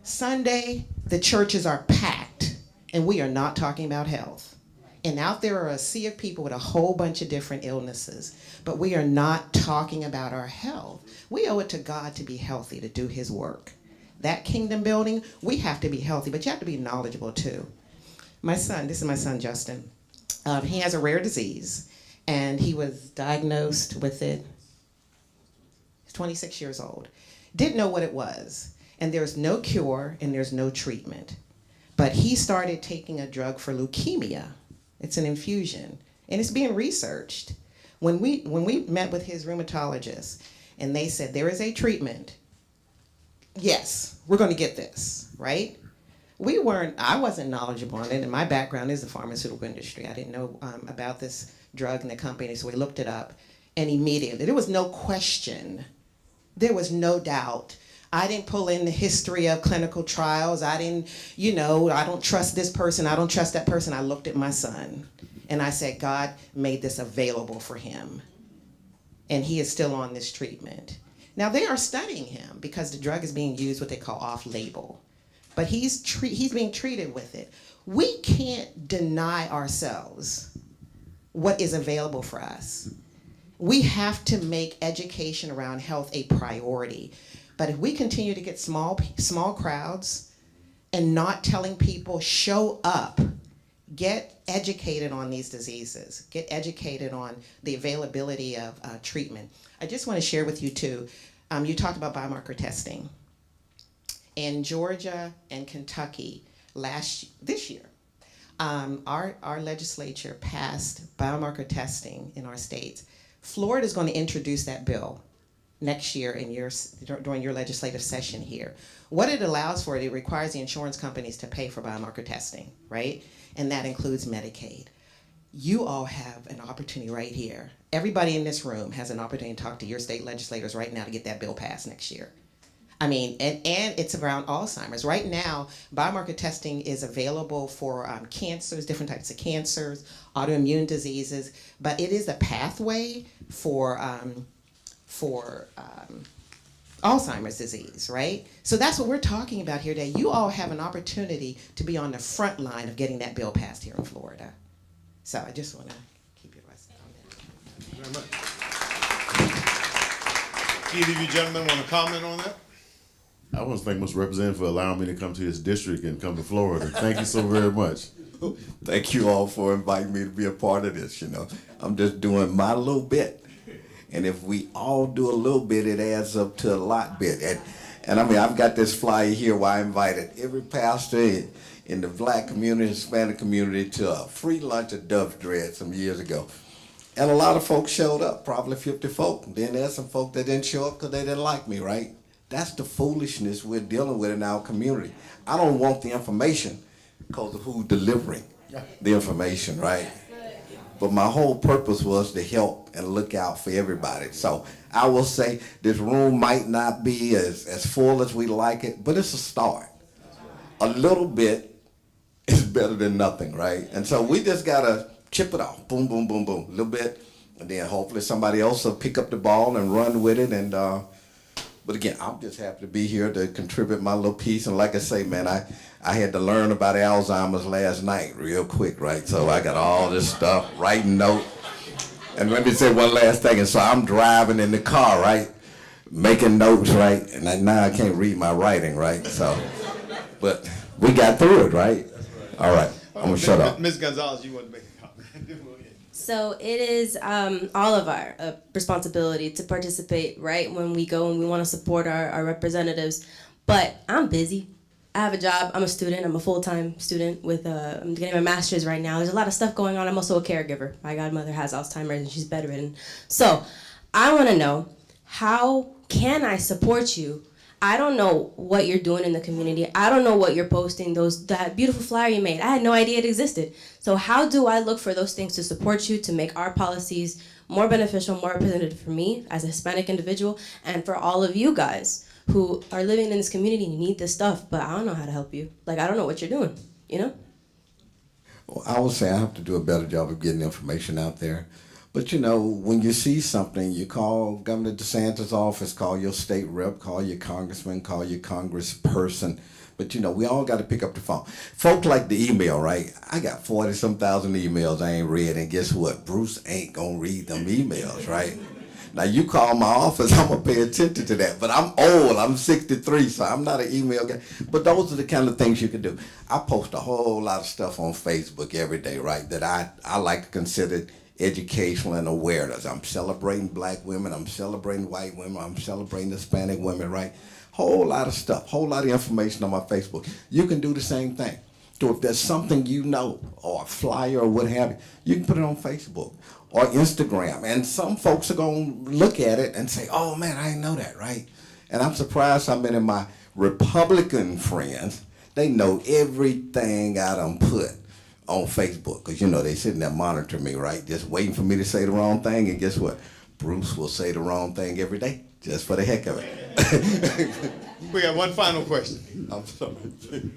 Sunday, the churches are packed, and we are not talking about health. And out there are a sea of people with a whole bunch of different illnesses, but we are not talking about our health. We owe it to God to be healthy, to do his work. That kingdom building, we have to be healthy, but you have to be knowledgeable too. My son, this is my son, Justin. He has a rare disease, and he was diagnosed with it. He's 26 years old. Didn't know what it was, and there's no cure and there's no treatment. But he started taking a drug for leukemia. It's an infusion, and it's being researched. When we met with his rheumatologist, and they said there is a treatment, yes, we're going to get this, right? I wasn't knowledgeable on it, and my background is the pharmaceutical industry. I didn't know about this drug and the company, so we looked it up, and immediately, there was no question, there was no doubt. I didn't pull in the history of clinical trials. I didn't, I don't trust this person, I don't trust that person. I looked at my son, and I said, God made this available for him, and he is still on this treatment. Now, they are studying him because the drug is being used what they call off-label, but he's being treated with it. We can't deny ourselves what is available for us. We have to make education around health a priority. But if we continue to get small crowds and not telling people, show up, get educated on these diseases, get educated on the availability of treatment. I just want to share with you too, you talked about biomarker testing. In Georgia and Kentucky this year, our legislature passed biomarker testing in our states. Florida is going to introduce that bill next year during your legislative session here. What it allows for, it requires the insurance companies to pay for biomarker testing, right? And that includes Medicaid. You all have an opportunity right here. Everybody in this room has an opportunity to talk to your state legislators right now to get that bill passed next year. I mean, and it's around Alzheimer's. Right now, biomarker testing is available for cancers, different types of cancers, autoimmune diseases, but it is a pathway for Alzheimer's disease, right? So that's what we're talking about here today. You all have an opportunity to be on the front line of getting that bill passed here in Florida. So I just want to keep your rest on that. Thank you very much. Either of you gentlemen want to comment on that? I want to thank Mr. Representative for allowing me to come to this district and come to Florida. Thank you so very much. Thank you all for inviting me to be a part of this. I'm just doing my little bit. And if we all do a little bit, it adds up to a lot bit. And I mean, I've got this flyer here where I invited every pastor in the black community, Hispanic community, to a free lunch at Dove's Dread some years ago. And a lot of folks showed up, probably 50 folk. Then there's some folk that didn't show up because they didn't like me, right? That's the foolishness we're dealing with in our community. I don't want the information because of who's delivering the information, right? But my whole purpose was to help and look out for everybody. So I will say this room might not be as full as we like it, but it's a start. A little bit is better than nothing, right? And so we just got to chip it off. Boom, boom, boom, boom. A little bit. And then hopefully somebody else will pick up the ball and run with it. And but again, I'm just happy to be here to contribute my little piece. And like I say, man, I had to learn about Alzheimer's last night real quick, right? So I got all this stuff, writing notes. And let me say one last thing. And so I'm driving in the car, right? Making notes, right? And now I can't read my writing, right? So, but we got through it, right? All right, I'm gonna shut up. Ms. Gonzalez, you want to make a comment? So it is all of our responsibility to participate, right, when we go and we want to support our representatives. But I'm busy. I have a job. I'm a student. I'm a full-time student with I'm getting my master's right now. There's a lot of stuff going on. I'm also a caregiver. My godmother has Alzheimer's and she's bedridden. So I want to know, how can I support you? I don't know what you're doing in the community. I don't know what you're posting, that beautiful flyer you made. I had no idea it existed. So how do I look for those things to support you, to make our policies more beneficial, more representative for me as a Hispanic individual, and for all of you guys who are living in this community and you need this stuff, but I don't know how to help you. Like, I don't know what you're doing. you know? Well, I would say I have to do a better job of getting information out there. But you know, when you see something, you call Governor DeSantis' office, call your state rep, call your congressman, call your congressperson. But you know, we all got to pick up the phone. Folk like the email, right? I got 40-some thousand emails I ain't read, and guess what? Bruce ain't gonna read them emails, right? Now you call my office, I'm gonna pay attention to that. But I'm old, I'm 63, so I'm not an email guy. But those are the kind of things you can do. I post a whole lot of stuff on Facebook every day, right? That I like to consider educational and awareness. I'm celebrating black women, I'm celebrating white women, I'm celebrating Hispanic women, right? Whole lot of stuff, whole lot of information on my Facebook. You can do the same thing. So if there's something you know, or a flyer or what have you, you can put it on Facebook or Instagram. And some folks are going to look at it and say, oh man, I didn't know that, right? And I'm surprised how many of my Republican friends, they know everything I done put on Facebook. Because, you know, they sitting there monitoring me, right? Just waiting for me to say the wrong thing. And guess what? Bruce will say the wrong thing every day, just for the heck of it. We got one final question. I'm sorry.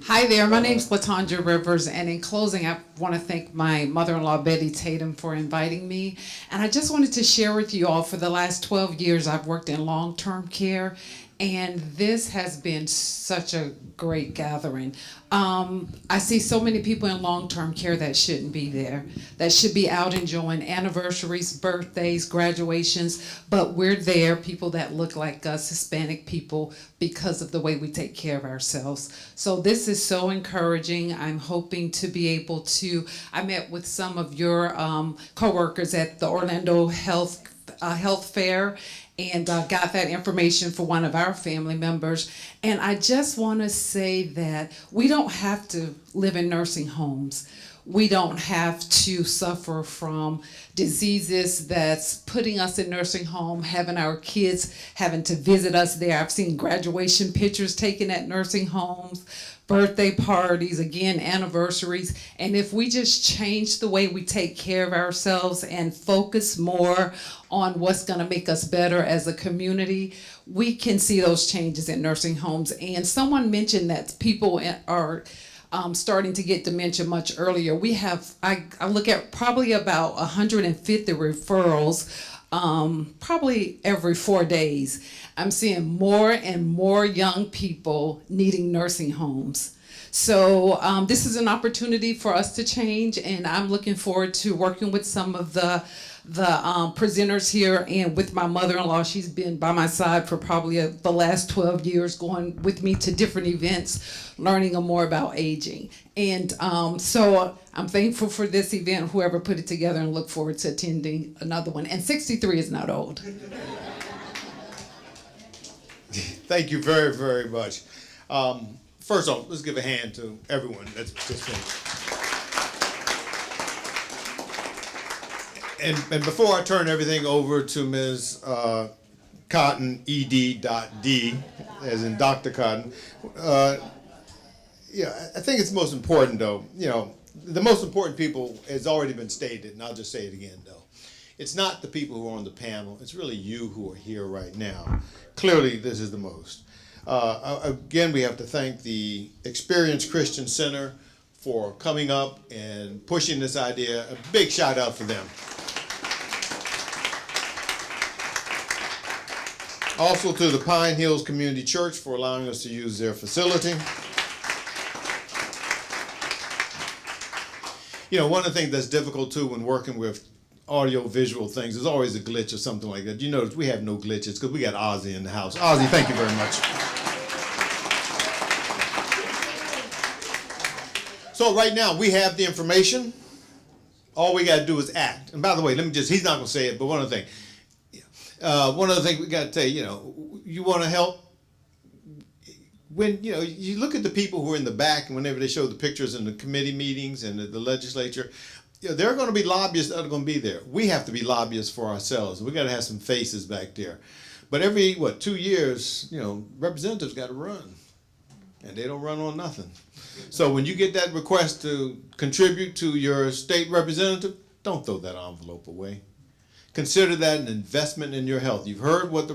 Hi there, my name's LaTondra Rivers, and in closing, I want to thank my mother-in-law, Betty Tatum, for inviting me. And I just wanted to share with you all, for the last 12 years, I've worked in long-term care, and this has been such a great gathering. I see so many people in long-term care that shouldn't be there, that should be out enjoying anniversaries, birthdays, graduations, but we're there, people that look like us, Hispanic people, because of the way we take care of ourselves. So this is so encouraging. I'm hoping to be able to, I met with some of your coworkers at the Orlando Health Fair, and got that information for one of our family members. And I just want to say that we don't have to live in nursing homes. We don't have to suffer from diseases that's putting us in nursing home, having our kids having to visit us there. I've seen graduation pictures taken at nursing homes, birthday parties, again, anniversaries. And if we just change the way we take care of ourselves and focus more on what's going to make us better as a community, we can see those changes in nursing homes. And someone mentioned that people are starting to get dementia much earlier. We have, I look at probably about 150 referrals probably every 4 days. I'm seeing more and more young people needing nursing homes. So this is an opportunity for us to change, and I'm looking forward to working with some of the presenters here, and with my mother-in-law. She's been by my side for probably the last 12 years, going with me to different events, learning more about aging. And so I'm thankful for this event, whoever put it together, and look forward to attending another one. And 63 is not old. Thank you very, very much. First off, let's give a hand to everyone that's participating. And before I turn everything over to Ms. Cotton, ED.D, as in Dr. Cotton, yeah, I think it's most important, though, the most important people has already been stated, and I'll just say it again, though. It's not the people who are on the panel, it's really you who are here right now. Clearly, this is the most. Again, we have to thank the Experienced Christian Center for coming up and pushing this idea. A big shout out for them. Also to the Pine Hills Community Church for allowing us to use their facility. One of the things that's difficult too when working with audio-visual things, there's always a glitch or something like that. You notice we have no glitches because we got Ozzy in the house. Ozzy, thank you very much. So right now we have the information. All we got to do is act. And by the way, he's not going to say it, but one other thing. One other thing we got to tell you, you want to help. When you look at the people who are in the back, and whenever they show the pictures in the committee meetings and the legislature, there are going to be lobbyists that are going to be there. We have to be lobbyists for ourselves. We got to have some faces back there. But every 2 years, representatives got to run, and they don't run on nothing. So when you get that request to contribute to your state representative, don't throw that envelope away. Consider that an investment in your health. You've heard what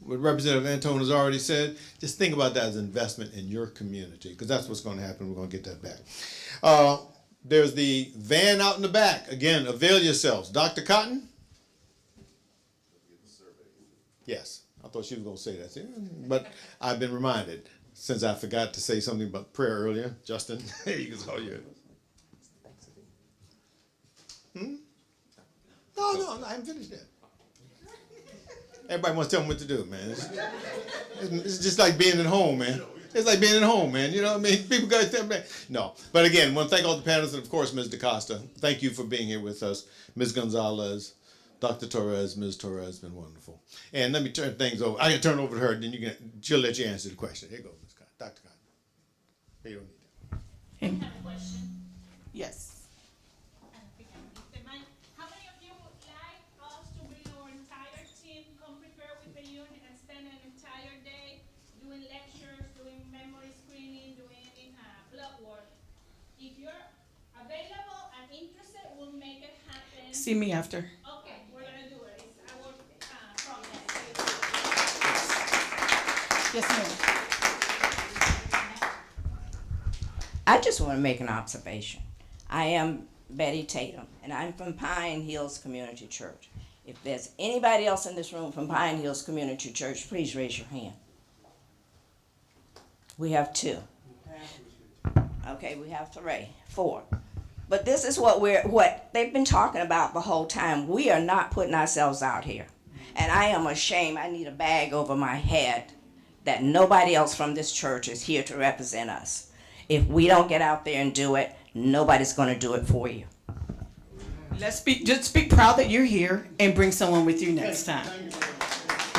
what Representative Antone has already said, just think about that as an investment in your community, because that's what's going to happen. We're going to get that back. There's the van out in the back. Again, avail yourselves. Dr. Cotton? Yes, I thought she was going to say that, but I've been reminded, since I forgot to say something about prayer earlier. Justin, you can call you. No, I haven't finished yet. Everybody wants to tell them what to do, man. It's just like being at home, man. It's like being at home, man. You know what I mean? People got to tell me. No. But again, I want to thank all the panelists and, of course, Ms. DaCosta. Thank you for being here with us. Ms. Gonzalez, Dr. Torres, Ms. Torres, been wonderful. And let me turn things over. I can turn it over to her, then she'll let you answer the question. Here you go, Ms. Dr. Cotton. Here you don't need that. Yes. How many of you would like us to bring our entire team, come prepare with the unit and spend an entire day doing lectures, doing memory screening, doing blood work? If you're available and interested, we'll make it happen. See me after. Okay, we're gonna do it. It's our process. Yes, ma'am. I just want to make an observation. I am Betty Tatum, and I'm from Pine Hills Community Church. If there's anybody else in this room from Pine Hills Community Church, please raise your hand. We have 2. Okay, we have 3, 4. But this is what they've been talking about the whole time. We are not putting ourselves out here. And I am ashamed. I need a bag over my head that nobody else from this church is here to represent us. If we don't get out there and do it, nobody's going to do it for you. Just speak proud that you're here and bring someone with you next time.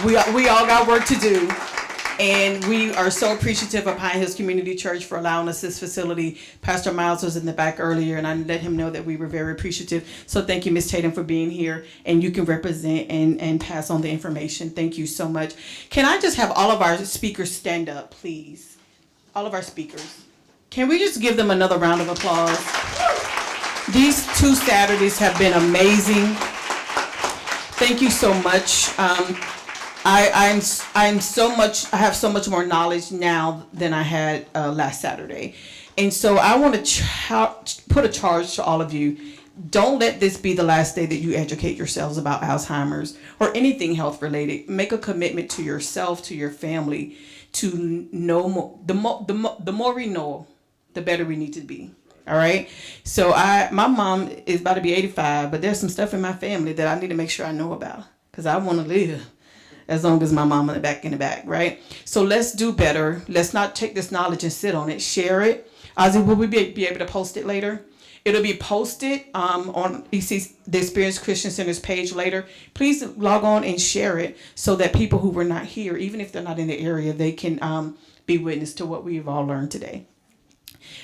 We all got work to do, and we are so appreciative of Pine Hills Community Church for allowing us this facility. Pastor Miles was in the back earlier, and I let him know that we were very appreciative. So thank you, Ms. Tatum, for being here, and you can represent and pass on the information. Thank you so much. Can I just have all of our speakers stand up, please? All of our speakers. Can we just give them another round of applause? These 2 Saturdays have been amazing. Thank you so much. I have so much more knowledge now than I had last Saturday. And so I want to put a charge to all of you. Don't let this be the last day that you educate yourselves about Alzheimer's or anything health related. Make a commitment to yourself, to your family, to know more. The more we know, the better we need to be. All right. So my mom is about to be 85, but there's some stuff in my family that I need to make sure I know about, because I want to live as long as my mom in the back, right? So let's do better. Let's not take this knowledge and sit on it. Share it. Ozzy, will we be able to post it later? It'll be posted on the Experience Christian Center's page later. Please log on and share it so that people who were not here, even if they're not in the area, they can be witness to what we've all learned today.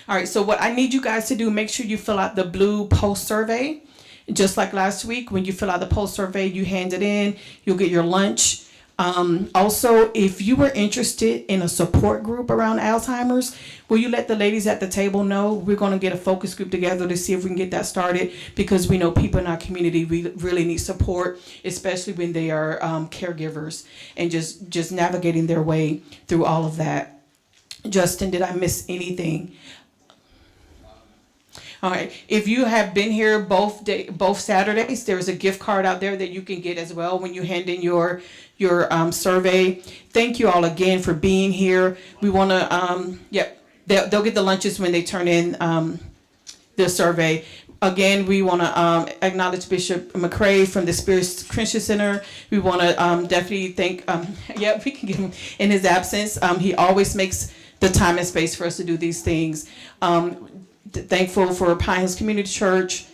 All right, so what I need you guys to do, make sure you fill out the blue post survey. Just like last week, when you fill out the post survey, you hand it in, you'll get your lunch. Also, if you were interested in a support group around Alzheimer's, will you let the ladies at the table know? We're going to get a focus group together to see if we can get that started, because we know people in our community really need support, especially when they are caregivers and just navigating their way through all of that. Justin, did I miss anything? All right. If you have been here both Saturdays, there's a gift card out there that you can get as well when you hand in your survey. Thank you all again for being here. We want to, they'll get the lunches when they turn in the survey. Again, we want to acknowledge Bishop McCrae from the Spirit Christian Center. We want to definitely thank, we can give him in his absence. He always makes the time and space for us to do these things. Thankful for Pine Hills Community Church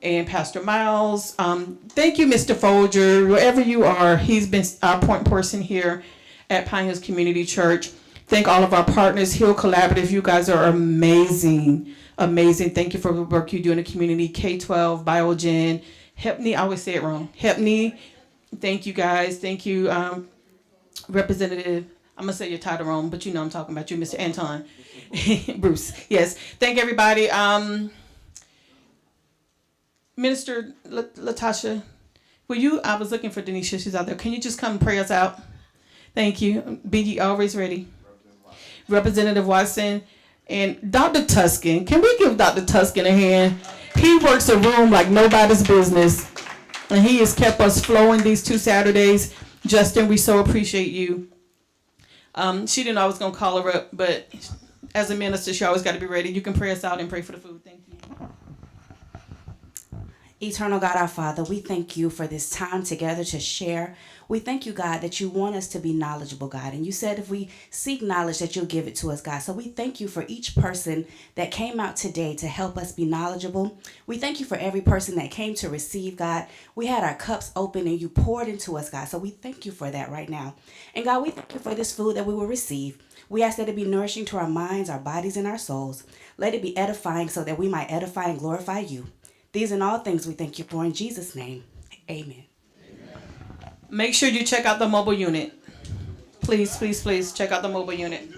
and Pastor Miles. Thank you, Mr. Folger, wherever you are. He's been our point person here at Pine Hills Community Church. Thank all of our partners, Hill Collaborative. You guys are amazing, amazing. Thank you for the work you do in the community. K-12, Biogen, HEPNI, I always say it wrong. HEPNI, thank you guys. Thank you, Representative, I'm going to say your title wrong, but you know I'm talking about you, Mr. Anton. Bruce, yes. Thank everybody. Minister Latasha, I was looking for Denisha, she's out there. Can you just come and pray us out? Thank you. BG, always ready. Representative Watson and Dr. Tuskin. Can we give Dr. Tuskin a hand? He works a room like nobody's business, and he has kept us flowing these 2 Saturdays. Justin, we so appreciate you. She didn't know I was going to call her up, but as a minister, she always got to be ready. You can pray us out and pray for the food. Thank you. Eternal God, our Father, we thank you for this time together to share. We thank you, God, that you want us to be knowledgeable, God. And you said if we seek knowledge, that you'll give it to us, God. So we thank you for each person that came out today to help us be knowledgeable. We thank you for every person that came to receive, God. We had our cups open and you poured into us, God. So we thank you for that right now. And God, we thank you for this food that we will receive. We ask that it be nourishing to our minds, our bodies, and our souls. Let it be edifying so that we might edify and glorify you. These and all things we thank you for in Jesus' name. Amen. Make sure you check out the mobile unit. Please, please, please check out the mobile unit.